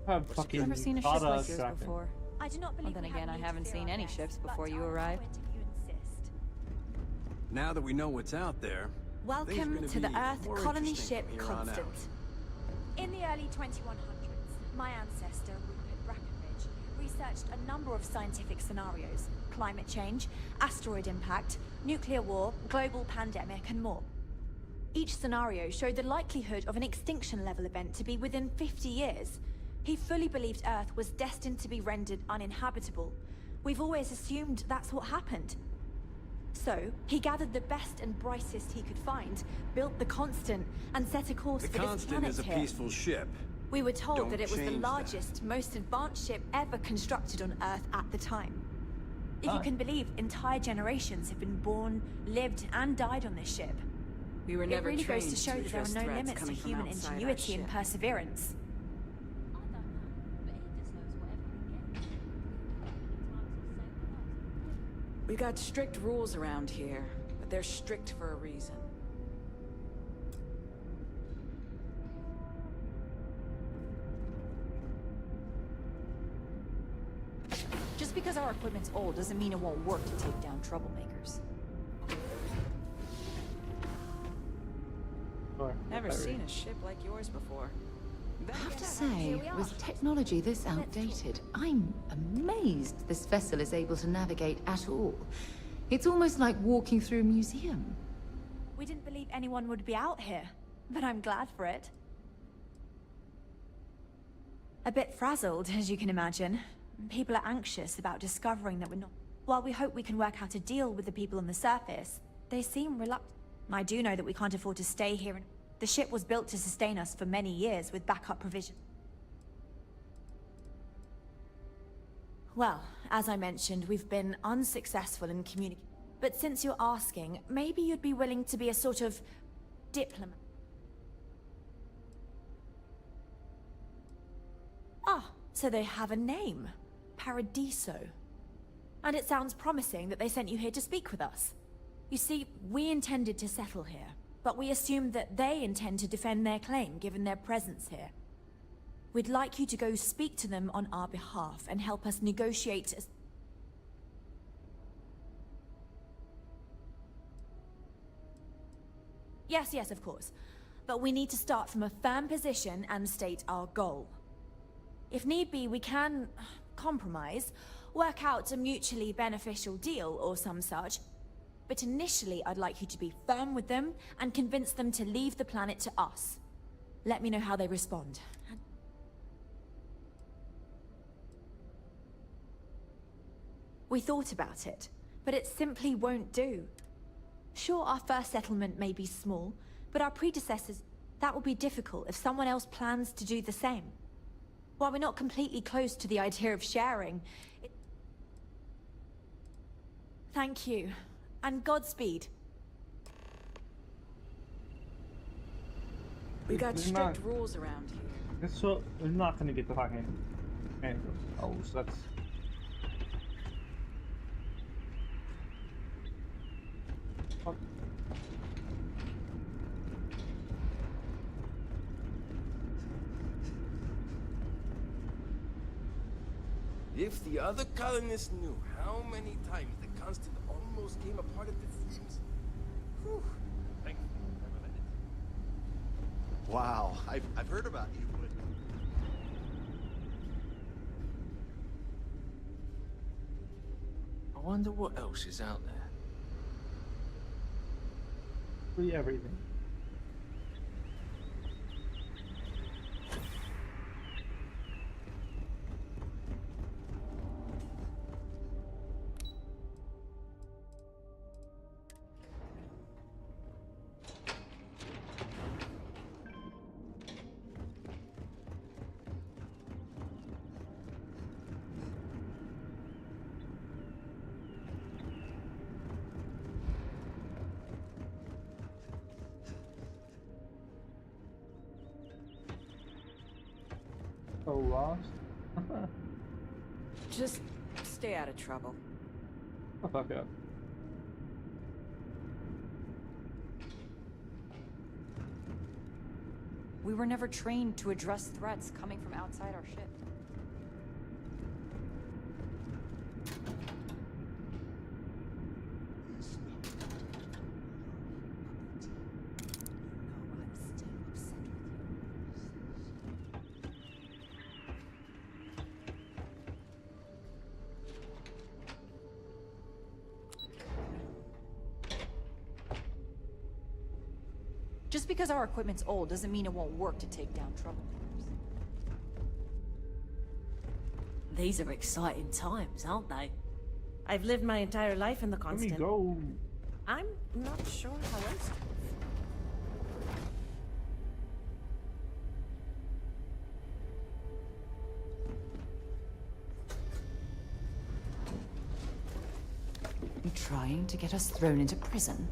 I've fucking Never seen a ship like yours before. I do not believe Well, then we again, have I need haven't to fear seen our any guests, ships but before you I'll arrived. allow it if you insist. Now that we know what's out there, things are Welcome gonna to the be Earth more colony interesting ship from here on Constant. out. In the early 2100s, my ancestor, Rupert Brackenridge, researched a number of scientific scenarios: climate change, asteroid impact, nuclear war, global pandemic, and more. Each scenario showed the likelihood of an extinction-level event to be within 50 years. He fully believed Earth was destined to be rendered uninhabitable. We've always assumed that's what happened. So, he gathered the best and brightest he could find, built the Constant, and set a course The for this Constant planet is a here. peaceful ship. We were told Don't that it was the change that. largest, most advanced ship ever constructed on Earth at the time. If you can believe, entire generations have been born, lived, and died on this ship. We were It never really goes trained to show that there address are no threats limits to coming from human outside our ingenuity and ship. perseverance. We got strict rules around here, but they're strict for a reason. Just because our equipment's old doesn't mean it won't work to take down troublemakers. Never seen a ship like yours before. I have to say, with technology this outdated, I'm amazed this vessel is able to navigate at all. It's almost like walking through a museum. We didn't believe anyone would be out here, but I'm glad for it. A bit frazzled, as you can imagine. People are anxious about discovering that we're not... While we hope we can work out a deal with the people on the surface, they seem reluctant. I do know that we can't afford to stay here and... The ship was built to sustain us for many years with backup provision. Well, as I mentioned, we've been unsuccessful in communicating. But since you're asking, maybe you'd be willing to be a sort of diplomat. Ah, so they have a name. Paradiso. And it sounds promising that they sent you here to speak with us. You see, we intended to settle here, but we assumed that they intend to defend their claim given their presence here. We'd like you to go speak to them on our behalf and help us negotiate as... Yes, of course. But we need to start from a firm position and state our goal. If need be, we can compromise, work out a mutually beneficial deal or some such. But initially, I'd like you to be firm with them and convince them to leave the planet to us. Let me know how they respond. We thought about it, but it simply won't do. Sure, our first settlement may be small, but our predecessors... That will be difficult if someone else plans to do the same. While we're not completely close to the idea of sharing... Thank you. And Godspeed. We got strict rules around here. So we're not gonna get the fucking handles. That's fuck. If the other colonists knew how many times the Constant almost came apart at the seams. Whew. Thankfully, never let it. Wow, I've heard about you, but... I wonder what else is out there. Free everything. So lost. Just stay out of trouble. Oh, fuck up. We were never trained to address threats coming from outside our ship. Just because our equipment's old doesn't mean it won't work to take down troublemakers. These are exciting times, aren't they? I've lived my entire life in the Constant. Let me go. I'm not sure how else to. You trying to get us thrown into prison?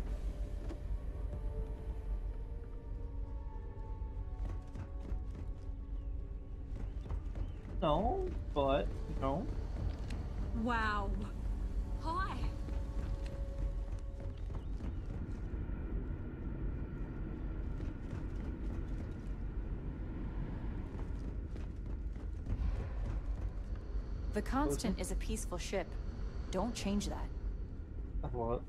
No, but no. Wow. Hi. The Constant is a peaceful ship. Don't change that. What?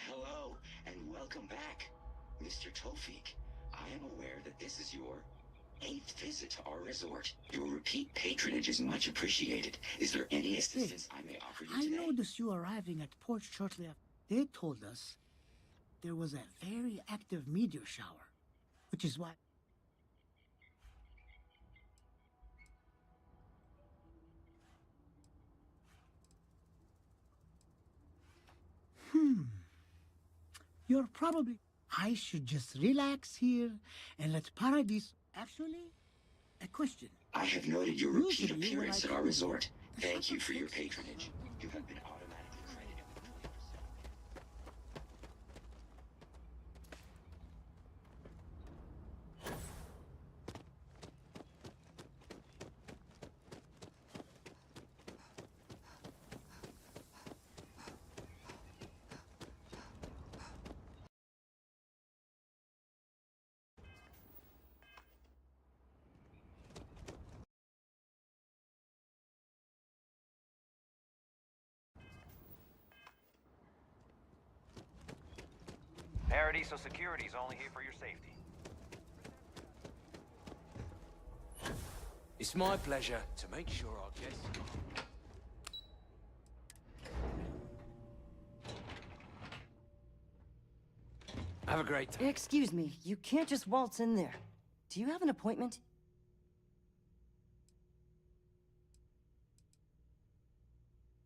Hello, and welcome back. Mr. Tofik, I am aware that this is your 8th visit to our resort. Your repeat patronage is much appreciated. Is there any assistance I may offer you today? I noticed you arriving at port shortly after. They told us there was a very active meteor shower, which is why... You're probably... I should just relax here and let Paradise... Actually, a question. I have noted your repeat Usually when appearance I at our come resort. here, Thank you for your patronage. You have been automatically credited with 20%. Paradiso Security's only here for your safety. It's my pleasure to make sure our guests... Have a great time. Excuse me, you can't just waltz in there. Do you have an appointment?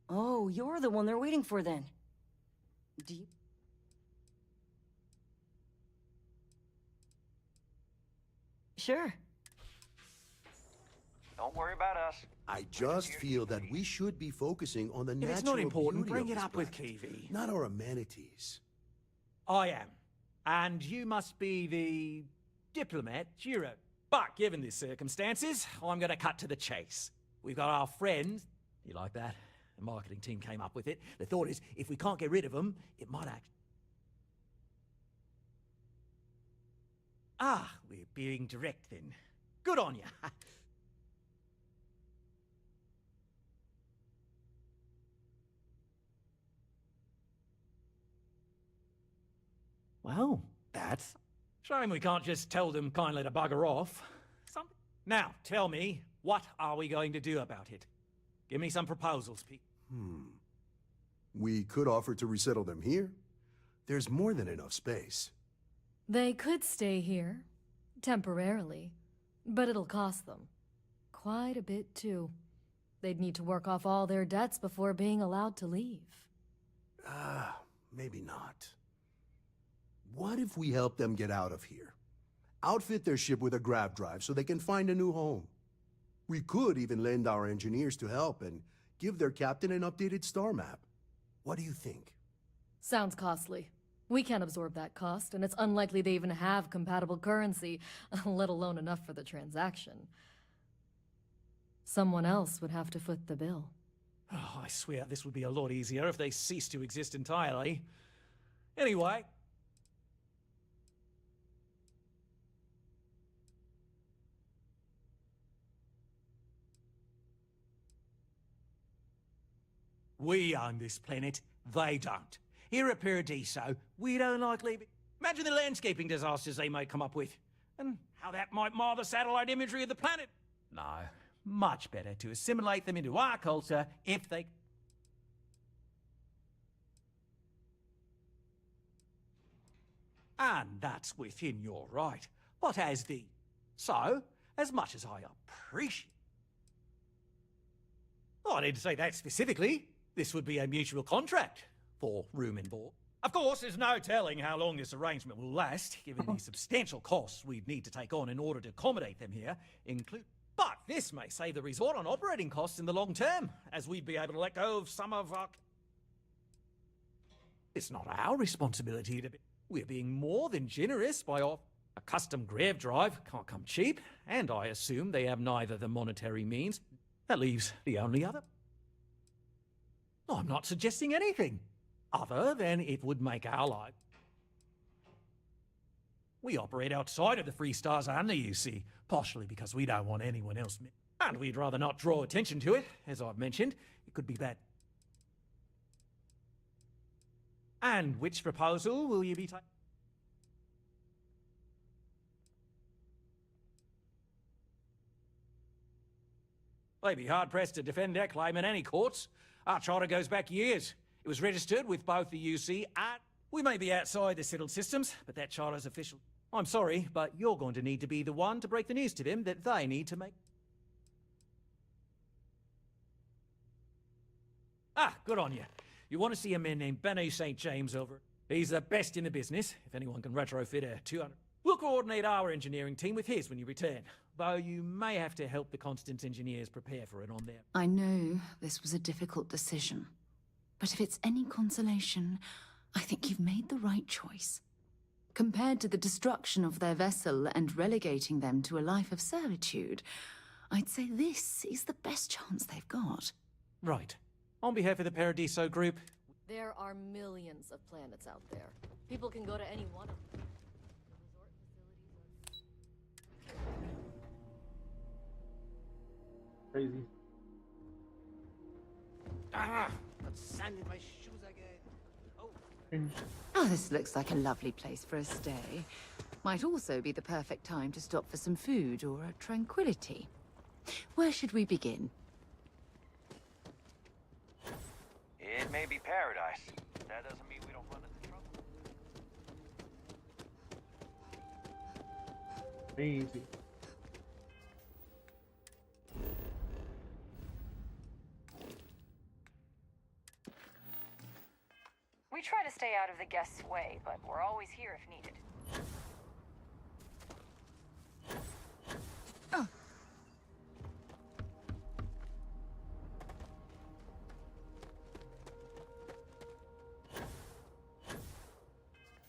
Oh, you're the one they're waiting for then. Do you... Sure. Don't worry about us. I just feel that we should be focusing on the If natural it's not important, beauty bring of it this up with planet, Kiwi. not our amenities. I am. And you must be the diplomat, Jiro. But given the circumstances, I'm going to cut to the chase. We've got our friend. You like that? The marketing team came up with it. The thought is, if we can't get rid of them, it might act. Ah, we're being direct then. Good on you. Well, that's... Shame we can't just tell them kindly to bugger off. Now, tell me, what are we going to do about it? Give me some proposals, Pete. We could offer to resettle them here. There's more than enough space. They could stay here, temporarily, but it'll cost them. Quite a bit, too. They'd need to work off all their debts before being allowed to leave. Maybe not. What if we help them get out of here? Outfit their ship with a grav drive so they can find a new home. We could even lend our engineers to help and give their captain an updated star map. What do you think? Sounds costly. We can't absorb that cost, and it's unlikely they even have compatible currency, let alone enough for the transaction. Someone else would have to foot the bill. Oh, I swear this would be a lot easier if they ceased to exist entirely. Anyway... We own this planet, they don't. Here at Paradiso, we don't like leaving... Imagine the landscaping disasters they might come up with, and how that might mar the satellite imagery of the planet. No, much better to assimilate them into our culture if they... And that's within your right. But as the... So, as much as I appreciate... Oh, I didn't say that specifically. This would be a mutual contract for room and board. Of course, there's no telling how long this arrangement will last, given the substantial costs we'd need to take on in order to accommodate them here, But this may save the resort on operating costs in the long term, as we'd be able to let go of some of our... It's not our responsibility to be... We're being more than generous by off... A custom grav drive can't come cheap, and I assume they have neither the monetary means. That leaves the only other... I'm not suggesting anything, other than it would make our life... We operate outside of the Free Stars only, you see, partially because we don't want anyone else... And we'd rather not draw attention to it, as I've mentioned. It could be bad. And which proposal will you be taking? They'd be hard-pressed to defend their claim in any courts. Our charter goes back years. It was registered with both the UC and... We may be outside the settled systems, but that charter's official. I'm sorry, but you're going to need to be the one to break the news to them that they need to make... Ah, good on you. You want to see a man named Benny St. James over? He's the best in the business. If anyone can retrofit a 200... We'll coordinate our engineering team with his when you return. Though you may have to help the Constance engineers prepare for it on their... I know this was a difficult decision. But if it's any consolation, I think you've made the right choice. Compared to the destruction of their vessel and relegating them to a life of servitude, I'd say this is the best chance they've got. Right. On behalf of the Paradiso Group... There are millions of planets out there. People can go to any one of them. Crazy. Ah! Got sand in my shoes again. Oh, this looks like a lovely place for a stay. Might also be the perfect time to stop for some food or a tranquility. Where should we begin? It may be paradise. That doesn't mean we don't run into trouble. Crazy. We try to stay out of the guests' way, but we're always here if needed.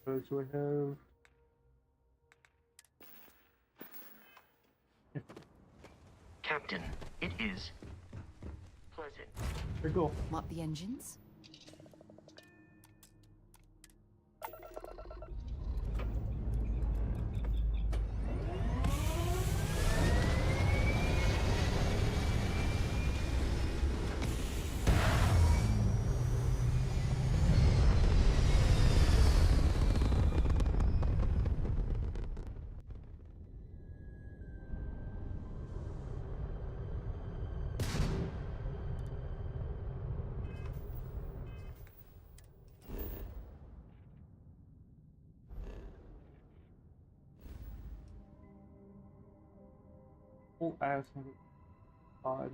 What do I have? Captain, it is pleasant. Very cool. What, the engines? Oh, ass. Odd.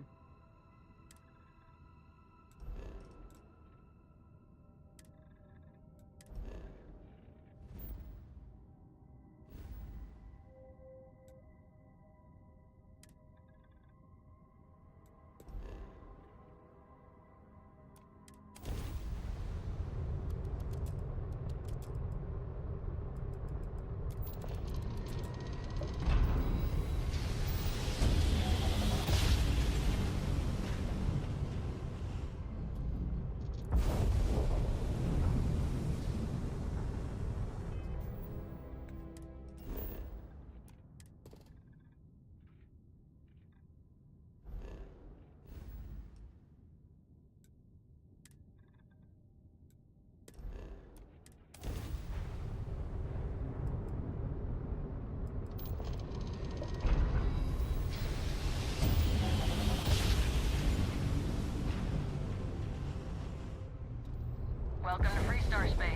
Welcome to Free Star Space.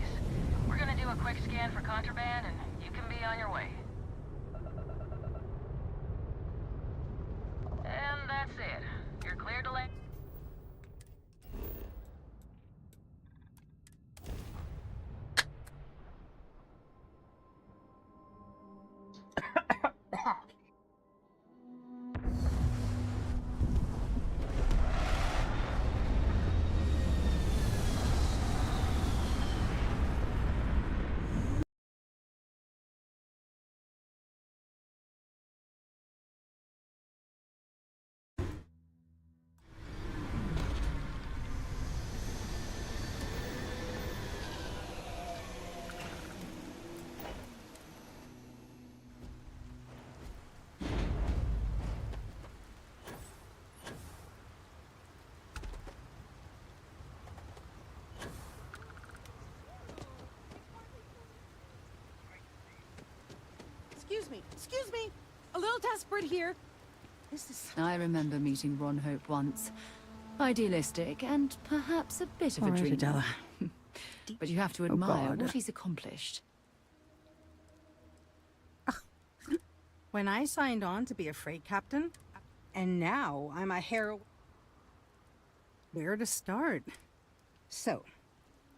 We're gonna do a quick scan for contraband, and you can be on your way. That's it. You're clear to land. Excuse me. A little desperate here. This is... I remember meeting Ron Hope once. Idealistic and perhaps a bit of All a right, dreamer. Adela. But you have to admire what he's accomplished. When I signed on to be a freight captain, and now I'm a hero... Where to start? So,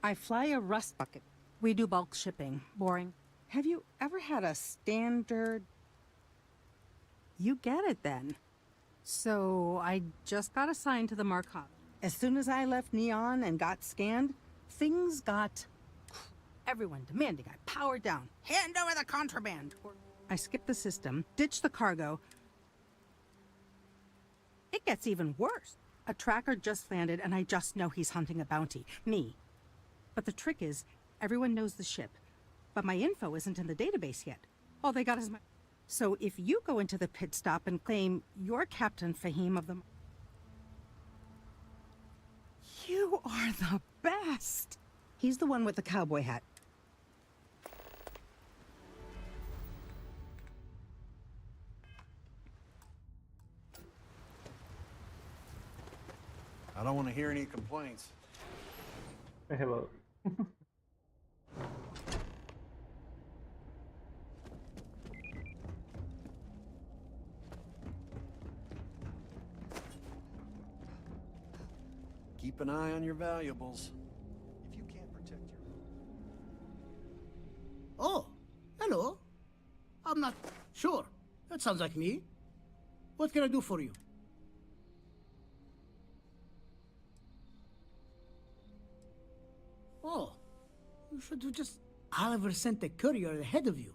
I fly a rust bucket. We do bulk shipping. Boring. Have you ever had a standard... You get it then. So, I just got assigned to the Markov. As soon as I left Neon and got scanned, things got... Everyone demanding I power down. Hand over the contraband! I skipped the system, ditched the cargo. It gets even worse. A tracker just landed and I just know he's hunting a bounty. Me. But the trick is, everyone knows the ship. But my info isn't in the database yet. All they got is my... So if you go into the pit stop and claim you're Captain Fahim of the... You are the best! He's the one with the cowboy hat. I don't want to hear any complaints. Hello. Keep an eye on your valuables. If you can't protect your... Oh, hello. I'm not sure. That sounds like me. What can I do for you? Oh, you should have just... Oliver sent a courier ahead of you.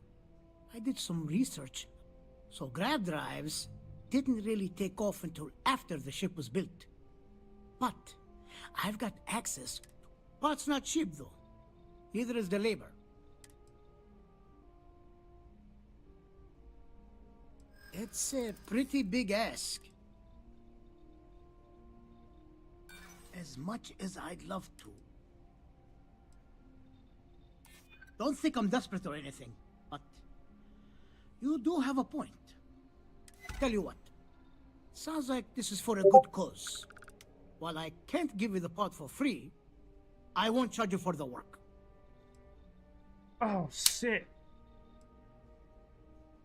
I did some research. So grab drives didn't really take off until after the ship was built. But I've got access to parts not cheap, though. Neither is the labor. It's a pretty big ask. As much as I'd love to. Don't think I'm desperate or anything, but you do have a point. Tell you what, sounds like this is for a good cause. While I can't give you the part for free, I won't charge you for the work. Oh, shit.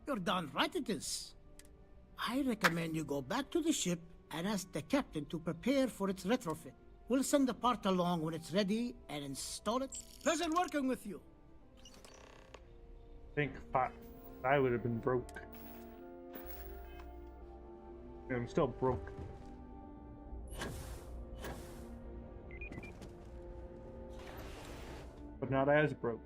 You're darn right it is. I recommend you go back to the ship and ask the captain to prepare for its retrofit. We'll send the part along when it's ready and install it. Pleasure working with you. I think I would have been broke. I'm still broke. But not as broke.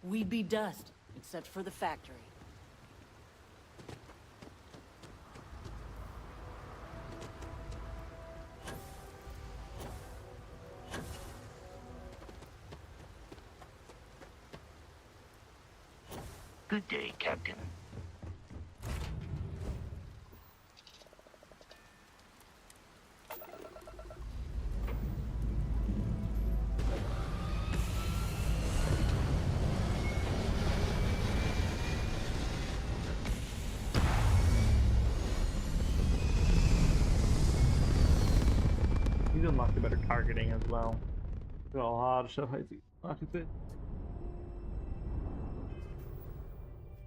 We'd be dust, except for the factory. Good day, Captain. He's unlocked a better targeting as well. Det var hard så faktiskt. Faktiskt.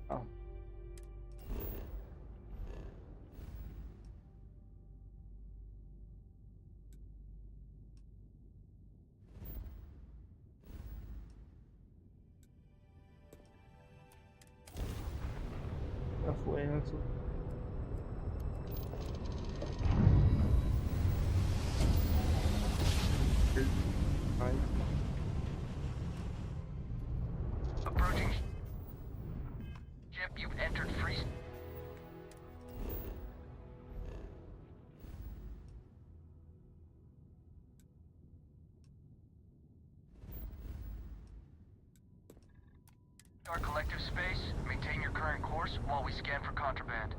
Ja. Jag får en alltså. Right. Approaching ship, you've entered free. Our collective space. Maintain your current course while we scan for contraband.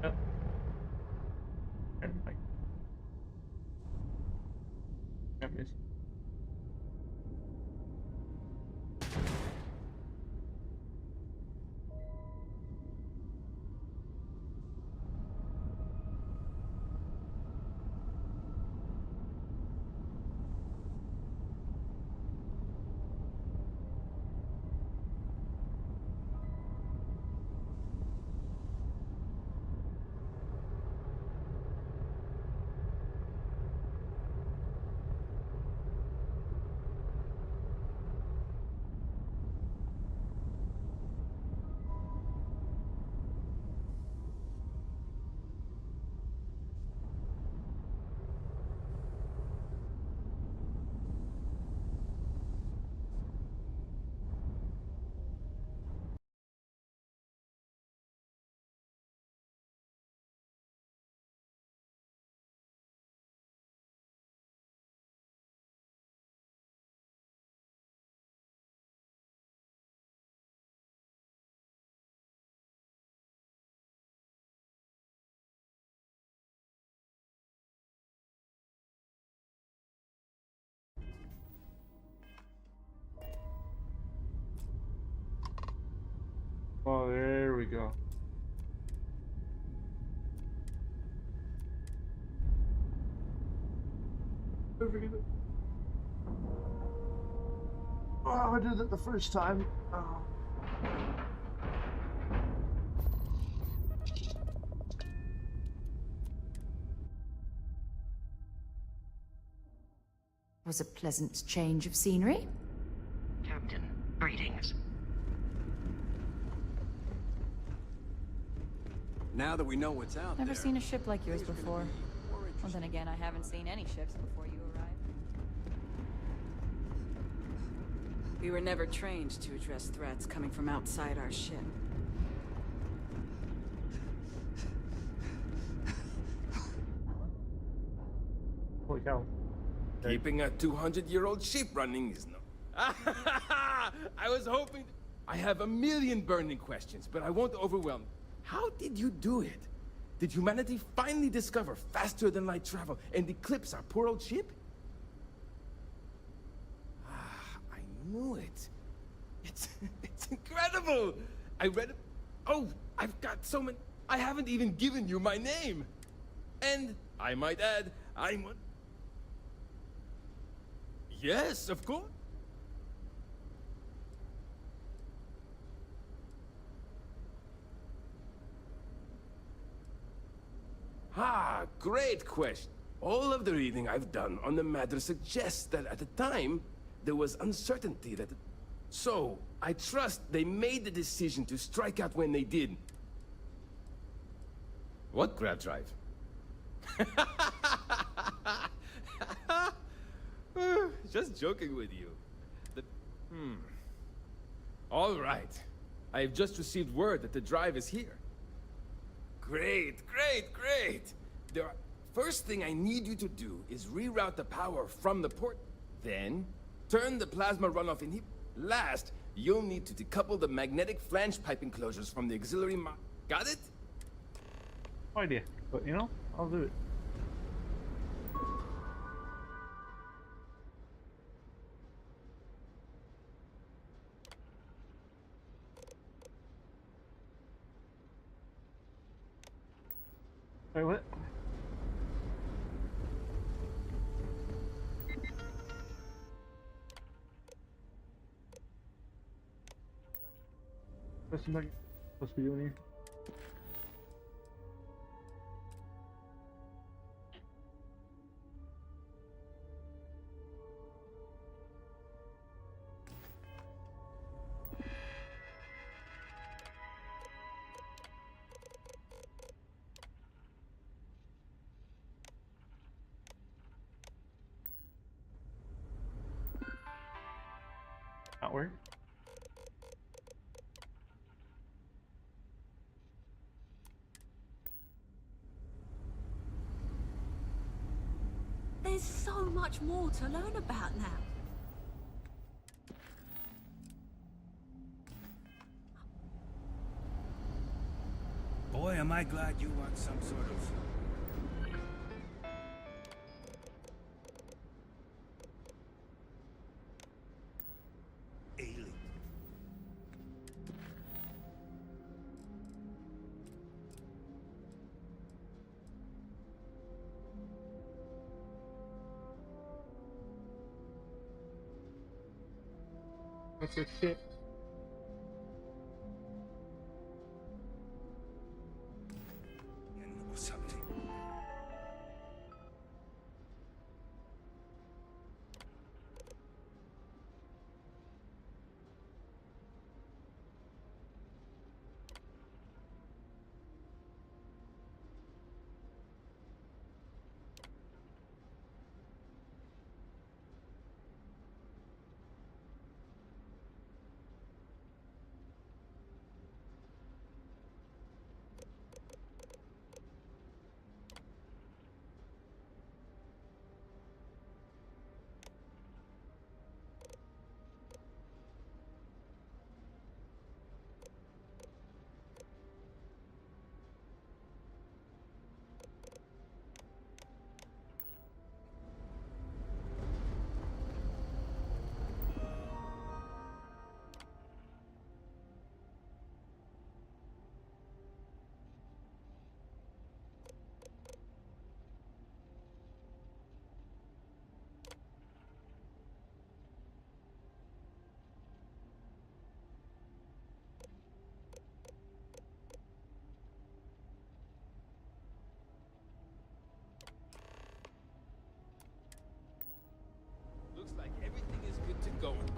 Yep. And like, yep, yes. Oh, there we go. Oh, I did it the first time. Oh. Was a pleasant change of scenery. Captain, greetings. Now that we know what's out Never there... seen a ship like yours before. Well, then again, I haven't seen any ships before you arrived. We were never trained to address threats coming from outside our ship. Holy cow. Keeping a 200-year-old ship running is no... I was hoping... I have a million burning questions, but I won't overwhelm. How did you do it? Did humanity finally discover faster-than-light travel and eclipse our poor old ship? I knew it. It's incredible! I read it... Oh, I've got so many... I haven't even given you my name! And, I might add, I'm one... Yes, of course. Ah, great question. All of the reading I've done on the matter suggests that at the time, there was uncertainty that... So, I trust they made the decision to strike out when they did. What grab drive? Just joking with you. All right. I have just received word that the drive is here. Great, great, great! First thing I need you to do is reroute the power from the port. Then, turn the plasma runoff in here. Last, you'll need to decouple the magnetic flange pipe enclosures from the auxiliary Got it? No idea, but you know, I'll do it. Wait, what? What's the supposed to be doing here? Not where? There's so much more to learn about now. Boy, am I glad you want some sort of... alien. What's this shit? Or something.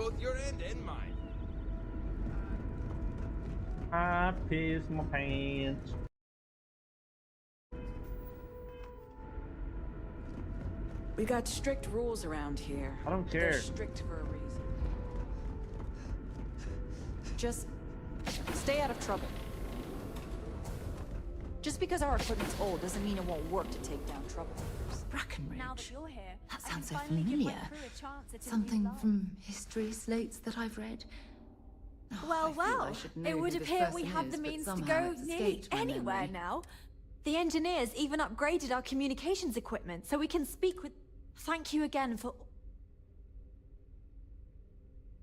both your end and mine. I pissed my pants. We got strict rules around here. I don't They're care. strict for a reason. Just stay out of trouble. Just because our equipment's old doesn't mean it won't work to take down troublemakers. Brackenridge. Now that you're here, That I can sounds so finally give my familiar. crew a chance at a new Something life. from history slates that I've read. Oh, Well, I feel I well, should know it who would this appear we person have is, the but means to somehow go it's nearly escaped my anywhere memory. now. The engineers even upgraded our communications equipment so we can speak with... Thank you again for...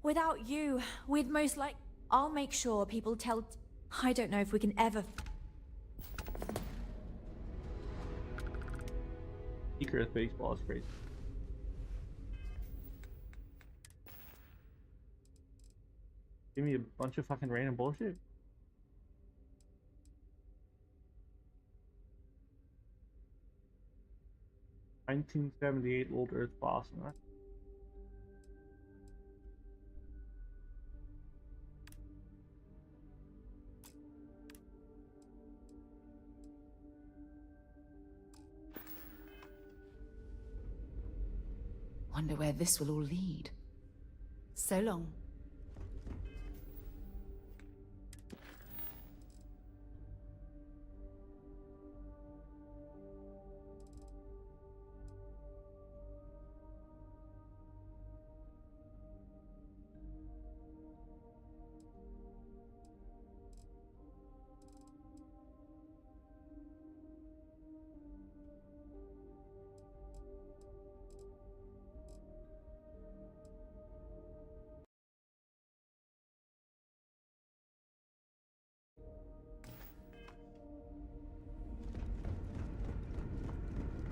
Without you, we'd most like... I'll make sure people tell... I don't know if we can ever... Secret baseball is crazy. Give me a bunch of fucking random bullshit. "1978 Old Earth Boston." Huh? Wonder where this will all lead. So long.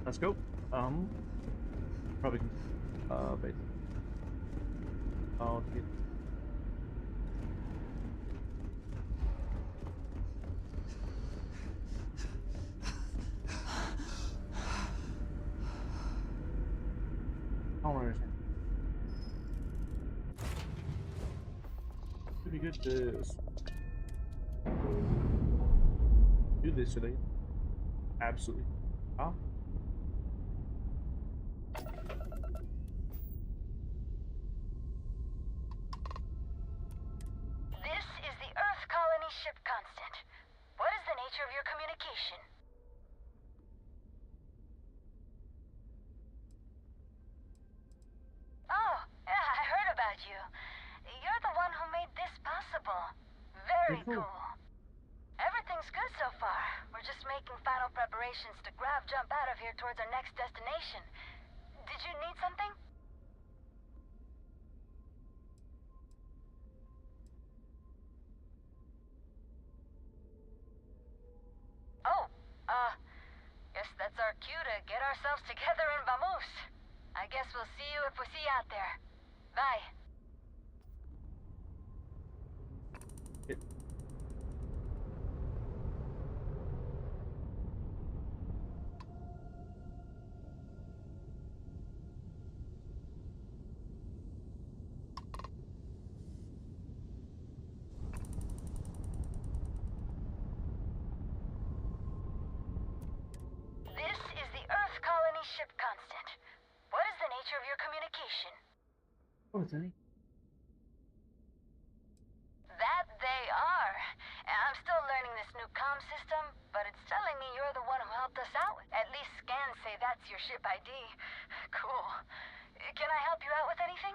Let's go. Probably can. Base. Oh, geez. I don't understand. Pretty good this. Do this today. Absolutely. Huh? This is the Earth Colony ship constant. What is the nature of your communication? Oh, yeah, I heard about you. You're the one who made this possible. Very cool. Everything's good so far. We're just making final preparations to grav jump out of here towards our next destination. Did you need something? Oh, guess that's our cue to get ourselves together in Vamoose. I guess we'll see you if we see you out there. Bye. This is the Earth Colony ship constant. What is the nature of your communication? Oh, it's any. That they are. And I'm still learning this new comm system, but it's telling me you're the one who helped us out. At least scans say that's your ship ID. Cool. Can I help you out with anything?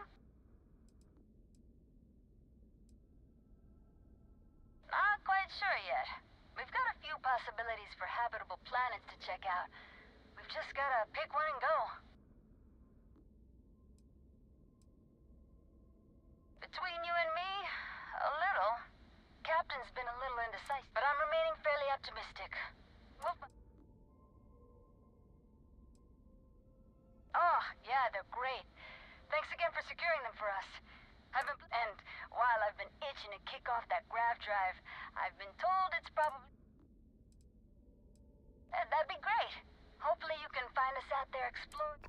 Not quite sure yet. We've got a few possibilities for habitable planets to check out. We've just gotta pick one and go. Between you and me, a little. Captain's been a little indecisive, but I'm remaining fairly optimistic. Oh, yeah, they're great. Thanks again for securing them for us. And while I've been itching to kick off that grav drive, I've been told it's probably... That'd be great. Hopefully you can find us out there exploring.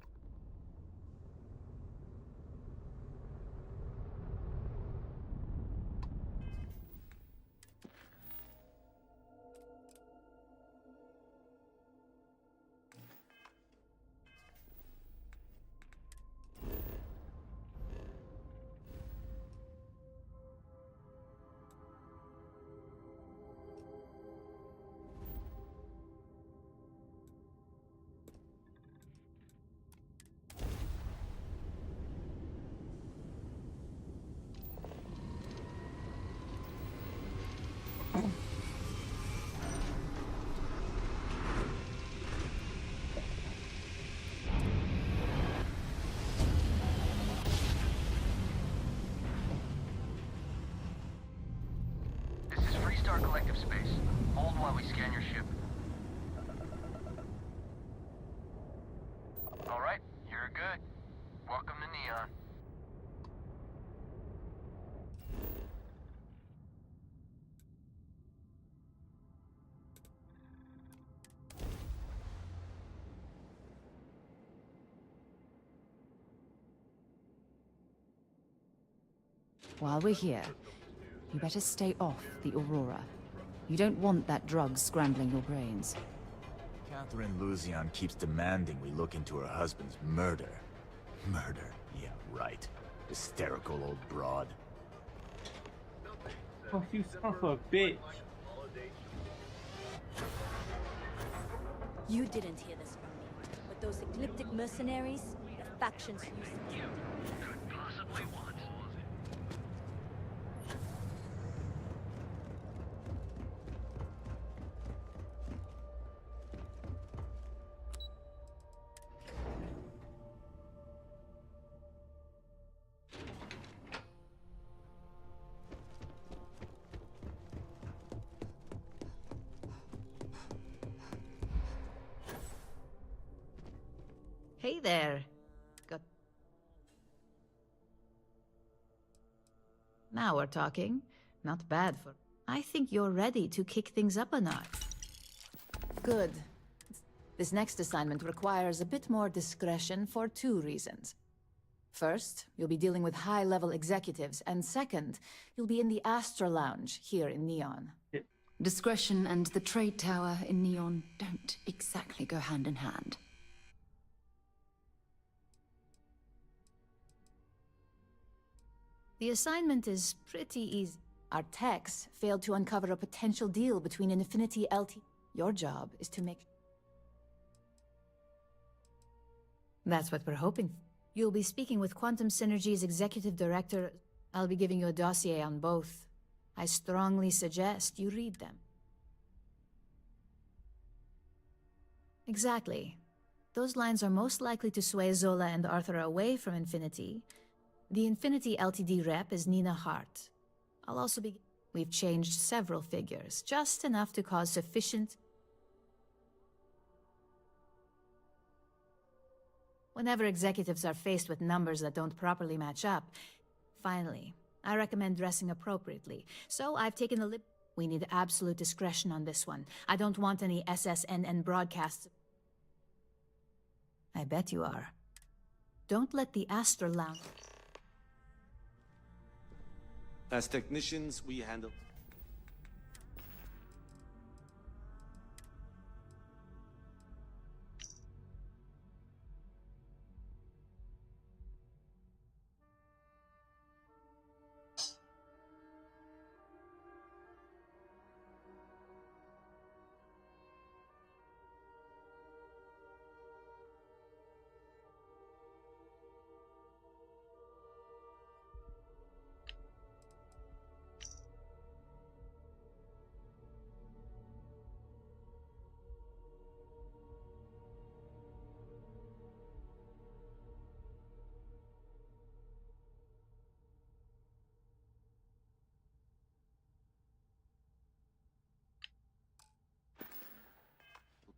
while we're here, you better stay off the Aurora. You don't want that drug scrambling your brains. Catherine Luzian keeps demanding we look into her husband's murder. Murder? Yeah, right. Hysterical old broad. Oh, you son of a bitch. You didn't hear this from me, but those ecliptic mercenaries, the factions you Could possibly want. Hey there. Got... Now we're talking. Not bad for... I think you're ready to kick things up a notch. Good. This next assignment requires a bit more discretion for 2 reasons. First, you'll be dealing with high-level executives, and second, you'll be in the Astra Lounge here in Neon. Discretion and the trade tower in Neon don't exactly go hand in hand. The assignment is pretty easy. Our techs failed to uncover a potential deal between Infinity LT. Your job is to make... That's what we're hoping for. You'll be speaking with Quantum Synergy's executive director. I'll be giving you a dossier on both. I strongly suggest you read them. Exactly. Those lines are most likely to sway Zola and Arthur away from Infinity. The Infinity Ltd rep is Nina Hart. I'll also be... We've changed several figures, just enough to cause sufficient... Whenever executives are faced with numbers that don't properly match up, finally, I recommend dressing appropriately. So I've taken a lip... We need absolute discretion on this one. I don't want any SSNN broadcasts. I bet you are. Don't let the Astra Lounge... As technicians, we handle...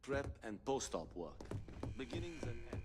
Prep and post-op work. Beginnings and ends.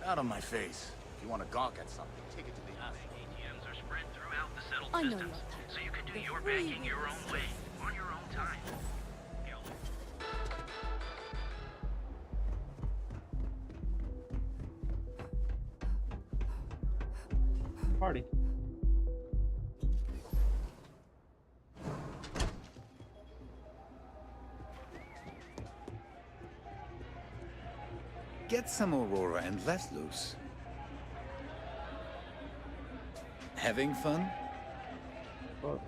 Out of my face. If you want to gawk at something, take it to the attic. ATMs are spread throughout the settled I know systems, your so you can do your banking your own way, on your own time. party. Get some Aurora and let loose. Having fun? Oh.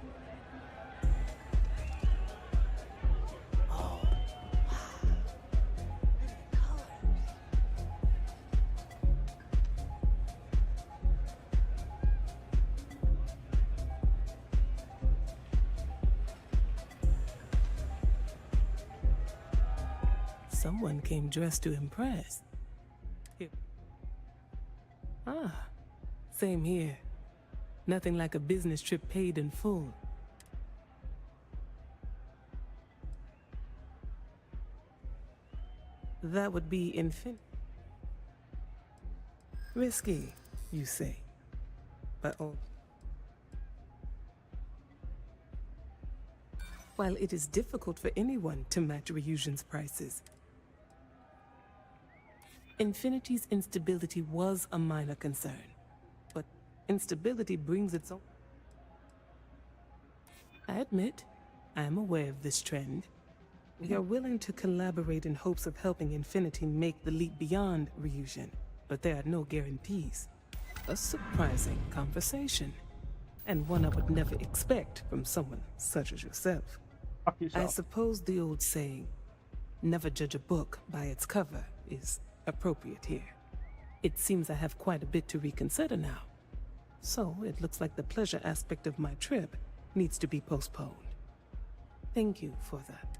Someone came dressed to impress. Ah, same here. Nothing like a business trip paid in full. That would be risky, you say. But while it is difficult for anyone to match Ryugen's prices, Infinity's instability was a minor concern. But instability brings its own. I admit, I am aware of this trend. We are willing to collaborate in hopes of helping Infinity make the leap beyond Ryugen, but there are no guarantees. A surprising conversation, and one I would never expect from someone such as yourself. I suppose the old saying, never judge a book by its cover, is appropriate here. It seems I have quite a bit to reconsider now. So it looks like the pleasure aspect of my trip needs to be postponed. Thank you for that.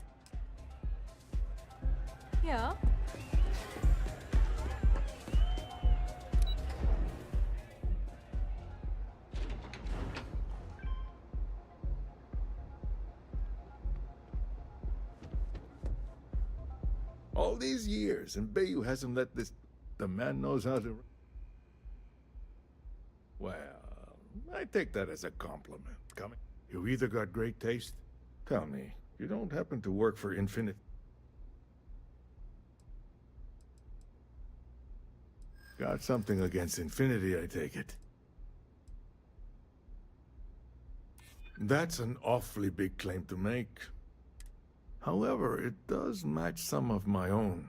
Yeah. All these years, and Bayou hasn't let this... The man knows how to... Well, I take that as a compliment. Coming. You either got great taste... Tell me, you don't happen to work for Infinite... Got something against Infinity, I take it. That's an awfully big claim to make. However, it does match some of my own.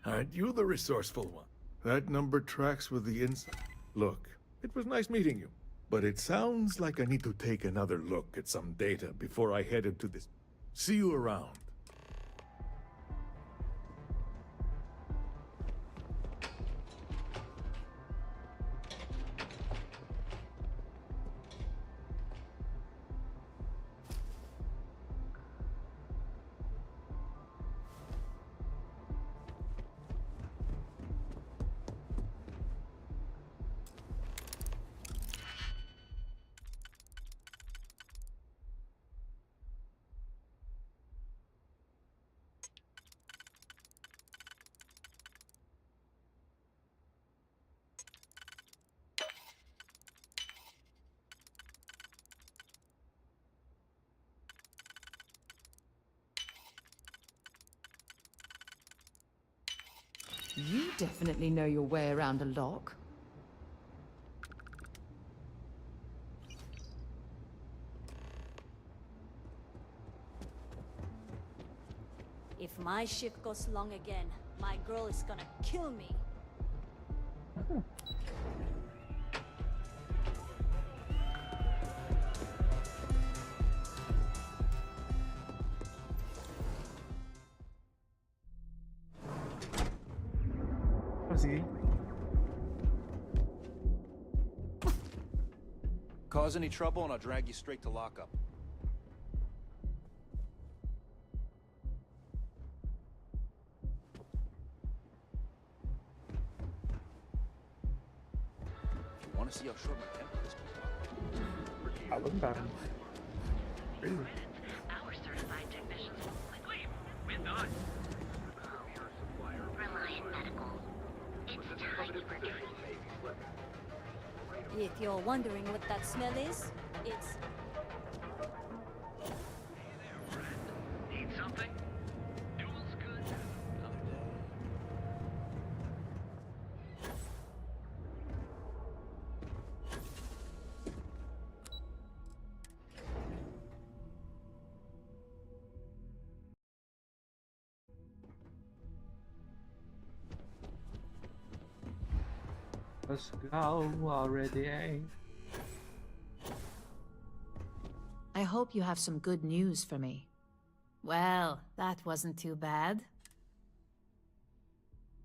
Aren't you the resourceful one? That number tracks with the inside. Look, it was nice meeting you, but it sounds like I need to take another look at some data before I head into this. See you around. You definitely know your way around a lock. If my shift goes long again, my girl is gonna kill me. See? Cause any trouble and I'll drag you straight to lockup. If you want to see how short my temper is, I look about him. Really? Our certified technicians will wait. With us. Reliant Medical. It's time for treatment. If you're wondering what that smell is, it's... Need something? Duel's good. Another day. Let's go already. I hope you have some good news for me. Well, that wasn't too bad.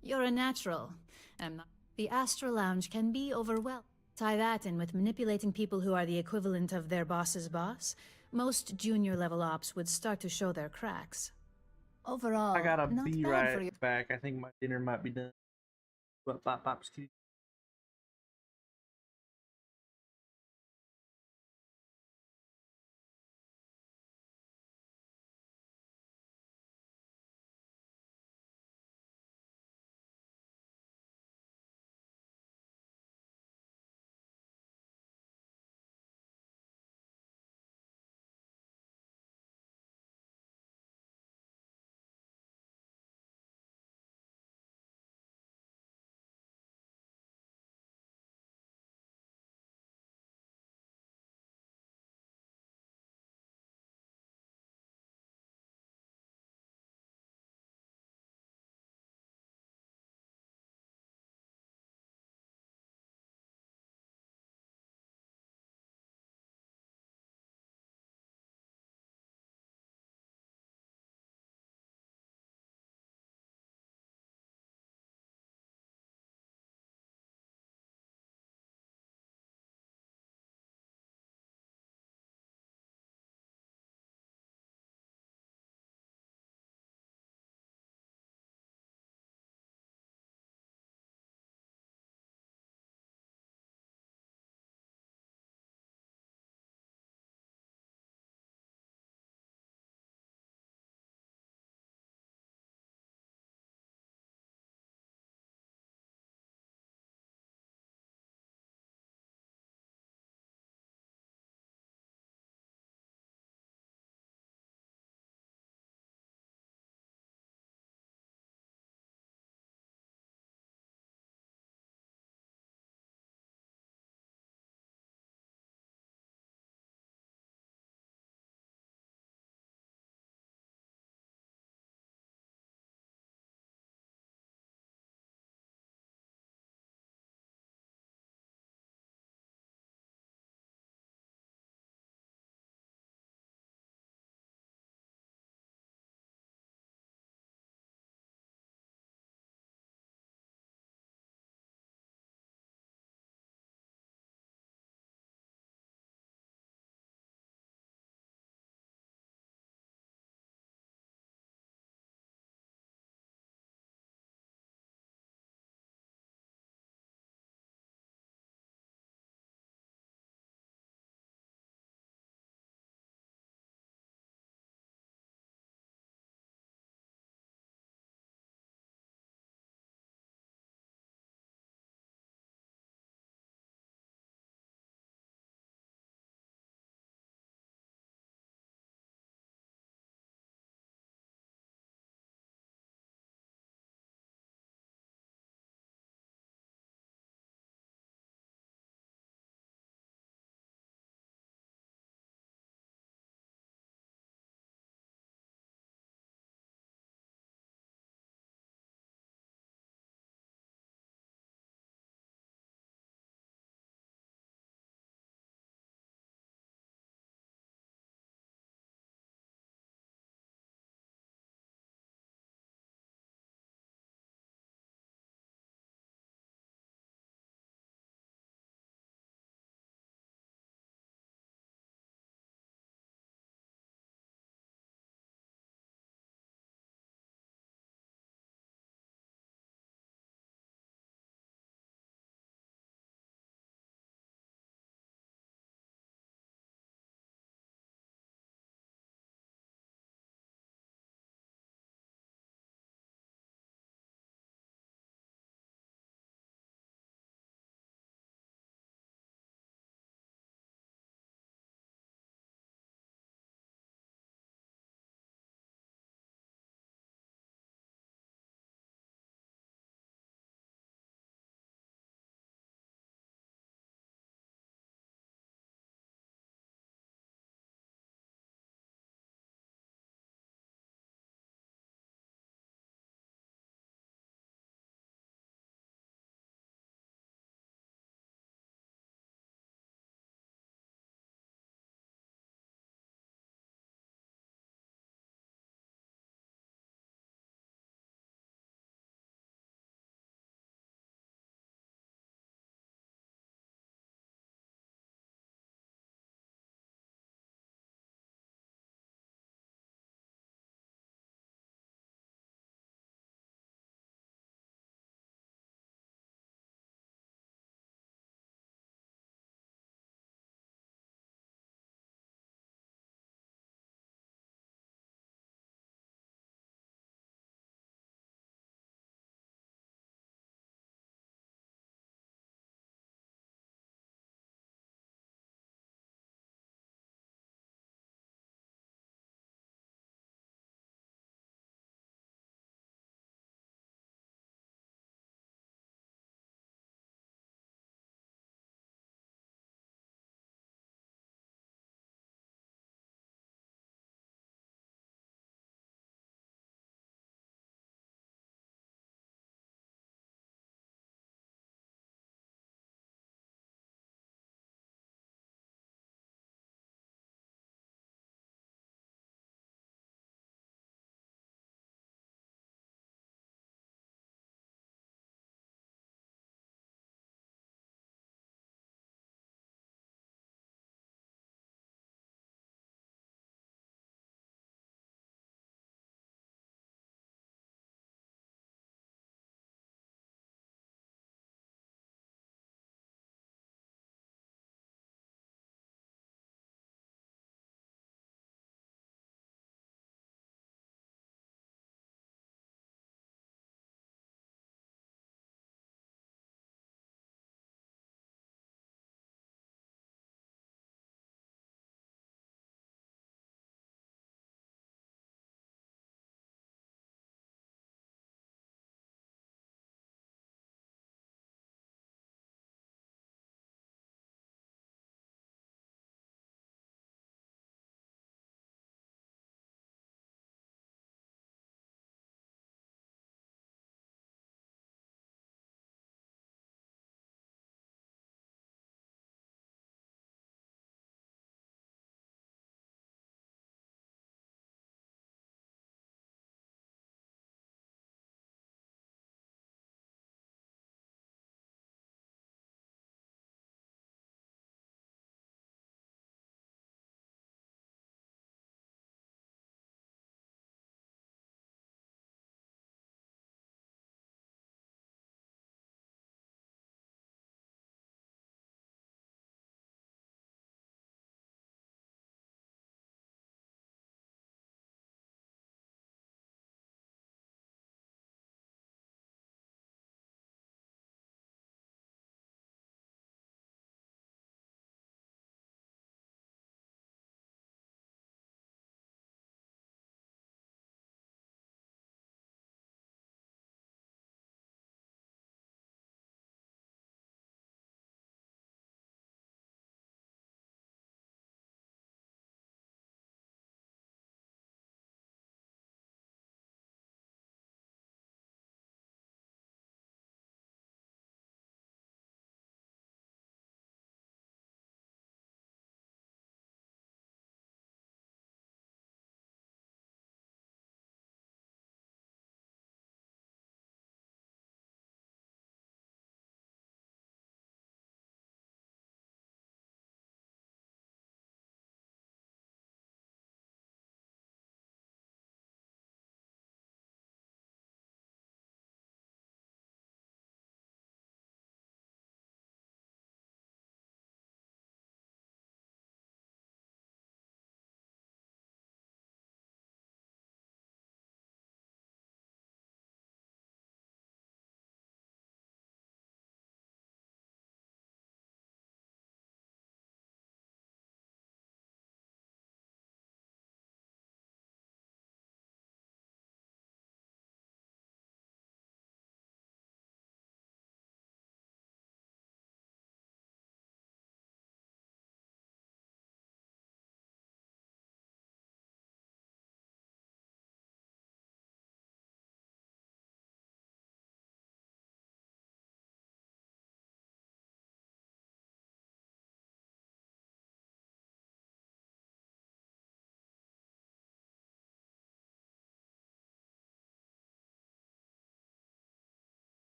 You're a natural. I'm not. The Astral Lounge can be overwhelmed. Tie that in with manipulating people who are the equivalent of their boss's boss. Most junior level ops would start to show their cracks. Overall, I gotta not be bad for right your. back. I think my dinner might be done. But pop,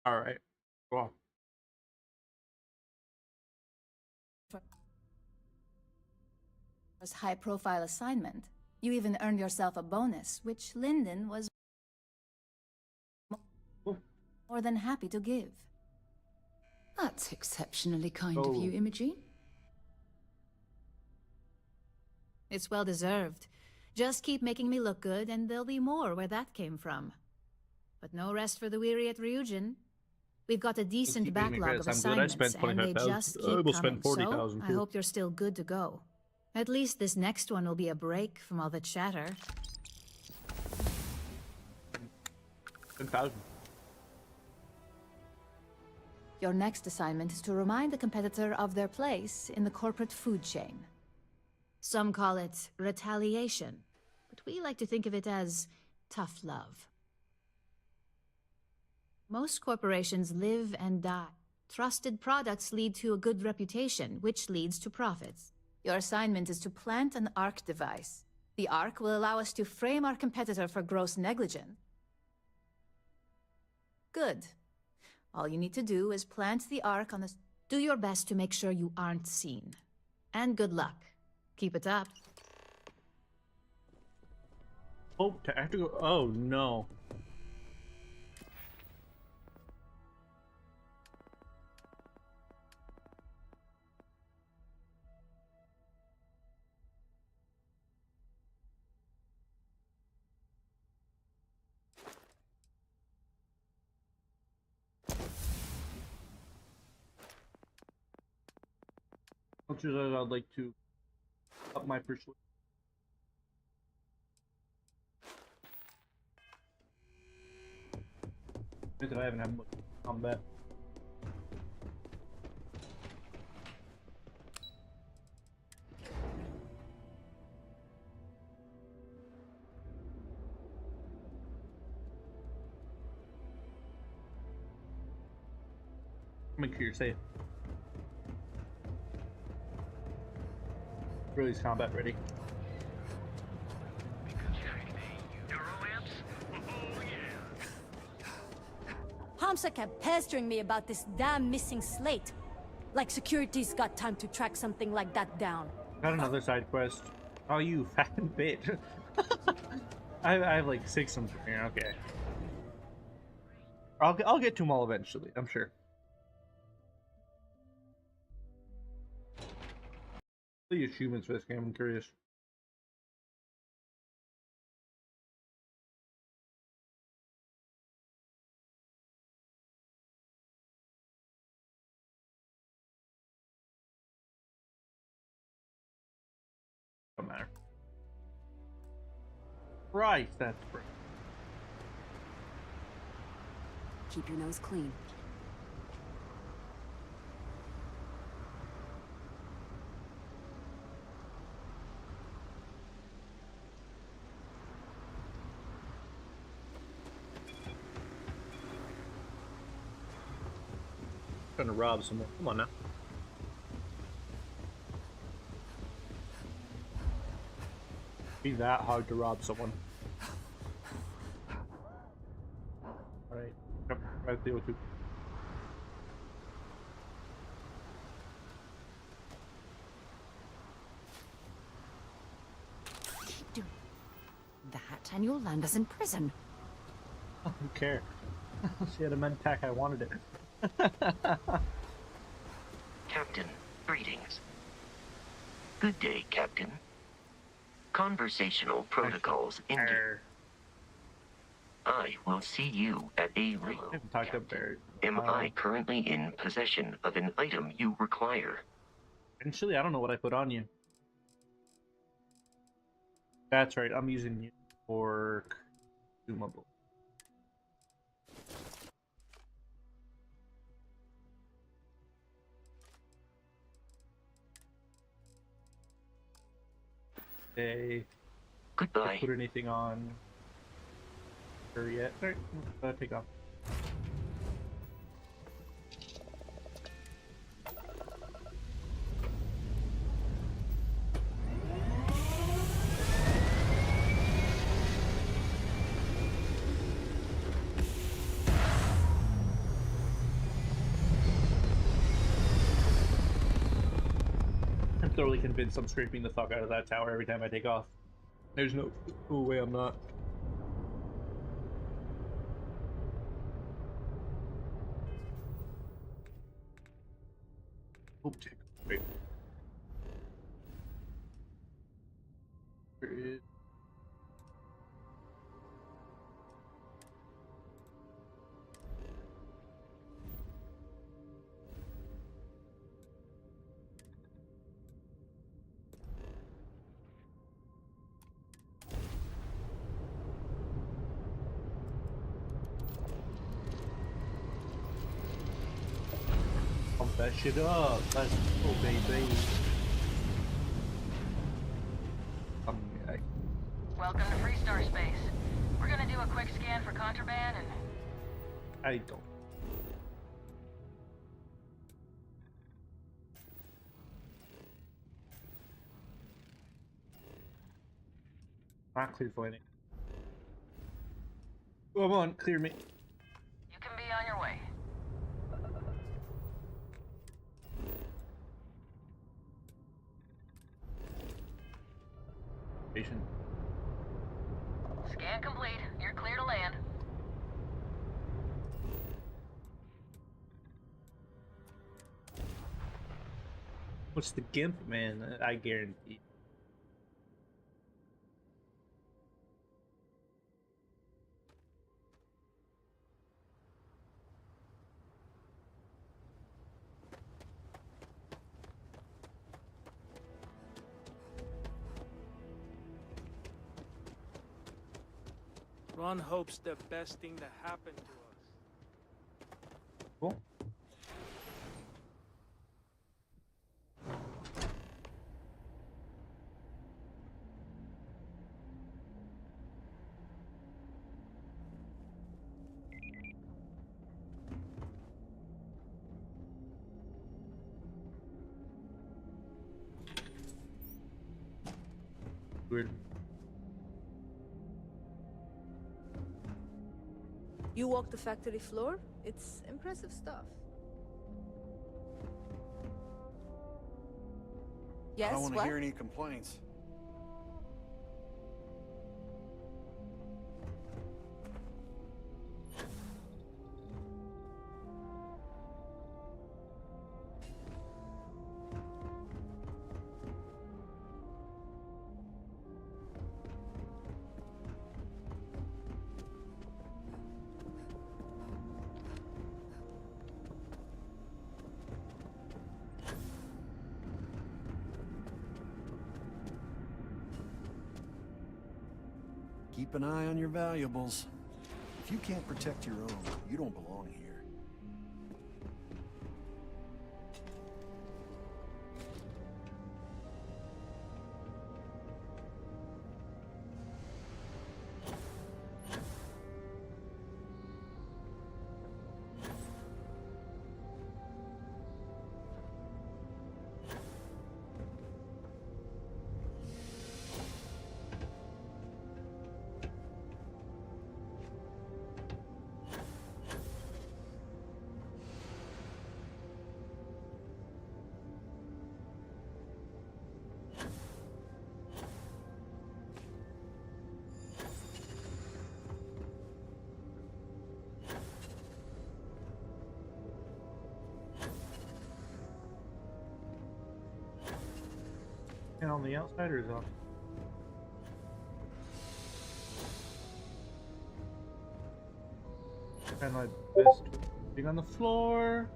All right. Cool. Was high-profile assignment. You even earned yourself a bonus, which Lyndon was more than happy to give. That's exceptionally kind of you, Imogen. It's well deserved. Just keep making me look good, and there'll be more where that came from. But no rest for the weary at Ryujin. We've got a decent backlog of assignments, and they just keep coming, so I hope you're still good to go. At least this next one will be a break from all the chatter. 10,000. Your next assignment is to remind the competitor of their place in the corporate food chain. Some call it retaliation, but we like to think of it as tough love. Most corporations live and die. Trusted products lead to a good reputation, which leads to profits. Your assignment is to plant an ARC device. The ARC will allow us to frame our competitor for gross negligence. Good. All you need to do is plant the ARC on the... Do your best to make sure you aren't seen. And good luck. Keep it up. Oh, I have to go. Oh, no. I'd like to up my persuasion. That I haven't had much combat. Make sure you're safe. Release combat ready. Hamsa kept pestering me about this damn missing slate. Like security's got time to track something like that down. Got another side quest. Oh, you fat bitch. I have like 6 of them here. Okay. I'll get to them all eventually, I'm sure. What are the achievements for this game? I'm curious. Don't matter. Right, that's great. Keep your nose clean. Trying to rob someone. Come on now. Be that hard to rob someone. Alright, right the O2. Keep doing that, and you'll land us in prison. I don't care. She had a med pack, I wanted it. Captain, greetings. Good day, Captain. Conversational protocols ended. I will see you at a Am I currently in possession of an item you require? Actually, I don't know what I put on you. That's right, I'm using you for consumable. Okay. Goodbye. Put anything on her yet? Alright, take off. thoroughly convinced I'm scraping the fuck out of that tower every time I take off. There's no way I'm not. Oh, wait. There is. Pump that shit up. Let's go, baby. Welcome to Freestar Space. We're gonna do a quick scan for contraband and... I don't. Not clear for any. Come on, clear me. You can be on your way. Patient. Scan complete. You're clear to land. What's the gimp, man? I guarantee. Ron hopes the best thing that happened to us. Cool. Weird. You walk the factory floor? It's impressive stuff. Yes, I don't want to what? hear any complaints. Keep an eye on your valuables. If you can't protect your own, you don't belong here. And on the outside or is it on? Kind of like best being on the floor.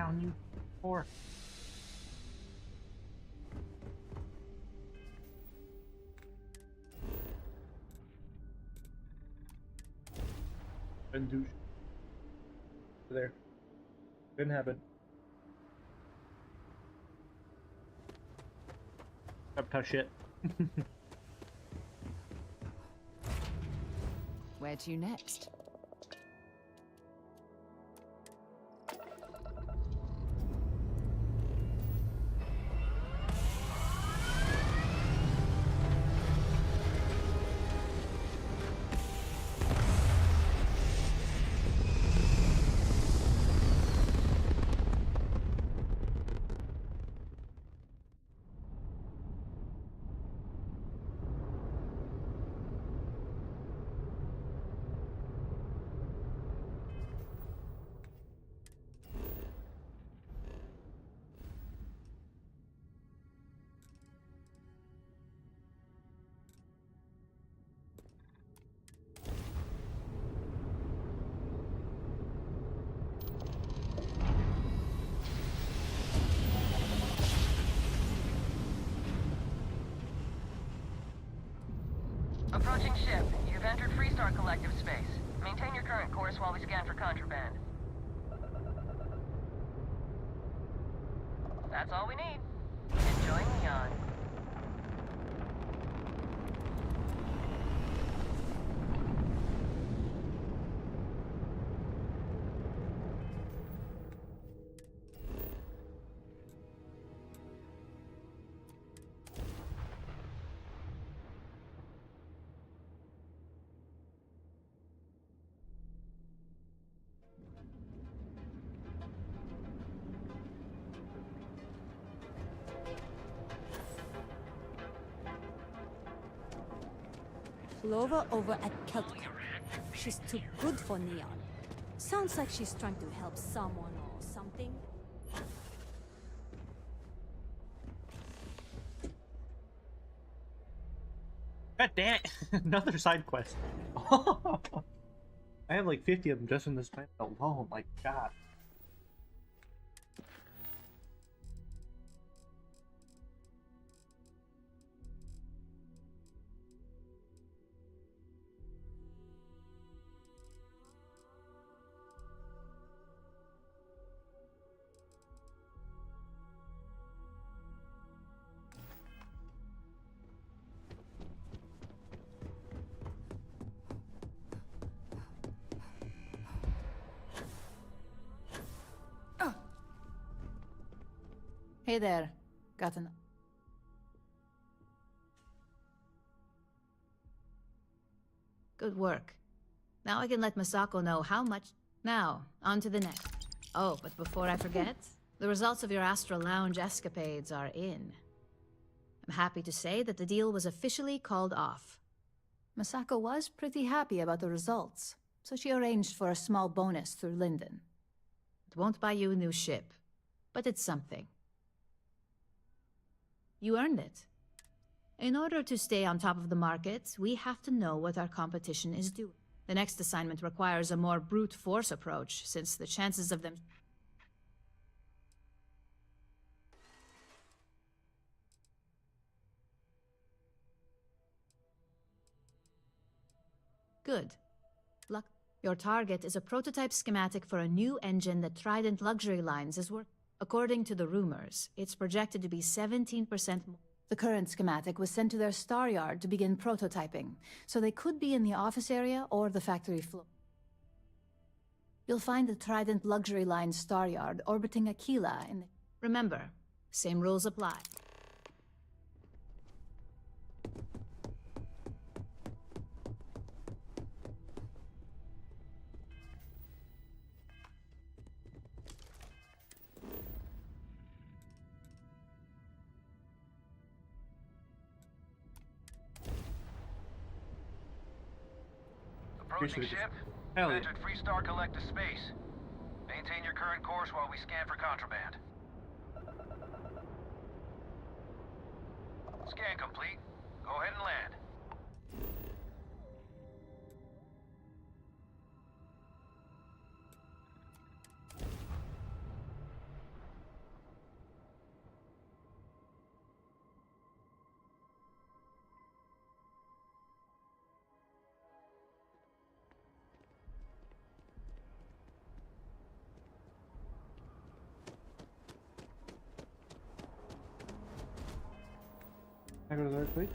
down, you whore. And douche. There. Didn't happen. Stop touch shit. Where to next? Approaching ship. You've entered Freestar Collective space. Maintain your current course while we scan for contraband. That's all we need. Enjoy Neon. Clover over at Keltcom. She's too good for Neon. Sounds like she's trying to help someone or something. God damn it. Another side quest. I have like 50 of them just in this planet alone. Like, God. Hey there. Got an... Good work. Now I can let Masako know how much... Now, on to the next. Oh, but before I forget, the results of your Astral Lounge escapades are in. I'm happy to say that the deal was officially called off. Masako was pretty happy about the results, so she arranged for a small bonus through Linden. It won't buy you a new ship, but it's something. You earned it. In order to stay on top of the market, we have to know what our competition is doing. The next assignment requires a more brute force approach, since the chances of them... Good. Luck. Your target is a prototype schematic for a new engine that Trident Luxury Lines is working. According to the rumors, it's projected to be 17% more. The current schematic was sent to their star yard to begin prototyping, so they could be in the office area or the factory floor. You'll find the Trident Luxury Line star yard orbiting Aquila in the... Remember, same rules apply. Approaching ship. Hell yeah. Entered Freestar Collective space. Maintain your current course while we scan for contraband. Scan complete. Go ahead and land. I go to the right place?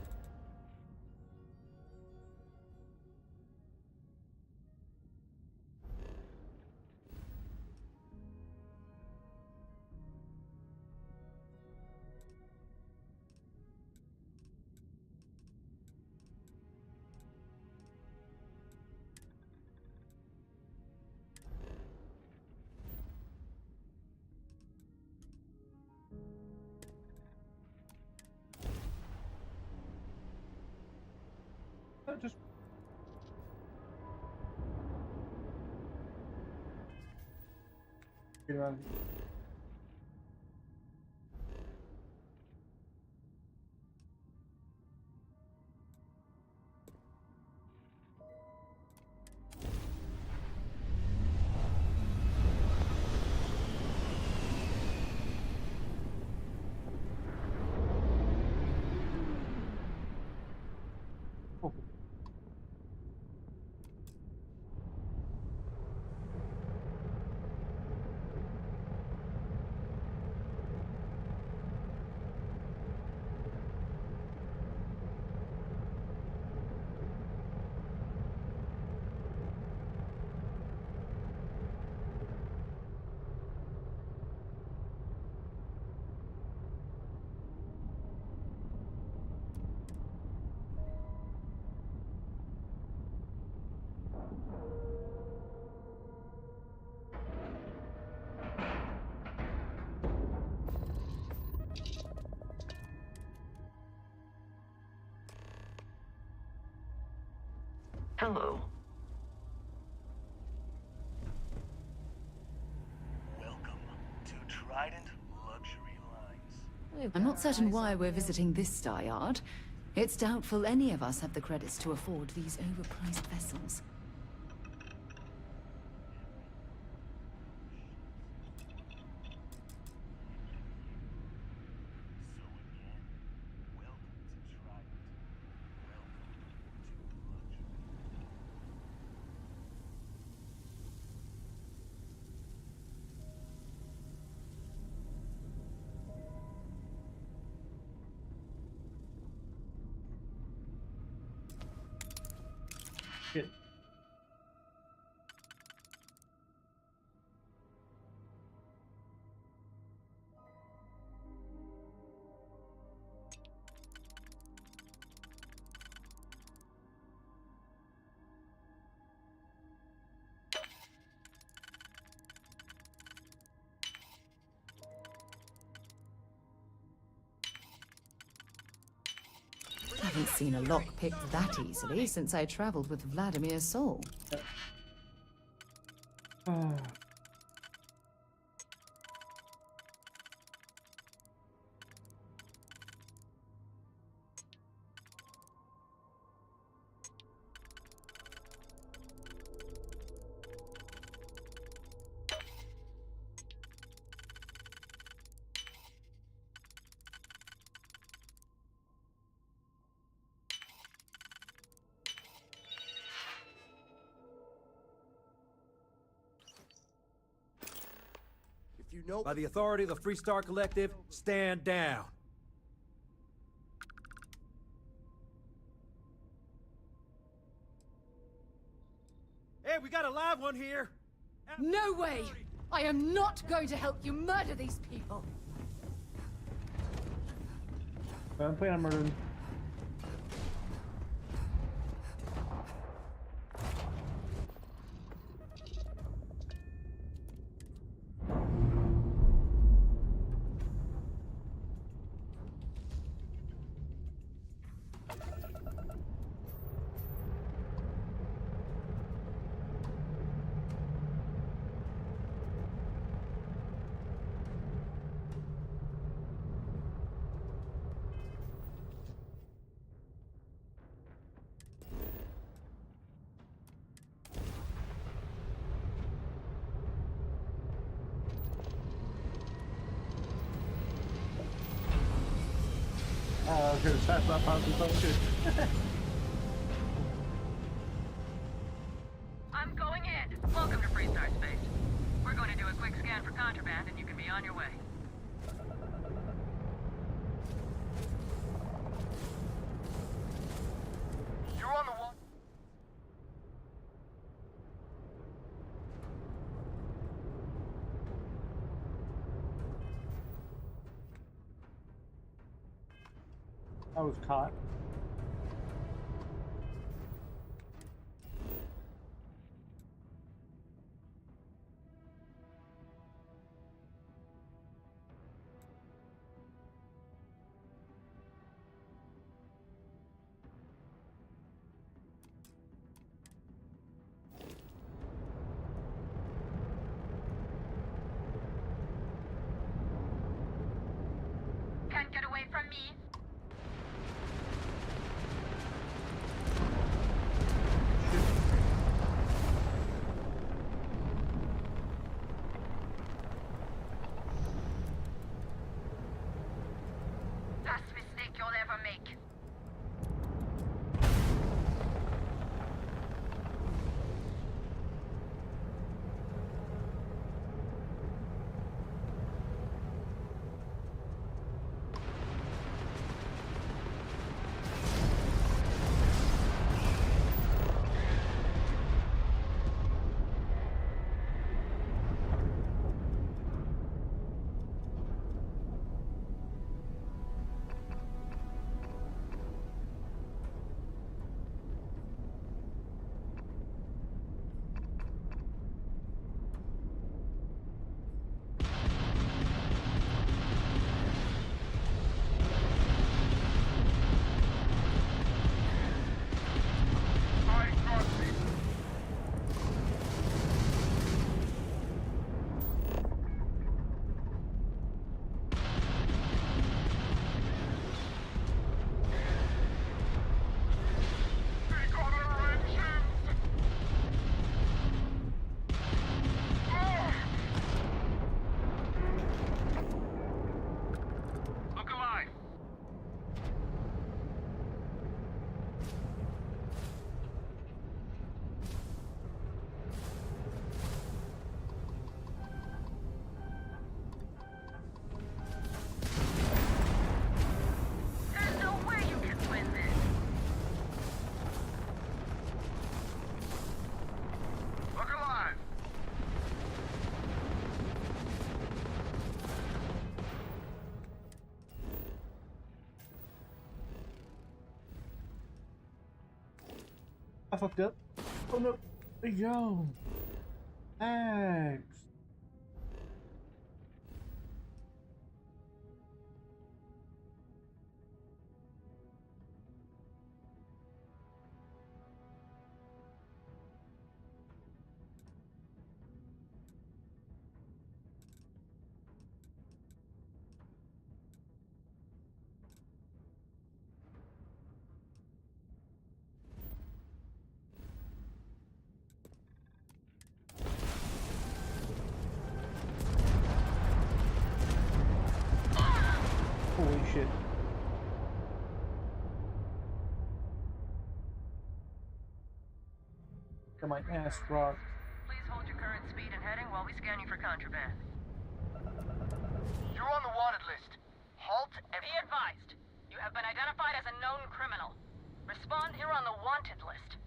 Just get around here. Hello. Welcome to Trident Luxury Lines. I'm not certain why we're visiting this star yard. It's doubtful any of us have the credits to afford these overpriced vessels. Shit. Haven't seen a lock picked that easily since I traveled with Vladimir's soul. You know, by the authority of the Freestar Collective, stand down. Hey, we got a live one here! No way! I am not going to help you murder these people! I'm playing on murdering. Okay, that's not possible. I'm going in. Welcome to Freestar Space. We're going to do a quick scan for contraband, and you can be on your way. I was caught. Can't get away from me. Best mistake you'll ever make. I fucked up. Oh no. Yo. Eggs. Holy shit. Got my ass rocked. Please hold your current speed and heading while we scan you for contraband. You're on the wanted list. Halt and... Be advised. You have been identified as a known criminal. Respond here on the wanted list.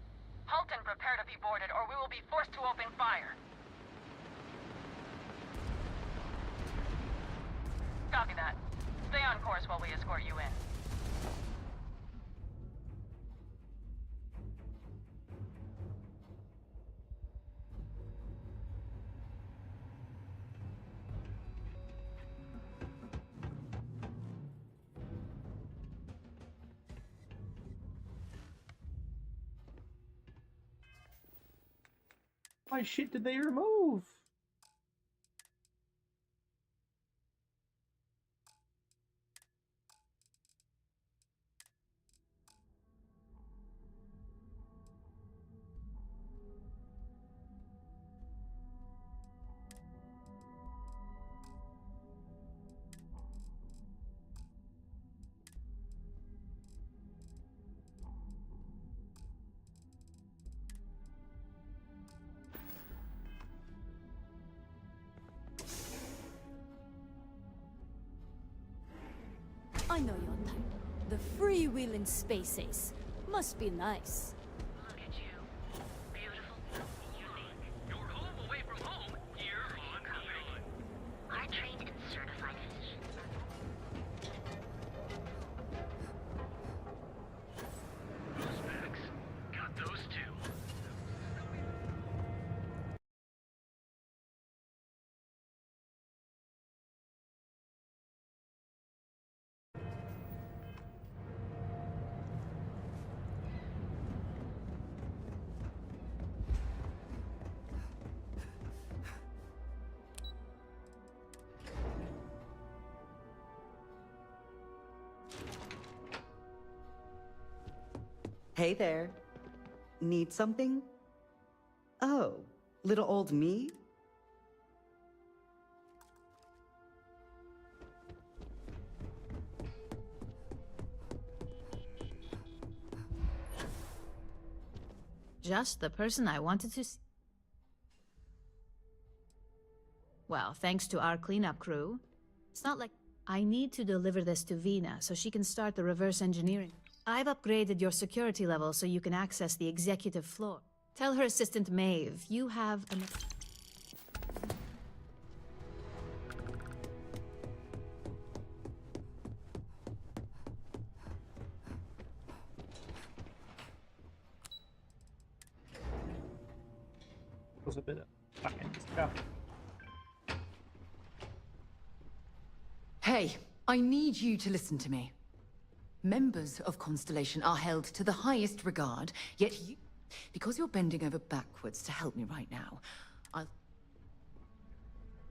Halt and prepare to be boarded, or we will be forced to open fire. Copy that. Stay on course while we escort you in. Why shit did they remove? I know your type. The freewheeling spaces. Must be nice. Look at you. Beautiful, unique. Your home away from home, here on Beyond. Our trained and certified physicians. Hey there. Need something? Oh, little old me? Just the person I wanted to see. Well, thanks to our cleanup crew. It's not like I need to deliver this to Vina so she can start the reverse engineering. I've upgraded your security level so you can access the executive floor. Tell her assistant Maeve you have an... Was a bit of fucking stuff. Hey, I need you to listen to me. Members of Constellation are held to the highest regard, yet you... Because you're bending over backwards to help me right now, I'll...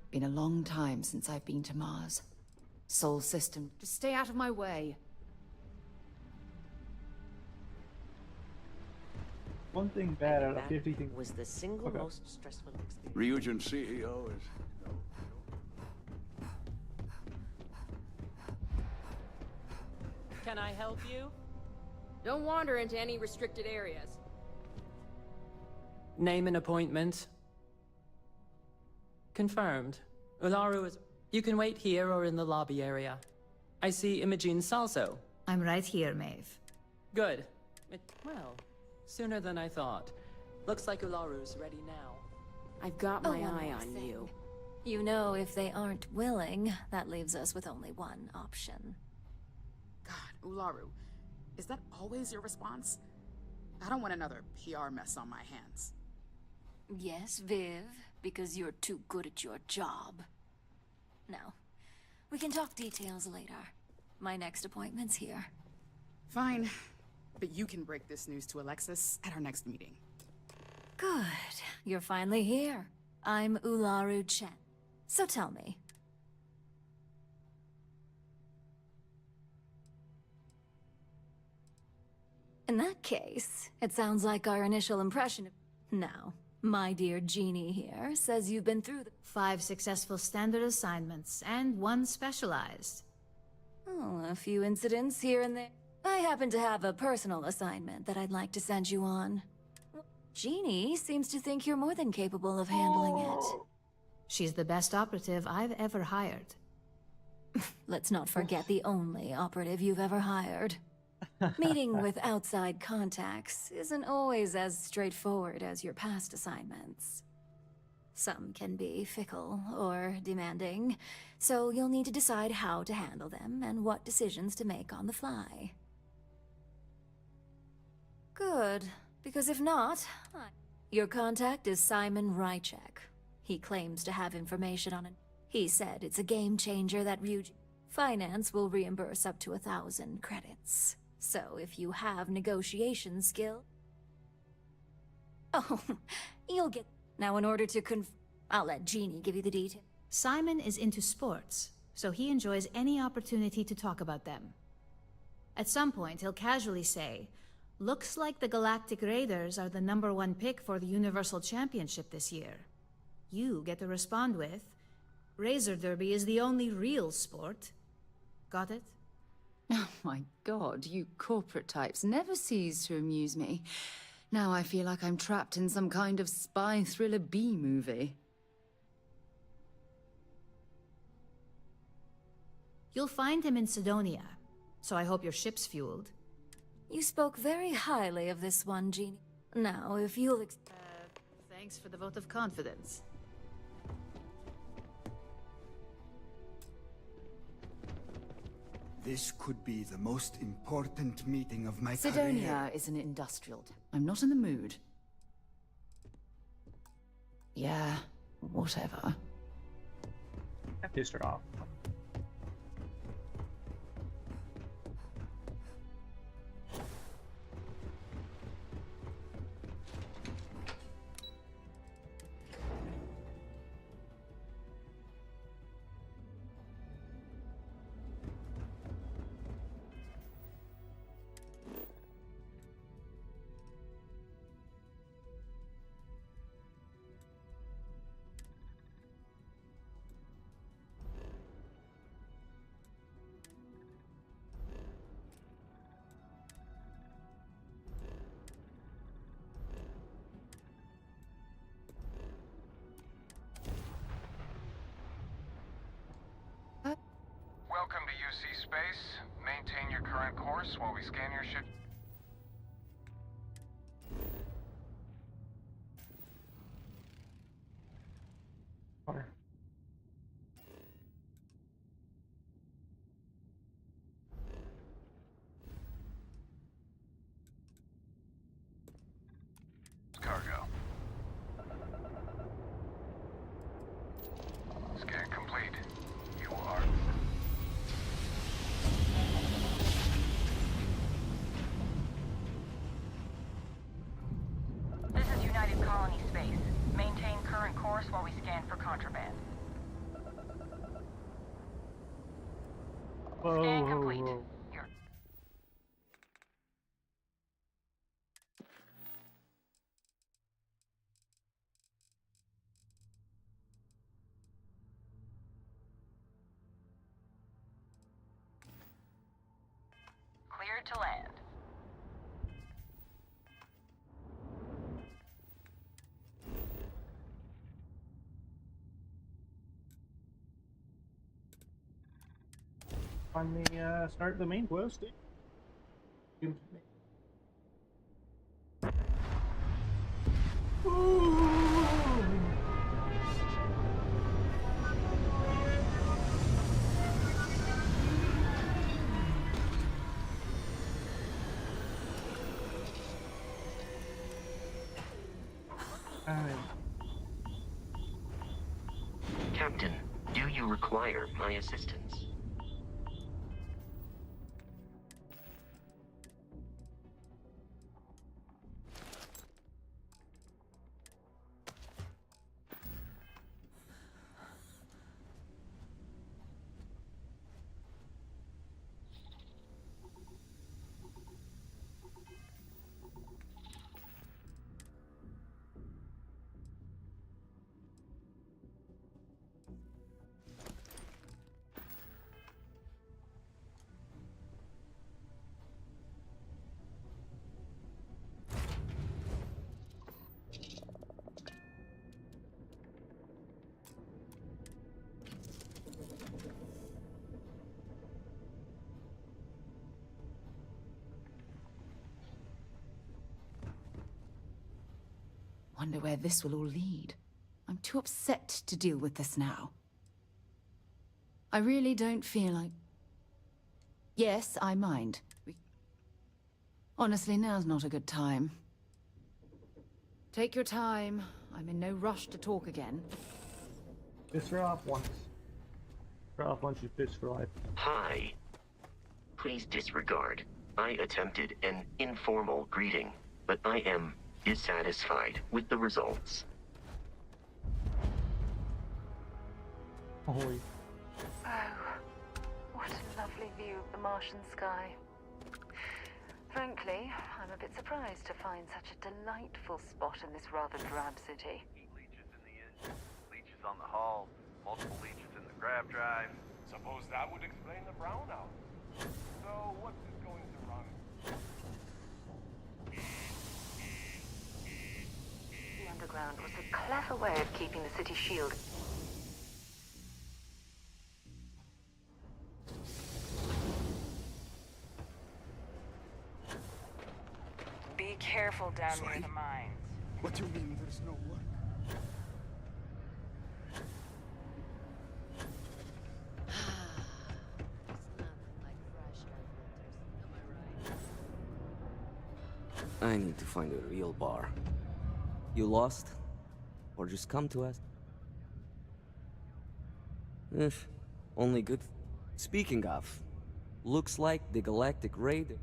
Been a long time since I've been to Mars. Sol system, just stay out of my way. One thing bad out of 50 things was the single most stressful experience. Ryujin CEO is... Can I help you? Don't wander into any restricted areas. Name and appointment. Confirmed. Ularu is... You can wait here or in the lobby area. I see Imogen Salso. I'm right here, Maeve. Good. Well, sooner than I thought. Looks like Ularu's ready now. I've got my one eye more on thing. you. You know, if they aren't willing, that leaves us with only one option. God, Ularu, is that always your response? I don't want another PR mess on my hands. Yes, Viv, because you're too good at your job. Now, we can talk details later. My next appointment's here. Fine, but you can break this news to Alexis at our next meeting. Good. You're finally here. I'm Ularu Chen. So tell me. In that case, it sounds like our initial impression of... Now, my dear Jeannie here says you've been through the... 5 successful standard assignments, and 1 specialized. Oh, a few incidents here and there. I happen to have a personal assignment that I'd like to send you on. Jeannie seems to think you're more than capable of handling it. She's the best operative I've ever hired. Let's not forget the only operative you've ever hired. Meeting with outside contacts isn't always as straightforward as your past assignments. Some can be fickle or demanding, so you'll need to decide how to handle them and what decisions to make on the fly. Good, because if not, your contact is Simon Rychek. He claims to have information on it. He said it's a game changer that Finance will reimburse up to 1,000 credits. So if you have negotiation skill... Oh, you'll get... Now in order to I'll let Jeannie give you the details. Simon is into sports, so he enjoys any opportunity to talk about them. At some point, he'll casually say, "Looks like the Galactic Raiders are the #1 pick for the Universal Championship this year." You get to respond with, "Razor Derby is the only real sport." Got it? Oh my god, you corporate types never cease to amuse me. Now I feel like I'm trapped in some kind of spy thriller B-movie. You'll find him in Sidonia, so I hope your ship's fueled. You spoke very highly of this one, Jeannie. Now, if you'll... Thanks for the vote of confidence. This could be the most important meeting of my Sidonia career. is an industrial... I'm not in the mood. Yeah, whatever. I pissed her off. space. Maintain your current course while we scan your ship. Water. Cargo. Scan complete. You are... This is United Colony Space. Maintain current course while we scan for contraband. Scan complete. You're... Cleared to land. Finally, start the main quest. Captain, do you require my assistance? Wonder where this will all lead. I'm too upset to deal with this now. I really don't feel like... Yes, I mind. Honestly, now's not a good time. Take your time. I'm in no rush to talk again. Piss her off once. Piss her off once, you piss for life. Hi. Please disregard. I attempted an informal greeting, but I am dissatisfied with the results. Holy. Oh, what a lovely view of the Martian sky. Frankly, I'm a bit surprised to find such a delightful spot in this rather drab city. Leeches in the engine, leeches on the hull, multiple leeches in the grav drive. Suppose that would explain the brownout. So, what is going to run? The underground was a clever way of keeping the city shielded. Be careful down near the mines. What do you mean there's no work? I need to find a real bar. You lost? Or just come to us? Only good. Speaking of, looks like the Galactic Raid.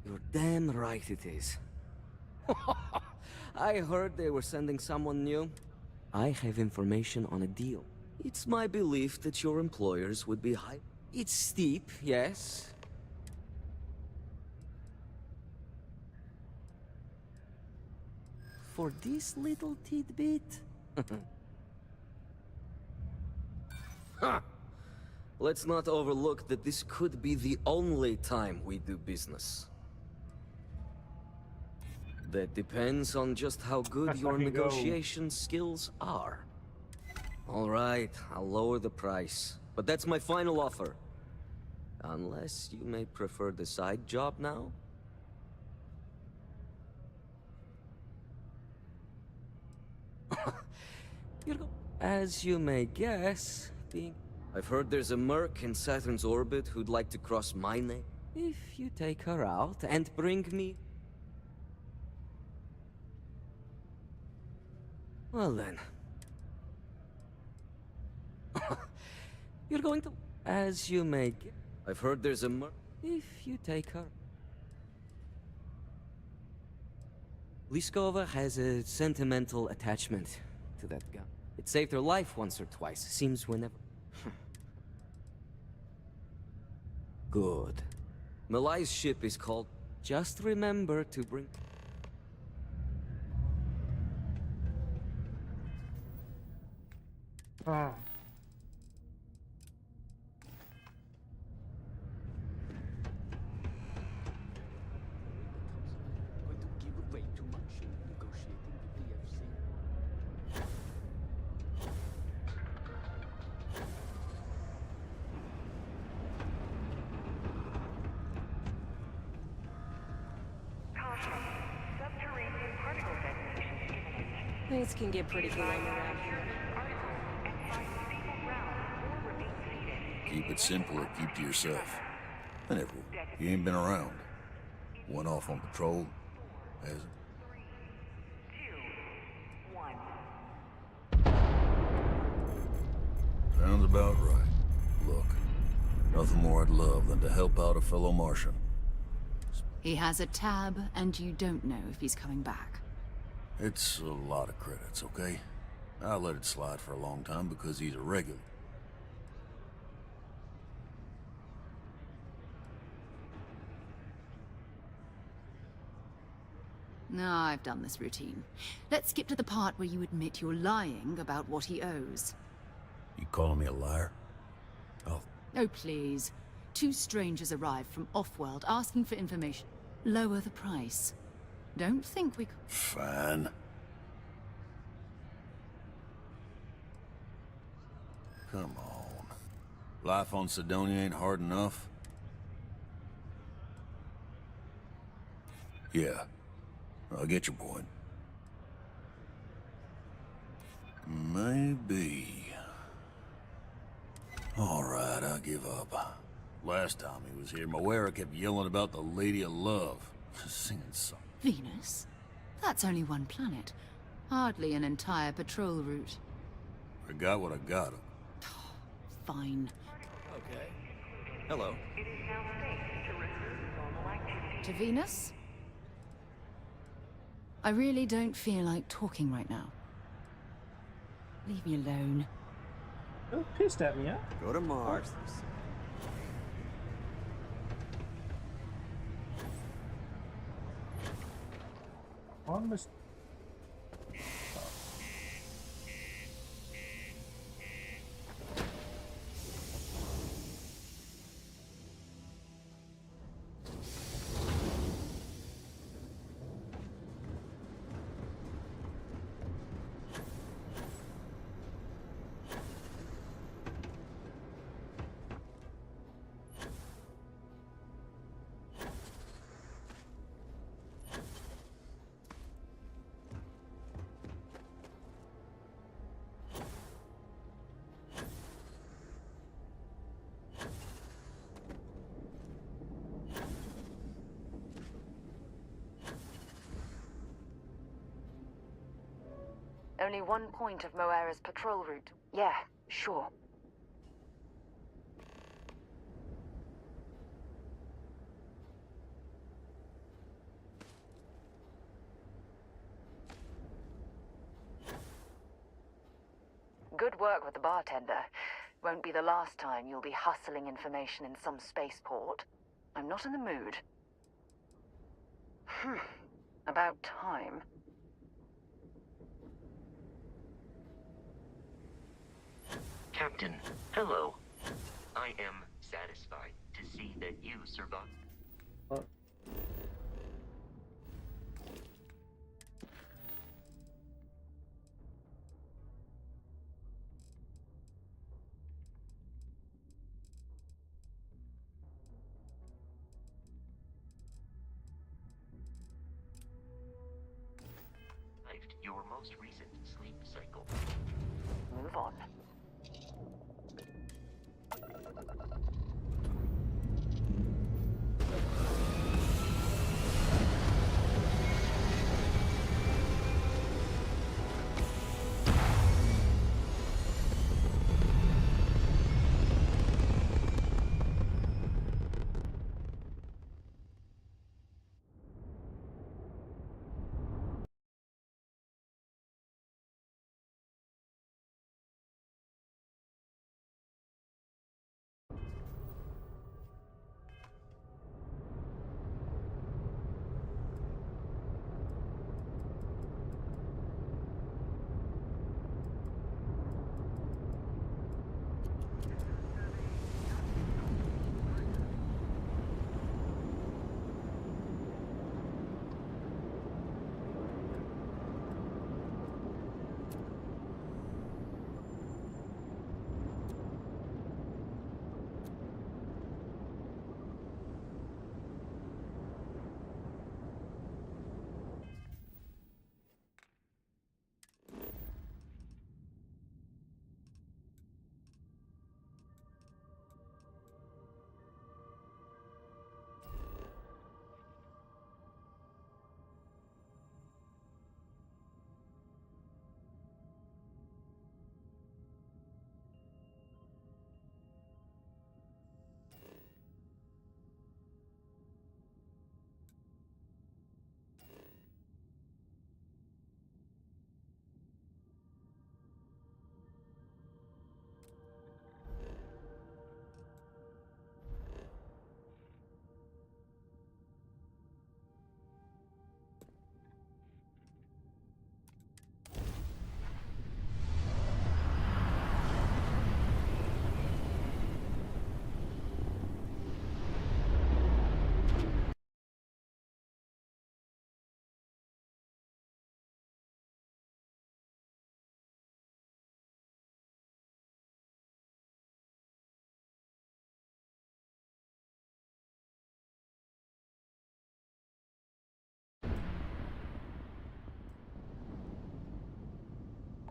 You're damn right it is. I heard they were sending someone new. I have information on a deal. It's my belief that your employers would be high. It's steep, yes. For this little tidbit? Huh. Let's not overlook that this could be the only time we do business. That depends on just how good your negotiation skills are. All right, I'll lower the price. But that's my final offer. Unless you may prefer the side job now? As you may guess, I've heard there's a merc in Saturn's orbit who'd like to cross my name. If you take her out and bring me... Well then. You're going to... As you may guess, I've heard there's a merc... If you take her... Liskova has a sentimental attachment to that gun. It saved her life once or twice. Seems whenever... Good. Malai's ship is called... Just remember to bring... Ah. Going to give away too much in negotiating with the FC. Things can get pretty gloomy around here. Keep it simple or keep to yourself. And everyone, you ain't been around. One off on patrol, has it? Sounds about right. Look, nothing more I'd love than to help out a fellow Martian. He has a tab, and you don't know if he's coming back. It's a lot of credits, okay? I let it slide for a long time because he's a regular. No, I've done this routine. Let's skip to the part where you admit you're lying about what he owes. You calling me a liar? Oh, please. Two strangers arrived from off-world asking for information. Lower the price. Don't think we could... Fine. Come on. Life on Sidonia ain't hard enough? Yeah. I get your point. Maybe. Alright, I'll give up. Last time he was here, Moera kept yelling about the Lady of Love. Singing songs. Venus? That's only one planet. Hardly an entire patrol route. I got what I got. Fine. Okay. Hello. To Venus? I really don't feel like talking right now. Leave me alone. Oh, pissed at me, huh? Go to Mars. On this. Only one point of Moera's patrol route. Yeah, sure. Good work with the bartender. Won't be the last time you'll be hustling information in some spaceport. I'm not in the mood. About time. Captain, hello. I am satisfied to see that you survived. most recent sleep cycle. Move on.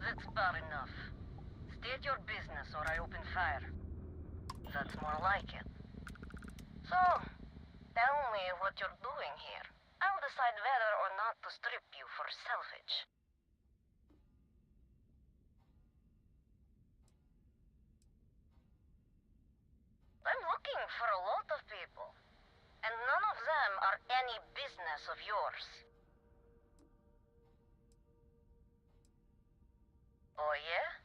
That's about enough. State your business or I open fire. That's more like it. So, tell me what you're doing here. I'll decide whether or not to strip you for salvage. I'm looking for a lot of people, and none of them are any business of yours. Oh yeah?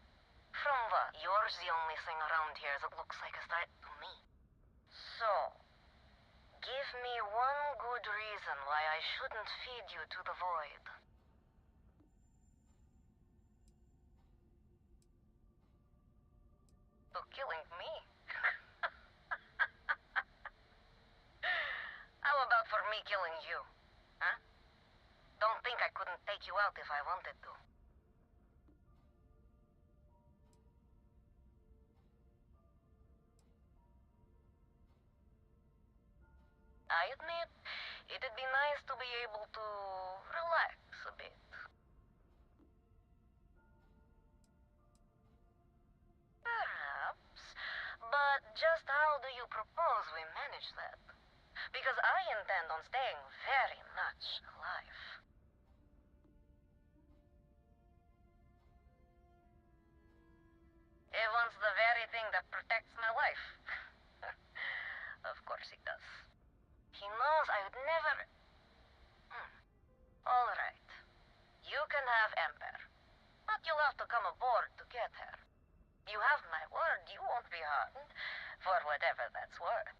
From what? You're the only thing around here that looks like a threat to me. So, give me one good reason why I shouldn't feed you to the void. To killing me? How about for me killing you? Huh? Don't think I couldn't take you out if I wanted to. I admit, it'd be nice to be able to relax a bit. Perhaps, but just how do you propose we manage that? Because I intend on staying very much alive. He wants the very thing that protects my life. Of course he does. He knows I would never... All right. You can have Ember. But you'll have to come aboard to get her. You have my word, you won't be harmed, for whatever that's worth.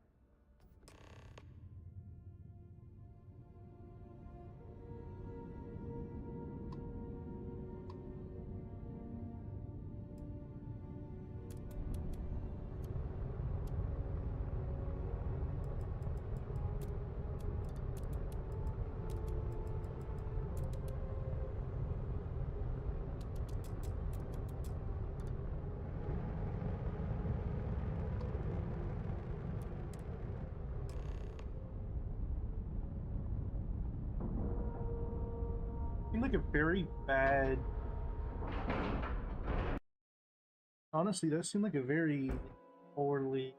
Seemed like a very bad Honestly, that seemed like a very poorly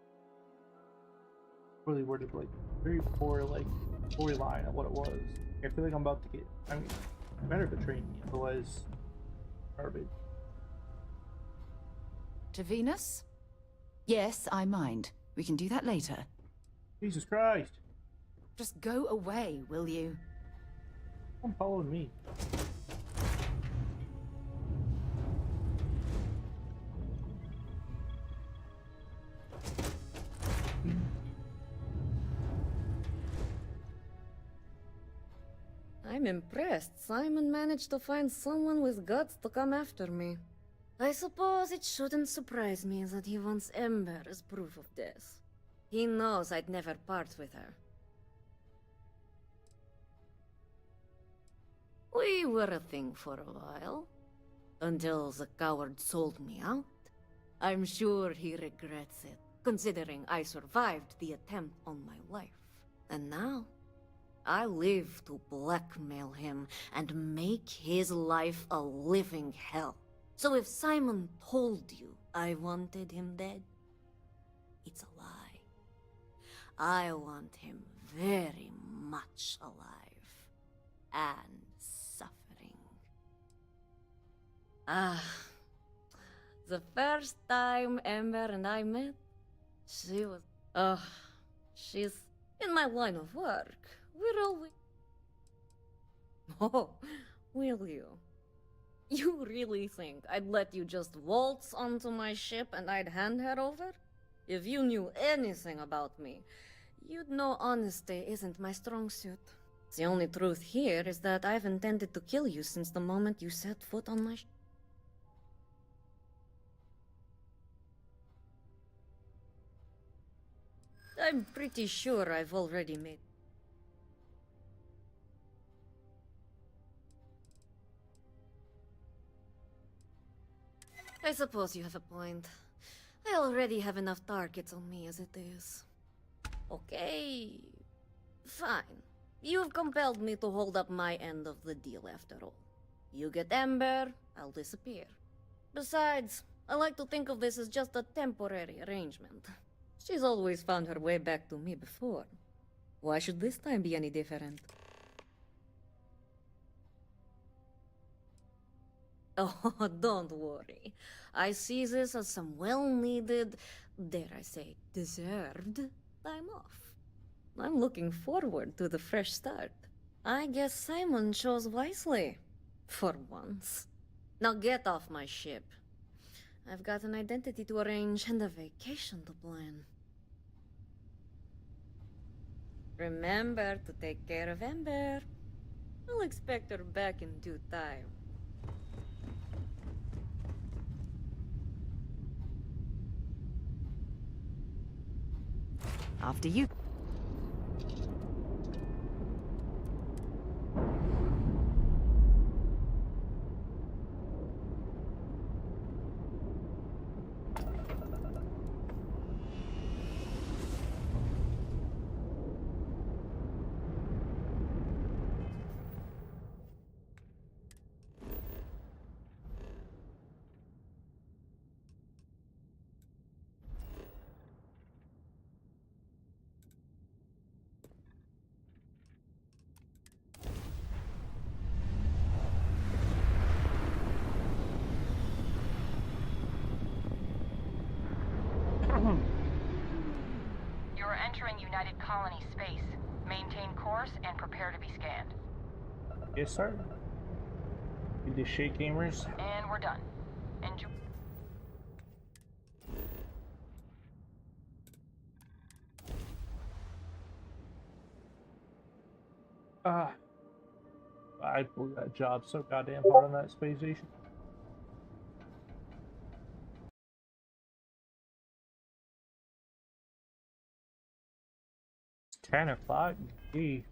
worded, like very poor like storyline of what it was. I feel like I'm about to get. I mean, better betray me, otherwise, garbage. To Venus? Yes, I mind. We can do that later. Jesus Christ! Just go away, will you? Don't follow me. I'm impressed. Simon managed to find someone with guts to come after me. I suppose it shouldn't surprise me that he wants Ember as proof of this. He knows I'd never part with her. We were a thing for a while. Until the coward sold me out. I'm sure he regrets it, considering I survived the attempt on my life. And now, I live to blackmail him and make his life a living hell. So if Simon told you I wanted him dead, it's a lie. I want him very much alive. And suffering. The first time Ember and I met, she was... she's in my line of work. We're always... Oh, will you? You really think I'd let you just waltz onto my ship and I'd hand her over? If you knew anything about me, you'd know honesty isn't my strong suit. The only truth here is that I've intended to kill you since the moment you set foot on my ship. I'm pretty sure I've already made... I suppose you have a point. I already have enough targets on me as it is. Okay... Fine. You've compelled me to hold up my end of the deal after all. You get Ember, I'll disappear. Besides, I like to think of this as just a temporary arrangement. She's always found her way back to me before. Why should this time be any different? Oh, don't worry. I see this as some well-needed, dare I say, deserved time off. I'm looking forward to the fresh start. I guess Simon chose wisely. For once. Now get off my ship. I've got an identity to arrange and a vacation to plan. Remember to take care of Ember. I'll expect her back in due time. After you. You're entering United Colony space. Maintain course and prepare to be scanned. Yes, sir. You did shit, gamers. And we're done. Enjoy. I blew that job so goddamn hard on that space station. It's 10 o'clock. Gee.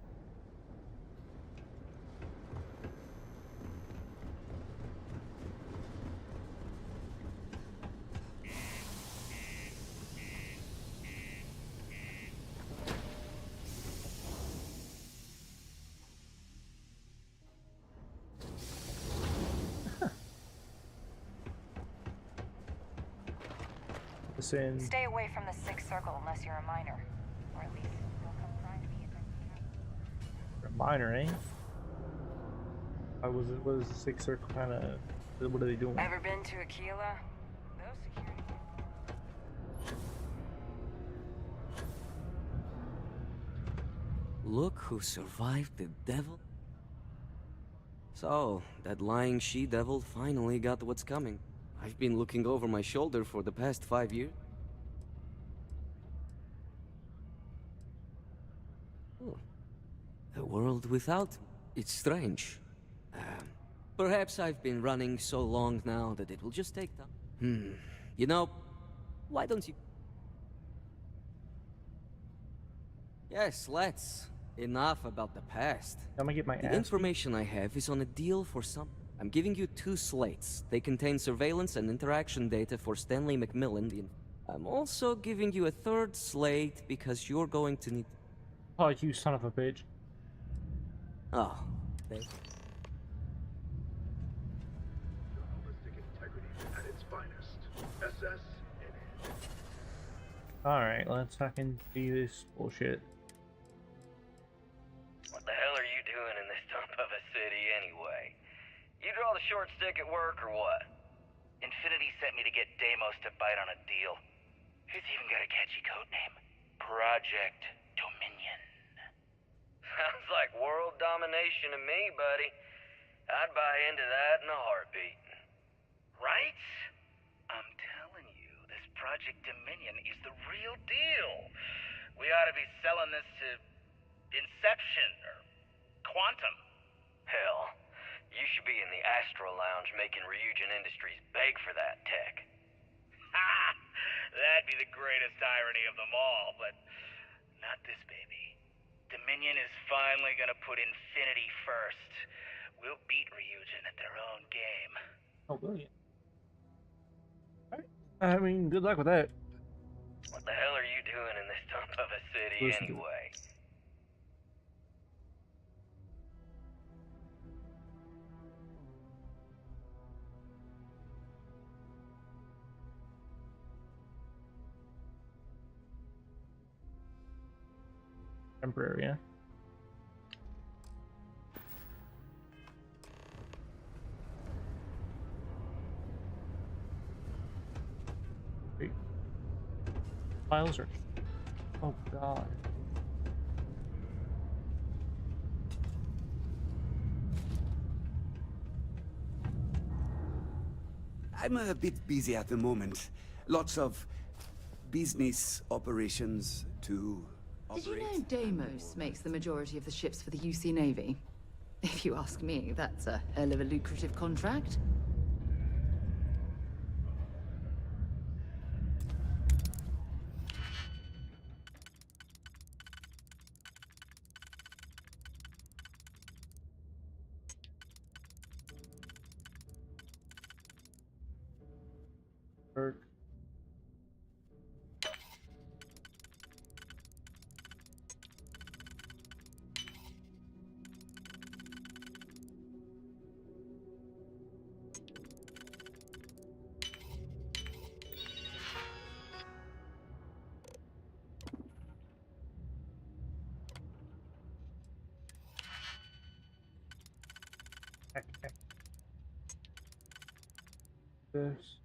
Listen. Stay away from the Sixth Circle unless you're a minor. Or at least you'll come find me if A minor, eh? What is the Sixth Circle kind of? What are they doing? Ever been to Aquila? Those security. Look who survived the devil. So, that lying she-devil finally got what's coming. I've been looking over my shoulder for the past 5 years. Oh. A world without me. It's strange. Perhaps I've been running so long now that it will just take time. You know, why don't you... Yes, let's. Enough about the past. I'm gonna get my The ass information I have is on a deal for some... I'm giving you 2 slates. They contain surveillance and interaction data for Stanley McMillan. I'm also giving you a 3rd slate because you're going to need... Oh, you son of a bitch. Oh, they... Alright, let's fucking see this bullshit. What the hell are you doing in this dump of a city anyway? You draw the short stick at work or what? Infinity sent me to get Deimos to bite on a deal. He's even got a catchy code name. Project Dominion. Sounds like world domination to me, buddy. I'd buy into that in a heartbeat. Right? I'm telling you, this Project Dominion is the real deal. We ought to be selling this to Inception or Quantum. Hell, you should be in the Astro Lounge making Ryujin Industries beg for that tech. Ha! That'd be the greatest irony of them all, but not this baby. Dominion is finally gonna put Infinity first. We'll beat Ryujin at their own game. Oh, brilliant. I mean, good luck with that. What the hell are you doing in this dump of a city anyway? Temporary, yeah. Wait. Files are... Oh god. I'm a bit busy at the moment. Lots of business operations to Did you operate. know Deimos makes the majority of the ships for the UC Navy? If you ask me, that's a hell of a lucrative contract. Work. This.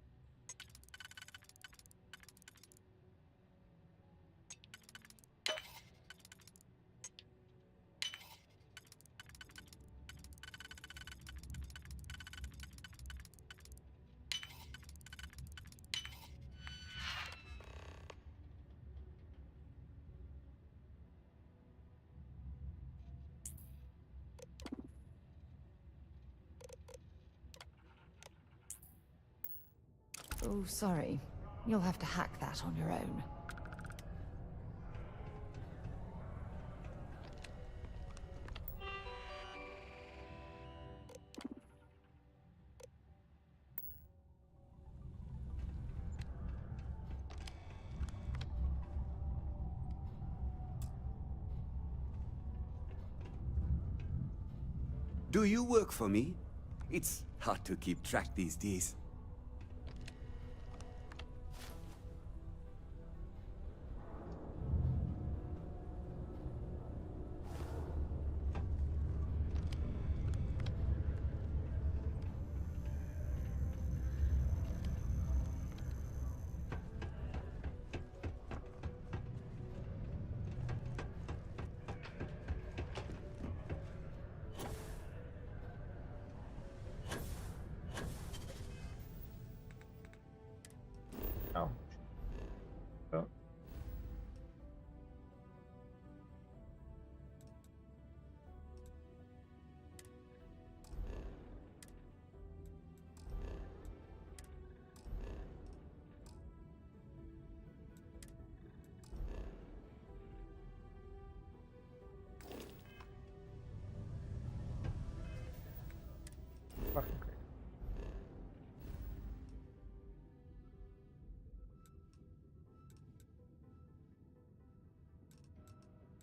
Oh, sorry. You'll have to hack that on your own. Do you work for me? It's hard to keep track these days.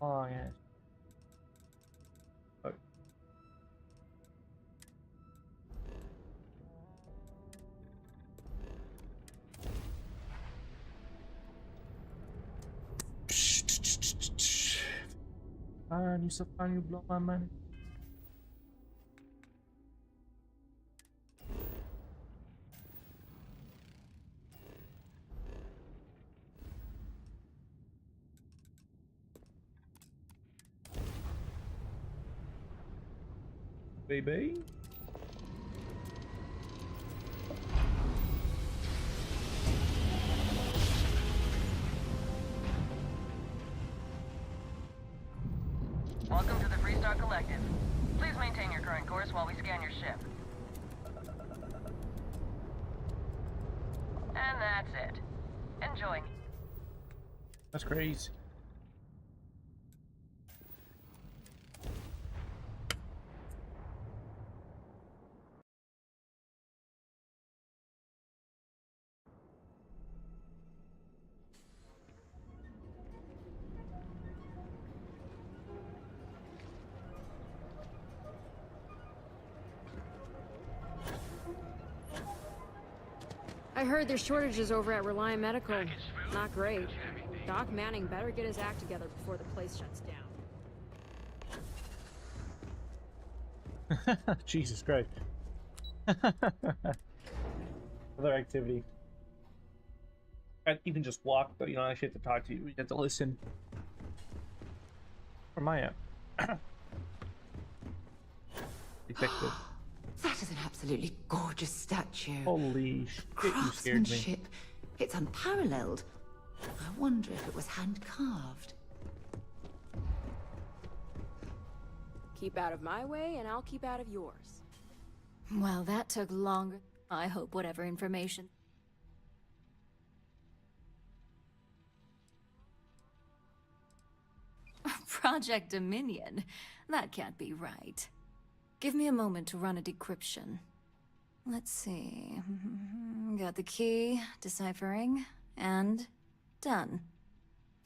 Oh, yeah. Oh. You so fun, you blow my money. Baby. Welcome to the Freestar Collective. Please maintain your current course while we scan your ship. And that's it. Enjoy. That's crazy. I heard there's shortages over at Reliant Medical. Not great. Doc Manning better get his act together before the place shuts down. Jesus Christ. Other activity. You can just walk, but you don't actually have to talk to you. You have to listen. Where am I at? Detective. That is an absolutely gorgeous statue. Holy shit, you scared me. Craftsmanship. It's unparalleled. I wonder if it was hand-carved. Keep out of my way, and I'll keep out of yours. Well, that took longer. I hope whatever information... Project Dominion? That can't be right. Give me a moment to run a decryption. Let's see... Got the key, deciphering, and... done.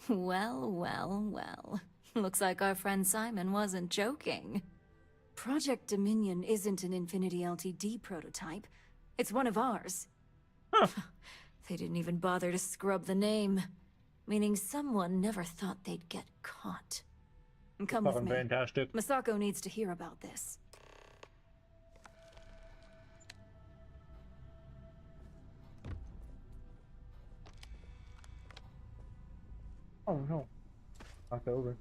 Well, well, well. Looks like our friend Simon wasn't joking. Project Dominion isn't an Infinity Ltd prototype. It's one of ours. Huh. They didn't even bother to scrub the name. Meaning someone never thought they'd get caught. Come with me. Fantastic. Masako needs to hear about this. Oh no. Knocked over.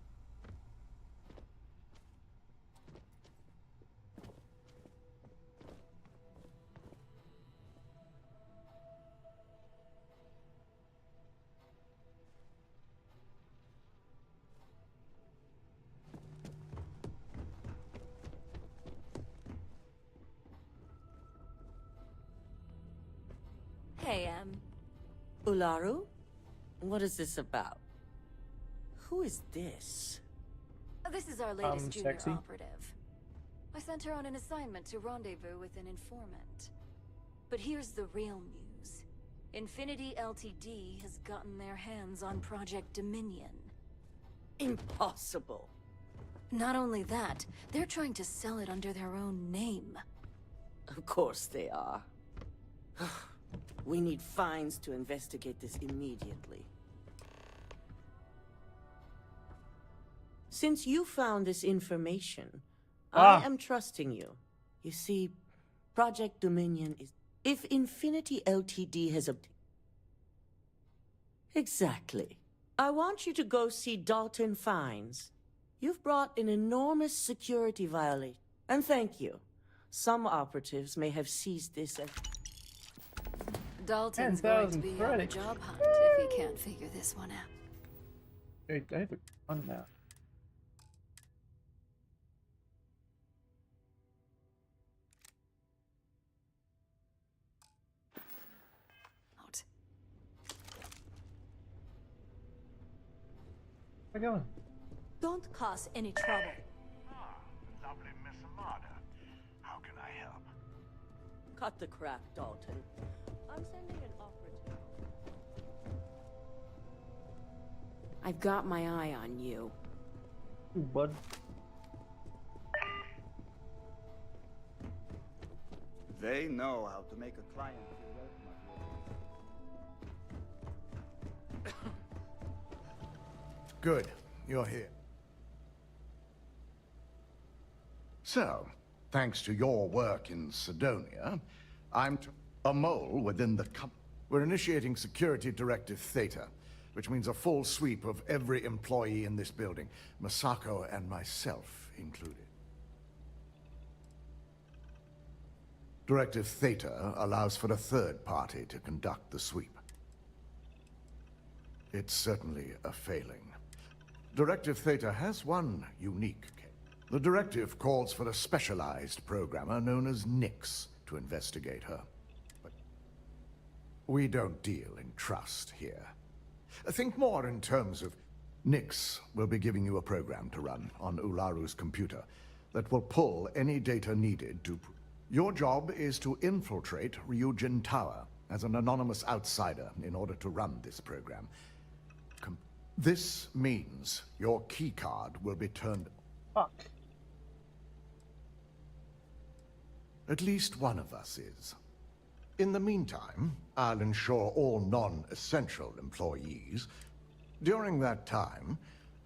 Hey, Ularu? What is this about? Who is this? This is our latest junior sexy. operative. I sent her on an assignment to rendezvous with an informant. But here's the real news. Infinity Ltd has gotten their hands on Project Dominion. Impossible. Not only that, they're trying to sell it under their own name. Of course they are. We need fines to investigate this immediately. Since you found this information, I am trusting you. You see, Project Dominion is... If Infinity Ltd has obtained... Exactly. I want you to go see Dalton Fines. You've brought an enormous security violation. And thank you. Some operatives may have seized this as... Dalton's going to be on a job hunt if he can't figure this one out. Hey, I have a gun now. Where are you going? Don't cause any trouble. Lovely Miss Amada. How can I help? Cut the crap, Dalton. I'm sending an operative. I've got my eye on you. Ooh, bud. They know how to make a client feel welcome. Good, you're here. So, thanks to your work in Sidonia, I'm a mole within the company. We're initiating Security Directive Theta, which means a full sweep of every employee in this building, Masako and myself included. Directive Theta allows for a third party to conduct the sweep. It's certainly a failing. Directive Theta has one unique case. The directive calls for a specialized programmer known as Nix to investigate her. But we don't deal in trust here. Think more in terms of Nix will be giving you a program to run on Ularu's computer that will pull any data needed to... Your job is to infiltrate Ryujin Tower as an anonymous outsider in order to run this program. This means your keycard will be turned... Fuck. At least one of us is. In the meantime, I'll ensure all non-essential employees. During that time,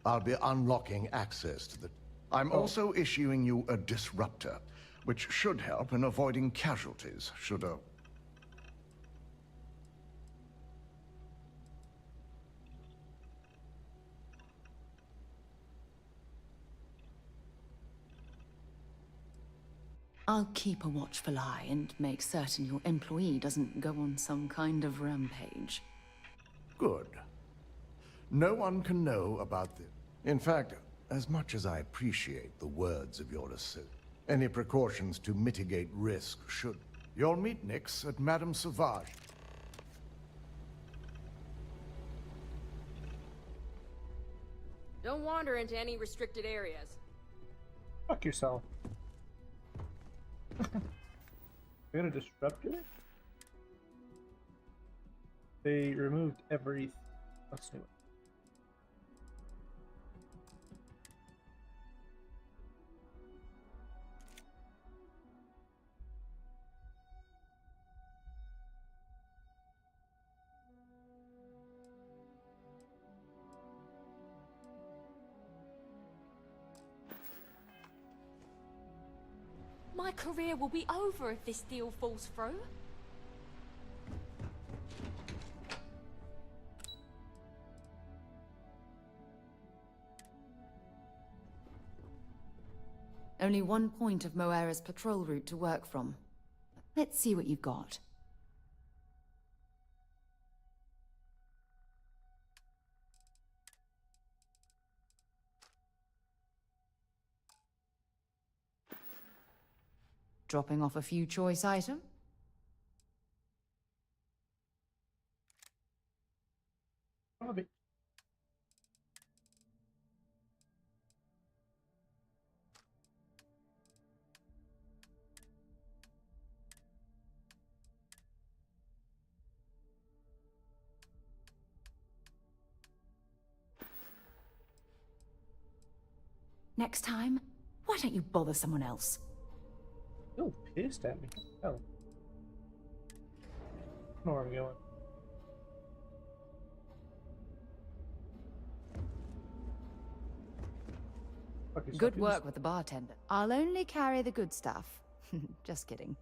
I'll be unlocking access to the... I'm also issuing you a disruptor, which should help in avoiding casualties should a... I'll keep a watchful eye and make certain your employee doesn't go on some kind of rampage. Good. No one can know about this. In fact, as much as I appreciate the words of your assist, any precautions to mitigate risk should... You'll meet Nix at Madame Sauvage. Don't wander into any restricted areas. Fuck yourself. You're gonna disrupt it? They removed everything. Let's do it. My career will be over if this deal falls through. Only one point of Moera's patrol route to work from. Let's see what you've got. Dropping off a few choice items? Probably. Next time, why don't you bother someone else? You're pissed at me. Oh. I know where I'm going. Good work with the bartender. I'll only carry the good stuff. Just kidding.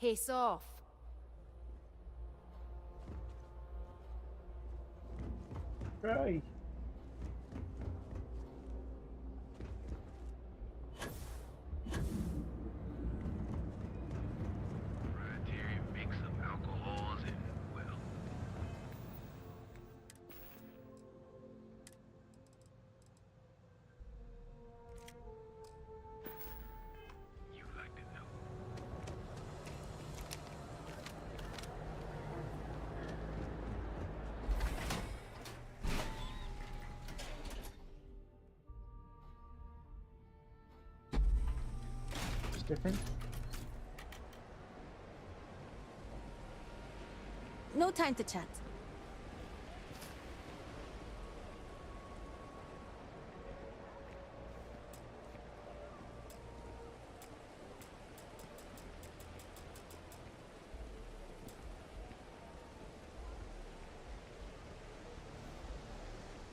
Piss off. Right. Mix of alcohols and, well... You like to know. It's different. No time to chat.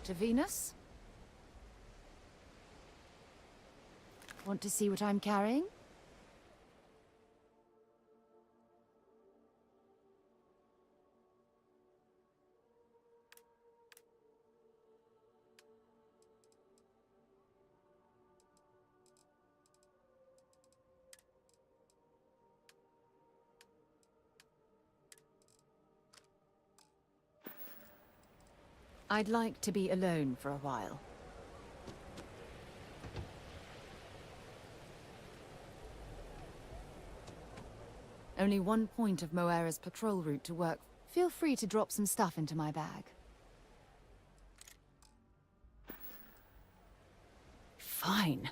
Dr. Venus? Want to see what I'm carrying? I'd like to be alone for a while. Only one point of Moera's patrol route to work. Feel free to drop some stuff into my bag. Fine.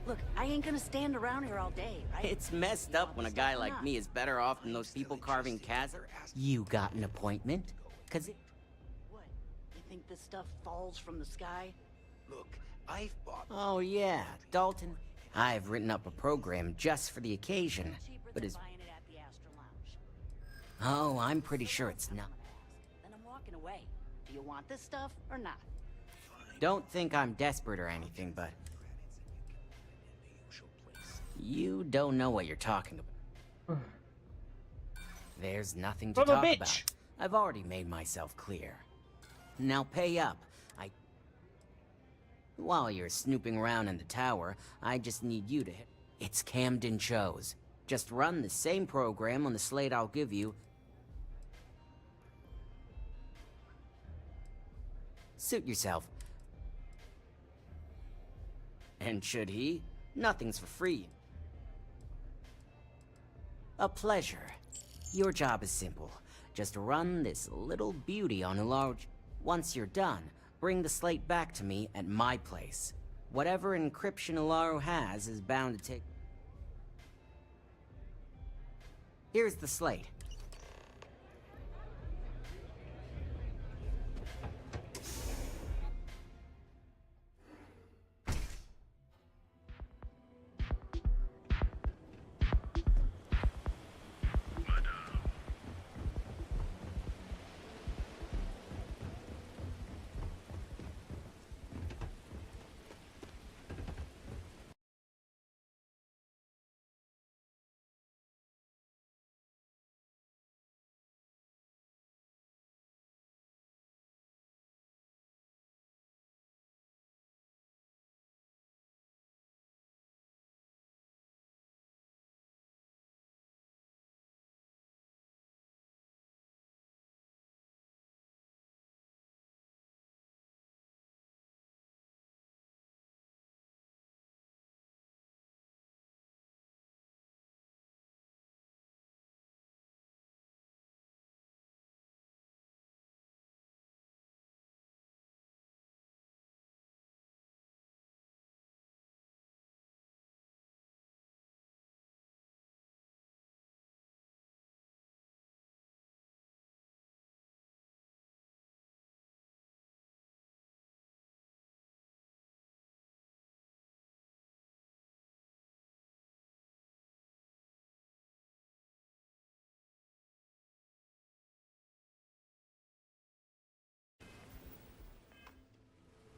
Look, I ain't gonna stand around here all day, right? It's messed up when a guy like me is better off than those people carving chasms. You got an appointment? Cause it... What? You think this stuff falls from the sky? Look, I've bought... Oh yeah, Dalton. I've written up a program just for the occasion, but is... Oh, I'm pretty sure it's not. Then I'm walking away. Do you want this stuff or not? Don't think I'm desperate or anything, but... You don't know what you're talking about. There's nothing to talk about. I've already made myself clear. Now pay up. While you're snooping around in the tower, I just need you to hit... It's Camden Chose. Just run the same program on the slate I'll give you. Suit yourself. And should he? Nothing's for free. A pleasure. Your job is simple. Just run this little beauty on a large... Once you're done, bring the slate back to me at my place. Whatever encryption Alaro has is bound to take... Here's the slate.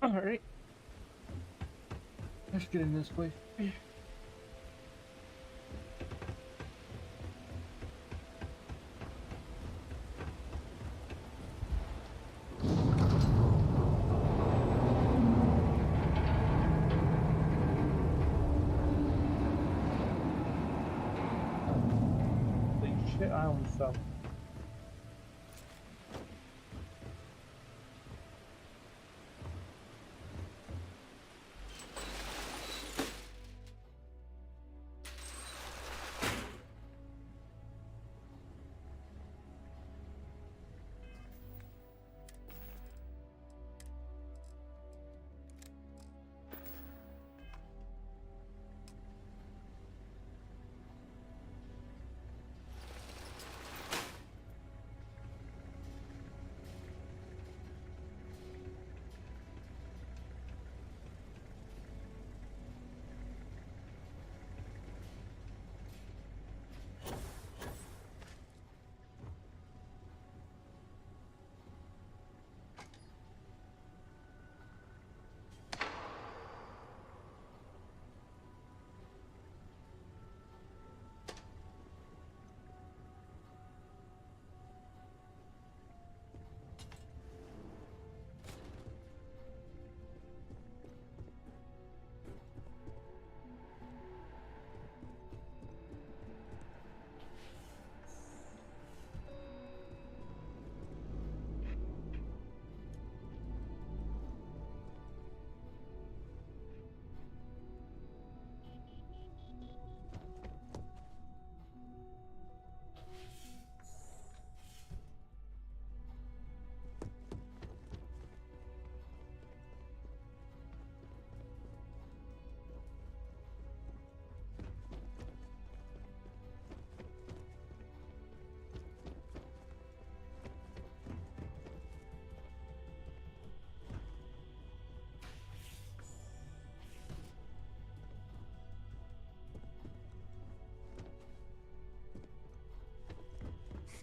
Alright. Let's get in this place. Holy shit, I almost fell.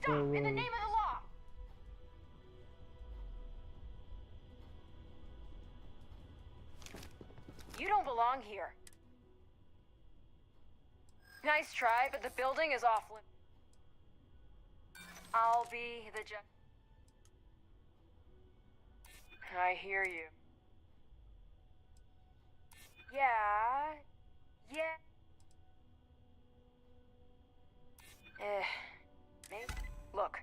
Stop! In the name of the law! You don't belong here. Nice try, but the building is off limits. I'll be the judge. I hear you. Yeah. Maybe. Look,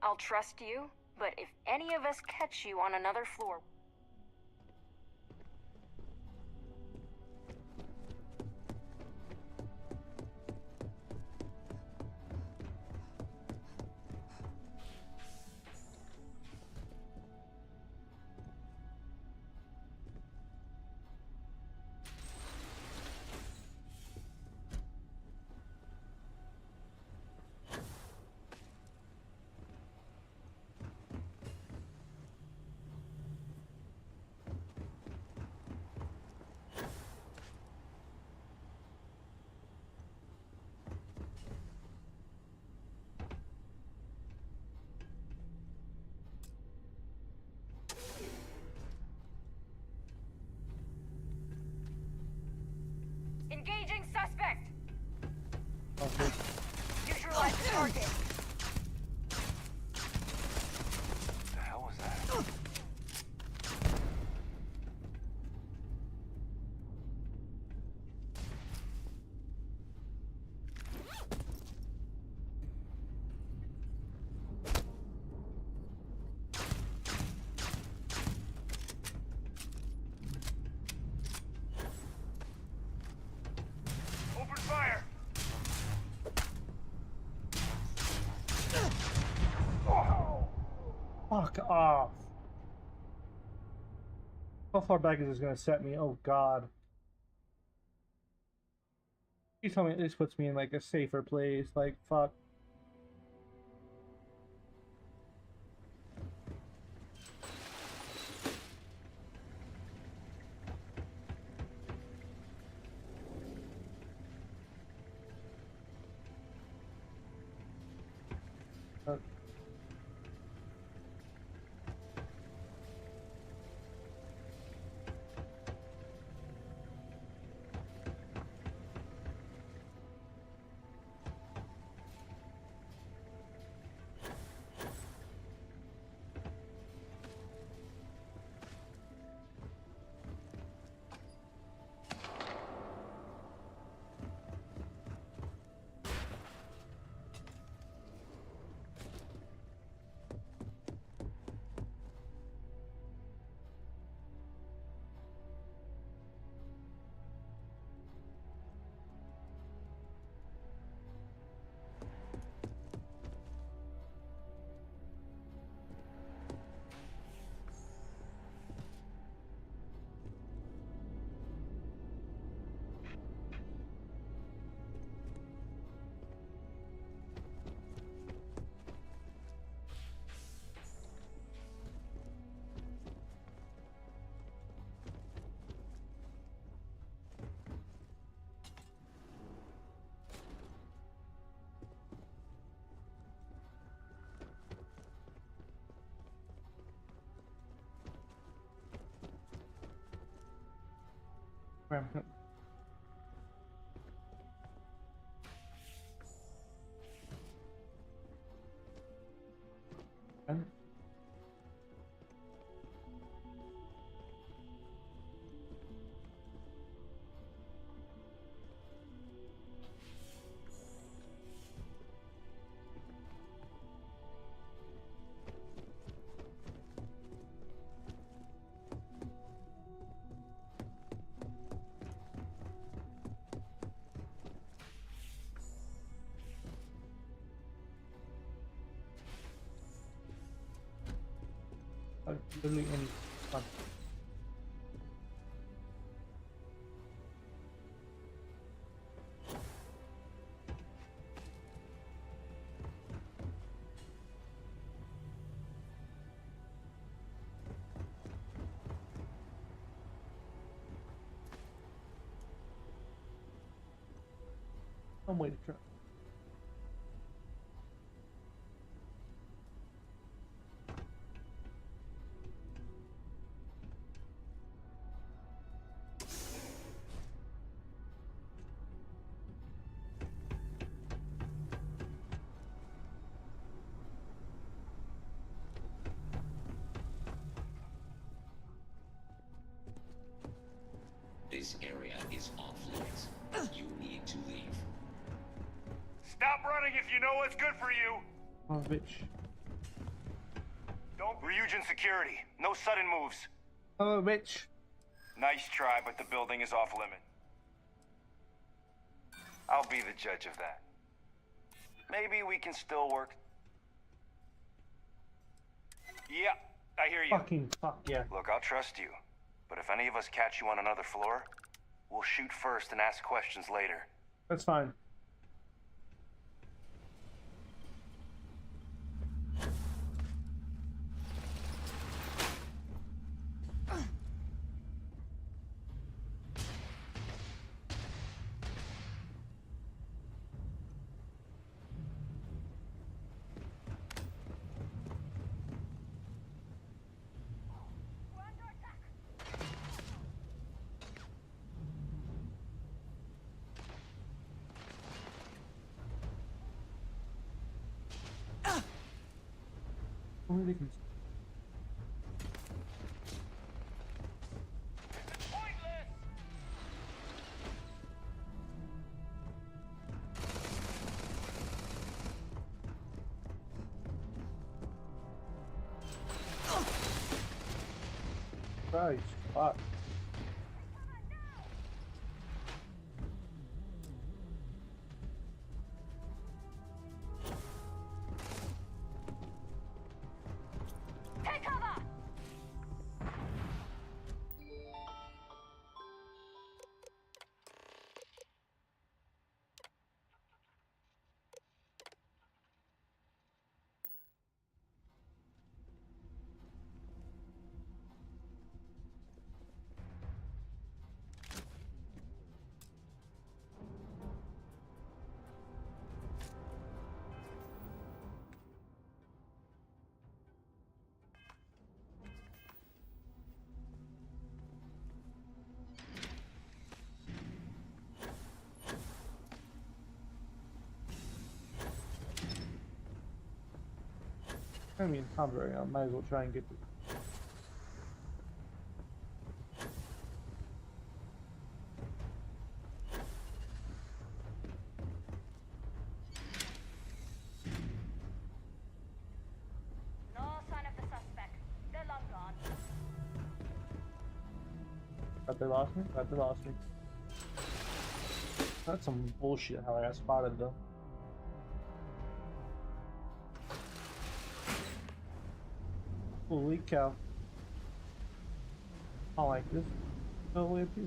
I'll trust you, but if any of us catch you on another floor... Engaging suspect! Okay. Neutralize the target! The hell was that? Open fire! Fuck off. How far back is this gonna set me? Oh god. You tell me this puts me in like a safer place. Like fuck. Literally any fuck. I'm waiting for This area is off limits. You need to leave. Stop running if you know what's good for you! Oh, bitch. Don't. Ryujin security. No sudden moves. Oh, bitch. Nice try, but the building is off limit. I'll be the judge of that. Maybe we can still work. Yeah, I hear you. Fucking fuck yeah. Look, I'll trust you. But if any of us catch you on another floor, we'll shoot first and ask questions later. That's fine. Only they can. Christ, fuck. Take cover! I mean, I'm very. I might as well try and get the. No sign of the suspect. They're long gone. Thought they lost me? Thought they lost me. That's some bullshit how I got spotted though. Holy cow. I like this. Totally up here.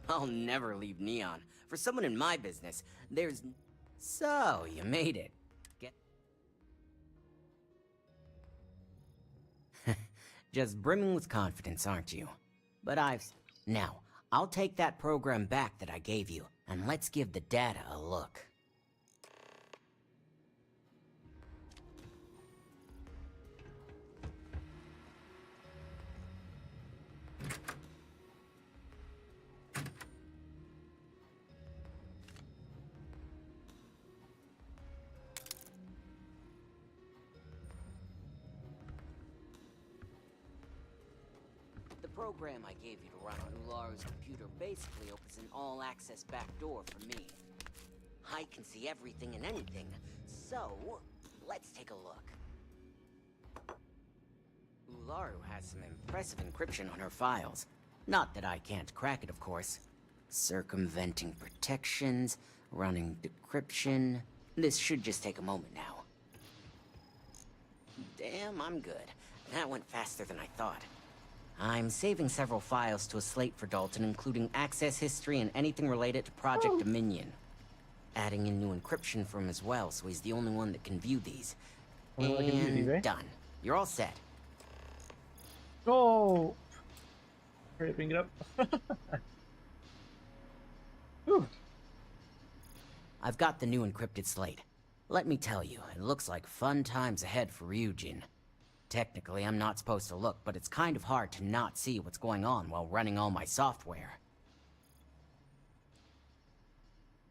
I'll never leave Neon. For someone in my business, there's... So, you made it. Get... Just brimming with confidence, aren't you? But Now, I'll take that program back that I gave you, and let's give the data a look. The program I gave you to run on Ularu's computer basically opens an all-access backdoor for me. I can see everything and anything, so let's take a look. Ularu has some impressive encryption on her files. Not that I can't crack it, of course. Circumventing protections, running decryption. This should just take a moment now. Damn, I'm good. That went faster than I thought. I'm saving several files to a slate for Dalton, including access history and anything related to Project Dominion. Adding in new encryption for him as well, so he's the only one that can view these. And done. You're all set. Oh! Hurry up and get up. I've got the new encrypted slate. Let me tell you, it looks like fun times ahead for Ryujin. Technically, I'm not supposed to look, but it's kind of hard to not see what's going on while running all my software.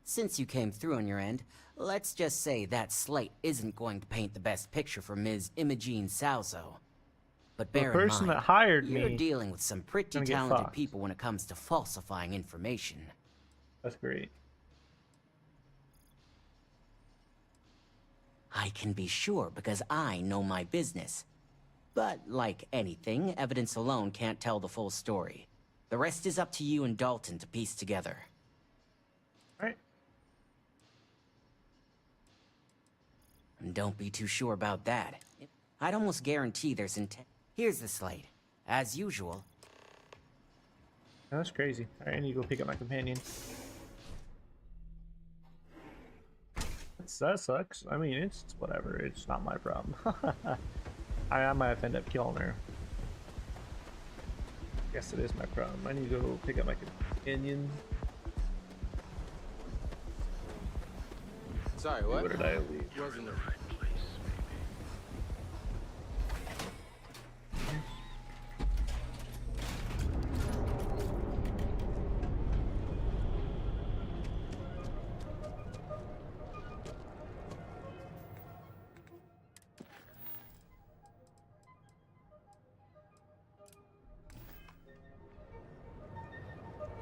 Since you came through on your end, let's just say that slate isn't going to paint the best picture for Ms. Imogene Salzo. But bear in mind, the person that hired me, you're dealing with some pretty talented people when it comes to falsifying information. That's great. I can be sure because I know my business. But like anything, evidence alone can't tell the full story. The rest is up to you and Dalton to piece together. Alright. And don't be too sure about that. I'd almost guarantee there's intent. Here's the slate. As usual. That's crazy. Alright, I need to go pick up my companion. That sucks. I mean, it's whatever. It's not my problem. I might have to end up killing her. Guess it is my problem. I need to go pick up my companion. Sorry, what? Where did I leave? Wasn't the right place,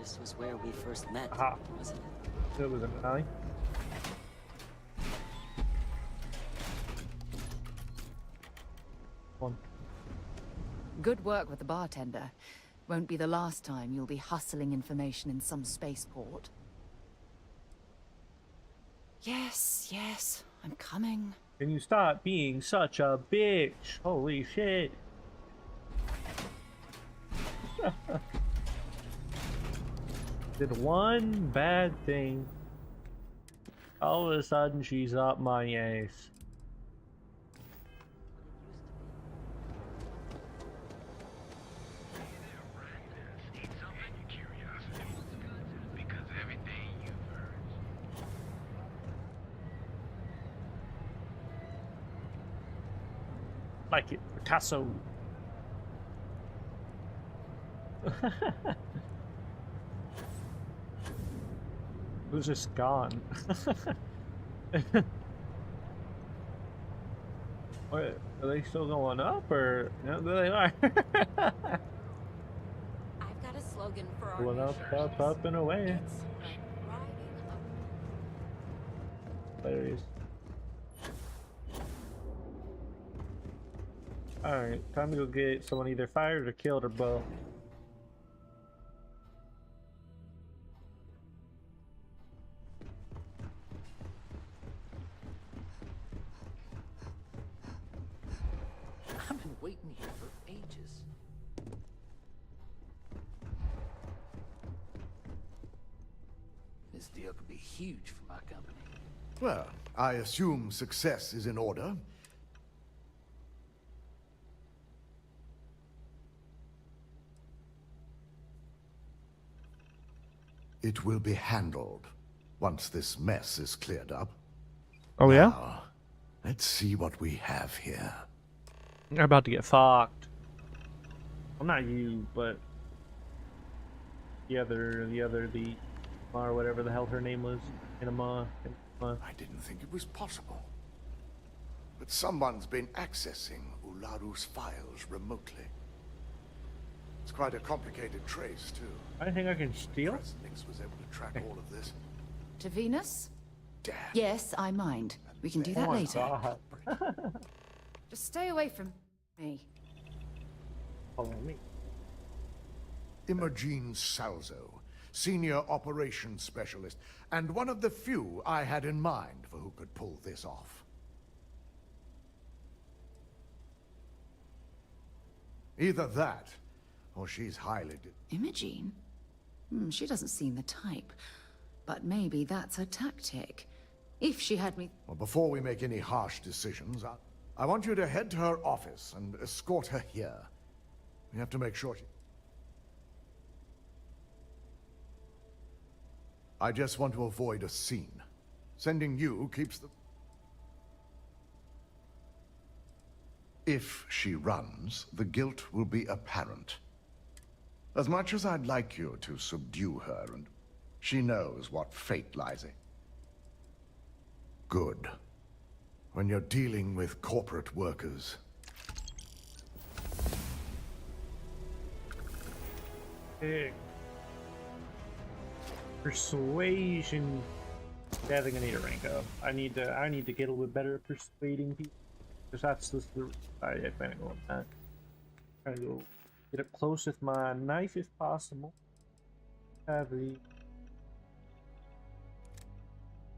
This was where we first met, wasn't it? It was an alley. Good work with the bartender. Won't be the last time you'll be hustling information in some spaceport. Yes, yes, I'm coming. Can you stop being such a bitch? Holy shit. Did one bad thing. All of a sudden she's up my ass. Like it, Picasso. It was just gone. What, are they still going up, or no, there they are? I've got a slogan for our Going up and away. There he is. Alright, time to go get someone either fired or killed or both. I've been waiting here for ages. This deal could be huge for my company. Well, I assume success is in order. It will be handled once this mess is cleared up. Oh, yeah? Now, let's see what we have here. You're about to get fucked. Well, not you, but the or whatever the hell her name was. Inama. I didn't think it was possible. But someone's been accessing Ularu's files remotely. It's quite a complicated trace, too. I think I can steal. Nix was able to track all of this. To Venus? Damn. Yes, I mind. We can do that later. God. Just stay away from me. Follow me. Imogen Salzo, Senior Operations Specialist, and one of the few I had in mind for who could pull this off. Either that, or she's highly... Imogen? She doesn't seem the type. But maybe that's her tactic. If she had me... Well, before we make any harsh decisions, I want you to head to her office and escort her here. We have to make sure she... I just want to avoid a scene. Sending you keeps the... If she runs, the guilt will be apparent. As much as I'd like you to subdue her, and she knows what fate lies in. Good. When you're dealing with corporate workers. Hey. Persuasion. Yeah, I think I need a rank up. I need to get a little bit better at persuading people. Because that's the I plan to go with that. Trying to go get up close with my knife if possible. Have the...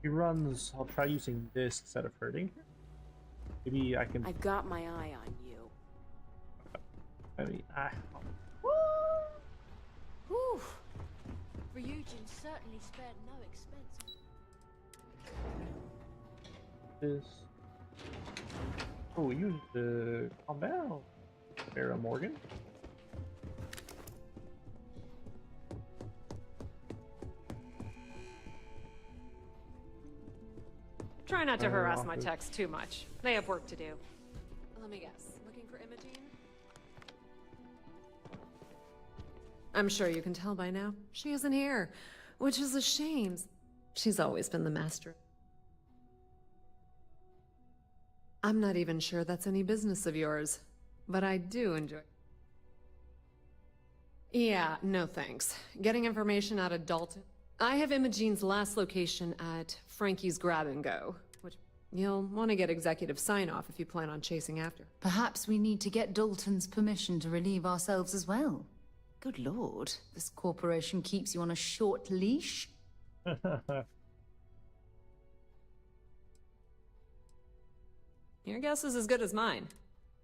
He runs. I'll try using this instead of hurting. Maybe I can. I've got my eye on you. Maybe Whew. Ryujin certainly spared no expense. This. Oh, you need to calm down, Sarah Morgan. Try not to harass my techs too much. They have work to do. Let me guess. Looking for Imogen? I'm sure you can tell by now. She isn't here, which is a shame. She's always been the master. I'm not even sure that's any business of yours, but I do enjoy. Yeah, no thanks. Getting information out of Dalton. I have Imogen's last location at Frankie's Grab and Go, which you'll want to get executive sign-off if you plan on chasing after. Perhaps we need to get Dalton's permission to relieve ourselves as well. Good lord, this corporation keeps you on a short leash. Your guess is as good as mine.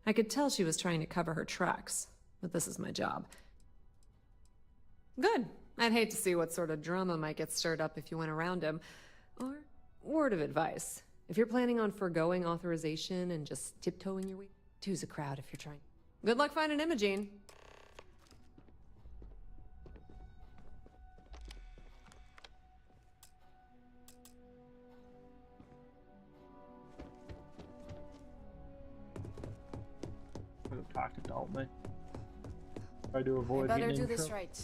I could tell she was trying to cover her tracks, but this is my job. Good. I'd hate to see what sort of drama might get stirred up if you went around him. Or, word of advice, if you're planning on foregoing authorization and just tiptoeing your way, two's a crowd if you're trying. Good luck finding Imogen. I'm gonna talk to Dalton. Try to avoid I better getting do in this trouble. right.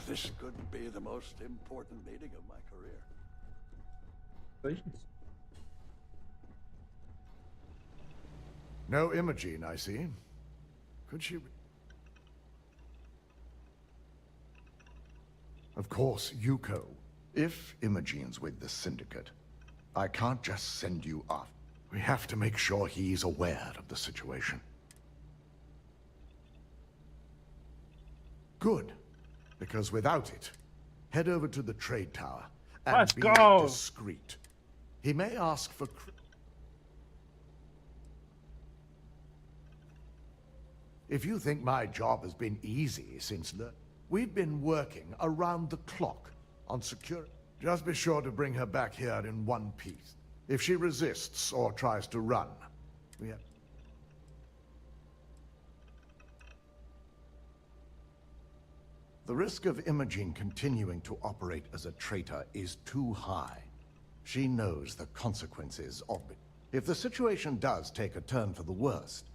This could be the most important meeting of my career. Congratulations. No Imogen, I see. Could she... Of course, Yuko. If Imogen's with the Syndicate, I can't just send you off. We have to make sure he's aware of the situation. Good. Because without it, head over to the trade tower and Let's be go. discreet. He may ask for... If you think my job has been easy since We've been working around the clock on security. Just be sure to bring her back here in one piece. If she resists or tries to run, we have... The risk of Imogen continuing to operate as a traitor is too high. She knows the consequences of it. If the situation does take a turn for the worst,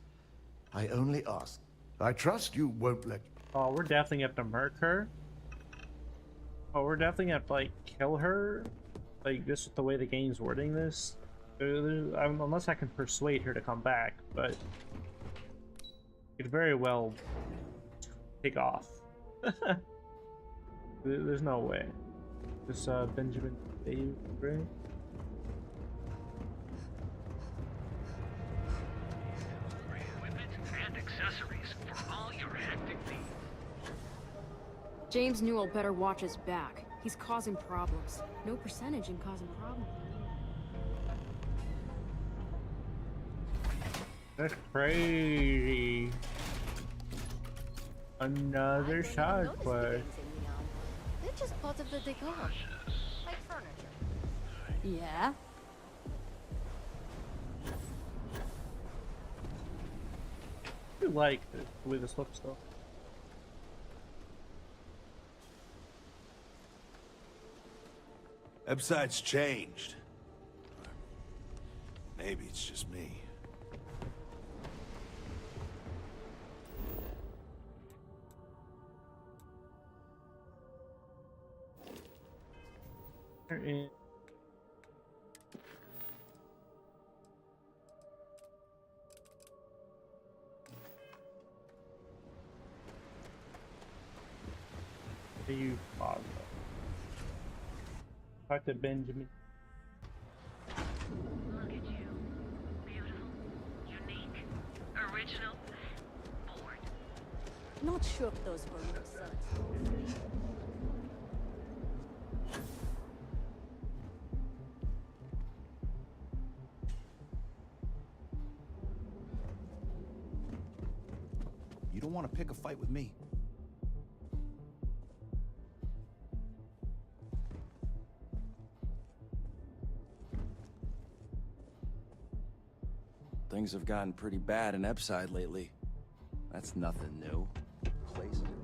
I only ask. I trust you won't let... Oh, we're definitely gonna have to murk her. Oh, we're definitely gonna have to, like, kill her. Like, this is the way the game's wording this. Unless I can persuade her to come back, but... It could very well take off. There's no way. This, Benjamin Dave, right? And accessories for all your hectic needs. James Newell better watch his back. He's causing problems. No percentage in causing problems. That's crazy. Another side quest. They're just part of the decor. Like furniture. Yeah? I like the way this looks though. Website's changed. Maybe it's just me. There you father. Talk to Benjamin. Look at you. Beautiful, unique, original, bored. Not sure if those were real sense. You don't want to pick a fight with me. Things have gotten pretty bad in Epside lately. That's nothing new. Place is dumb.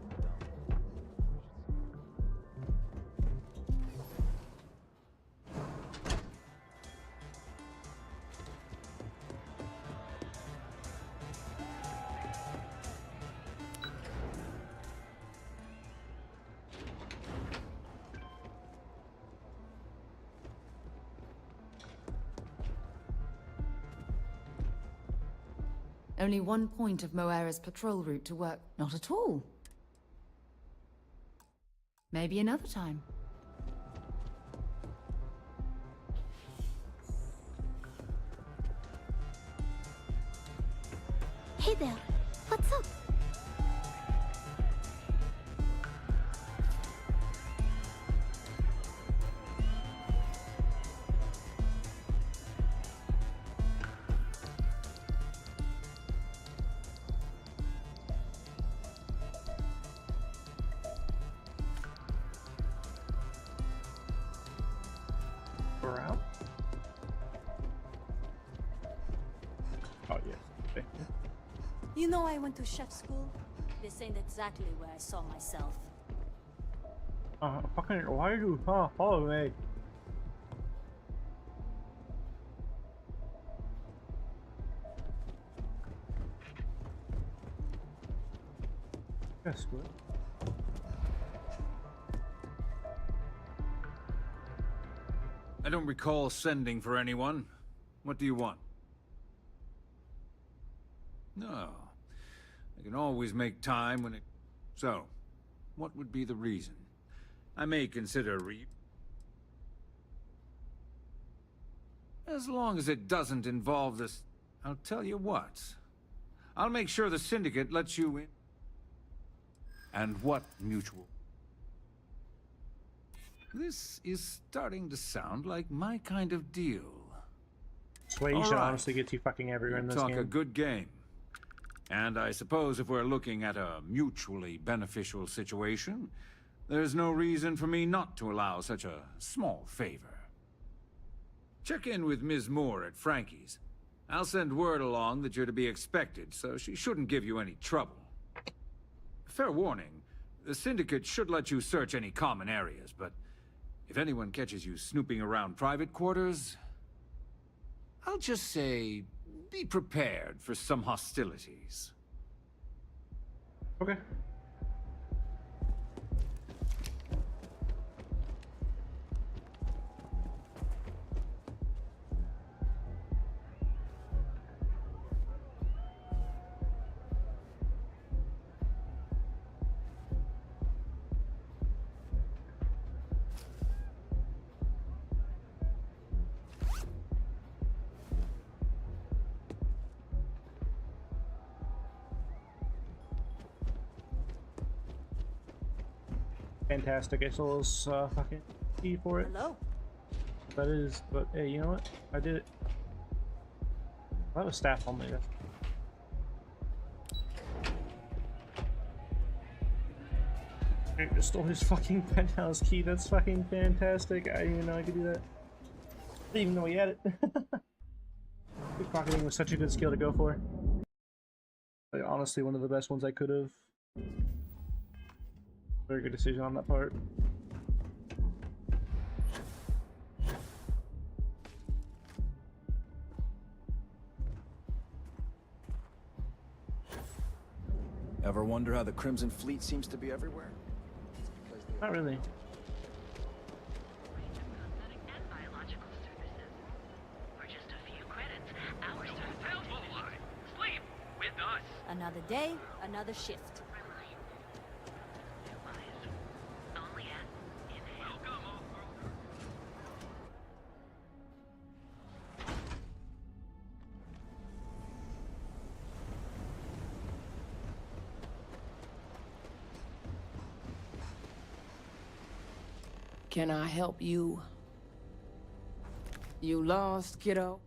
Only one point of Moira's patrol route to work. Not at all. Maybe another time. Hey there. What's up? Around? Oh yes. Okay. You know I went to chef school? This ain't exactly where I saw myself. Fucking why are you follow me? That's good. I don't recall sending for anyone. What do you want? No. I can always make time when it... So, what would be the reason? I may consider As long as it doesn't involve this... I'll tell you what. I'll make sure the Syndicate lets you in. And what mutual? This is starting to sound like my kind of deal. Sway, you should honestly get you fucking everywhere in this talk game. a good game. And I suppose if we're looking at a mutually beneficial situation, there's no reason for me not to allow such a small favor. Check in with Ms. Moore at Frankie's. I'll send word along that you're to be expected, so she shouldn't give you any trouble. Fair warning, the Syndicate should let you search any common areas, but if anyone catches you snooping around private quarters, I'll just say, be prepared for some hostilities. Okay. Fantastic. I saw this fucking key for it. Hello. That is, but hey, you know what? I did it. I have a staff on me. I stole his fucking penthouse key. That's fucking fantastic. I didn't even know I could do that. I didn't even know he had it. Pickpocketing was such a good skill to go for. Like, honestly, one of the best ones I could have. Very good decision on that part. Ever wonder how the Crimson Fleet seems to be everywhere? Not really. Another day, another shift. Can I help you? You lost, kiddo?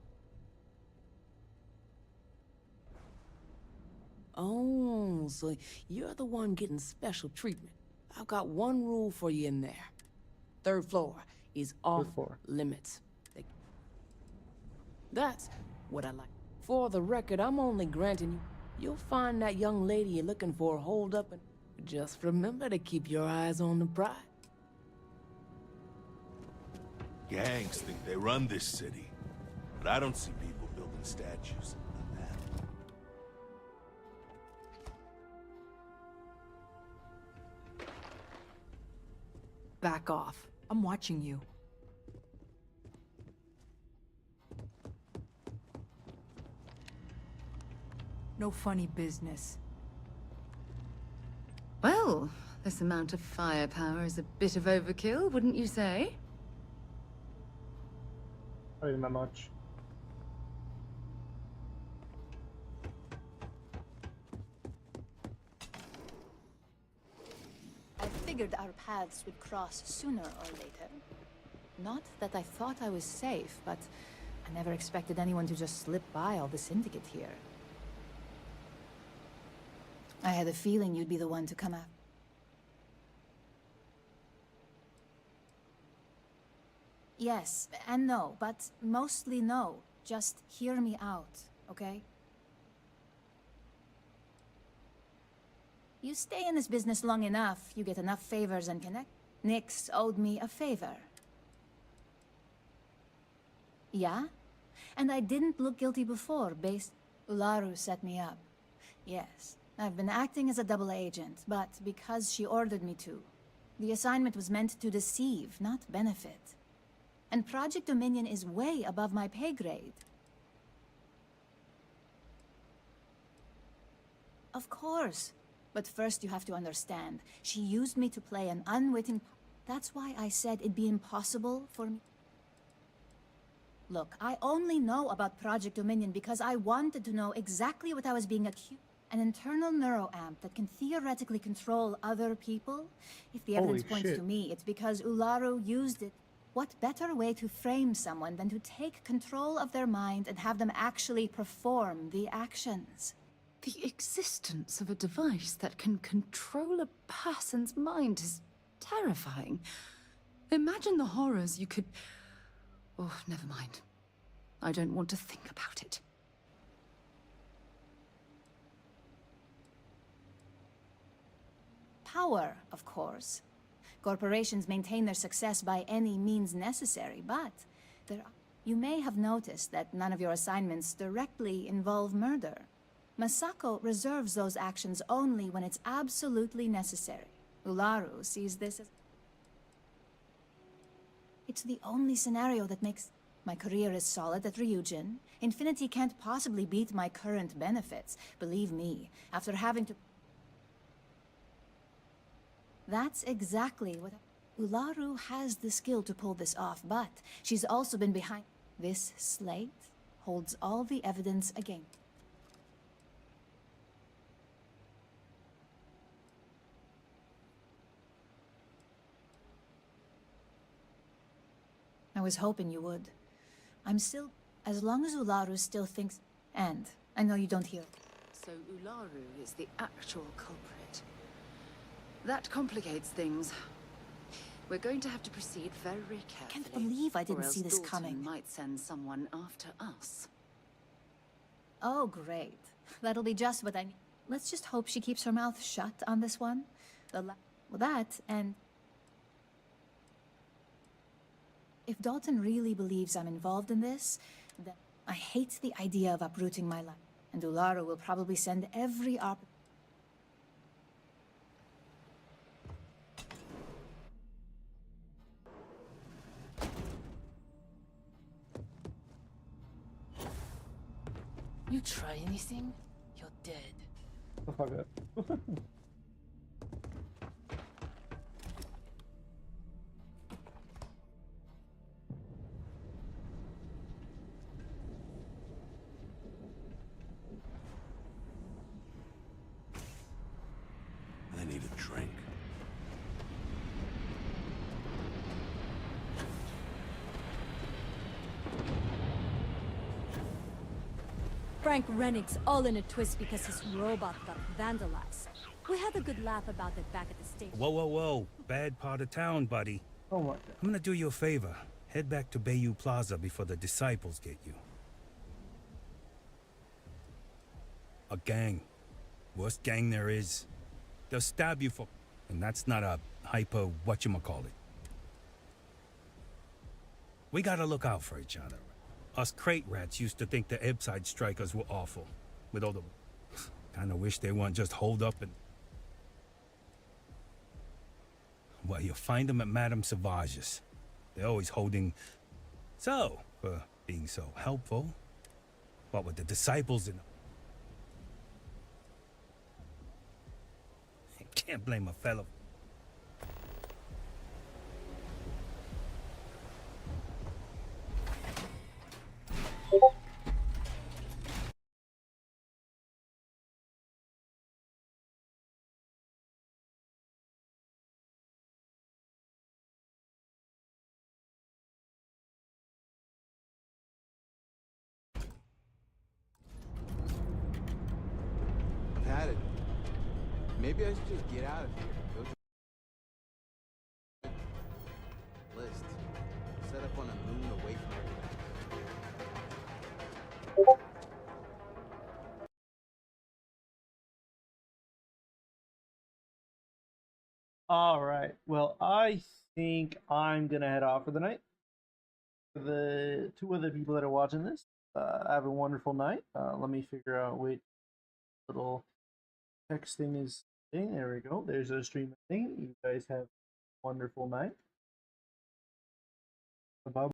Oh, so you're the one getting special treatment. I've got one rule for you in there. Third floor is off limits. That's what I like. For the record, I'm only granting you. You'll find that young lady you're looking for holed up, and just remember to keep your eyes on the prize. Gangs think they run this city, but I don't see people building statues of that. Back off. I'm watching you. No funny business. Well, this amount of firepower is a bit of overkill, wouldn't you say? Not even that much. I figured our paths would cross sooner or later. Not that I thought I was safe, but I never expected anyone to just slip by all the Syndicate here. I had a feeling you'd be the one to come out. Yes, and no, but mostly no. Just hear me out, okay? You stay in this business long enough, you get enough favors and connect. Nyx owed me a favor. Yeah? And I didn't look guilty before, based... Ularu set me up. Yes, I've been acting as a double agent, but because she ordered me to. The assignment was meant to deceive, not benefit. And Project Dominion is way above my pay grade. Of course. But first you have to understand, she used me to play an unwitting... That's why I said it'd be impossible for me... Look, I only know about Project Dominion because I wanted to know exactly what I was being accused. An internal neuroamp that can theoretically control other people? If the evidence points to me, it's because Ularu used it. What better way to frame someone than to take control of their mind and have them actually perform the actions? The existence of a device that can control a person's mind is terrifying. Imagine the horrors you could... Oh, never mind. I don't want to think about it. Power, of course. Corporations maintain their success by any means necessary, but you may have noticed that none of your assignments directly involve murder. Masako reserves those actions only when it's absolutely necessary. Ularu sees this as... It's the only scenario that makes... My career is solid at Ryujin. Infinity can't possibly beat my current benefits. Believe me, after having to... That's exactly what... Ularu has the skill to pull this off, but she's also been behind... This slate holds all the evidence against... I was hoping you would. I'm still... As long as Ularu still thinks... And I know you don't hear... So Ularu is the actual culprit. That complicates things. We're going to have to proceed very carefully. I can't believe I didn't see this Dalton coming. Might send someone after us. Oh, great. That'll be just what I need. Let's just hope she keeps her mouth shut on this one. Well, that, and... If Dalton really believes I'm involved in this, then I hate the idea of uprooting my life. And Ularu will probably send every You try anything, you're dead. The fuck up. I need a drink. Frank Rennick's all in a twist because his robot got vandalized. We had a good laugh about it back at the station. Whoa, whoa, whoa. Bad part of town, buddy. Oh my God. I'm gonna do you a favor. Head back to Bayou Plaza before the disciples get you. A gang. Worst gang there is. They'll stab you for... And that's not a hyper whatchamacallit. We gotta look out for each other. Us crate rats used to think the Ebside strikers were awful. With all the... Kinda wish they weren't just holed up and... Well, you'll find them at Madame Savage's. They're always holding... So, for being so helpful, what with the disciples and... Can't blame a fellow. I've had it. Maybe I should just get out of here. Go to list. Set up on a moon away from everything. All right. Well, I think I'm gonna head off for the night. For the two other people that are watching this, have a wonderful night. Let me figure out which little text thing is thing. There we go. There's a stream thing. You guys have a wonderful night. Bye.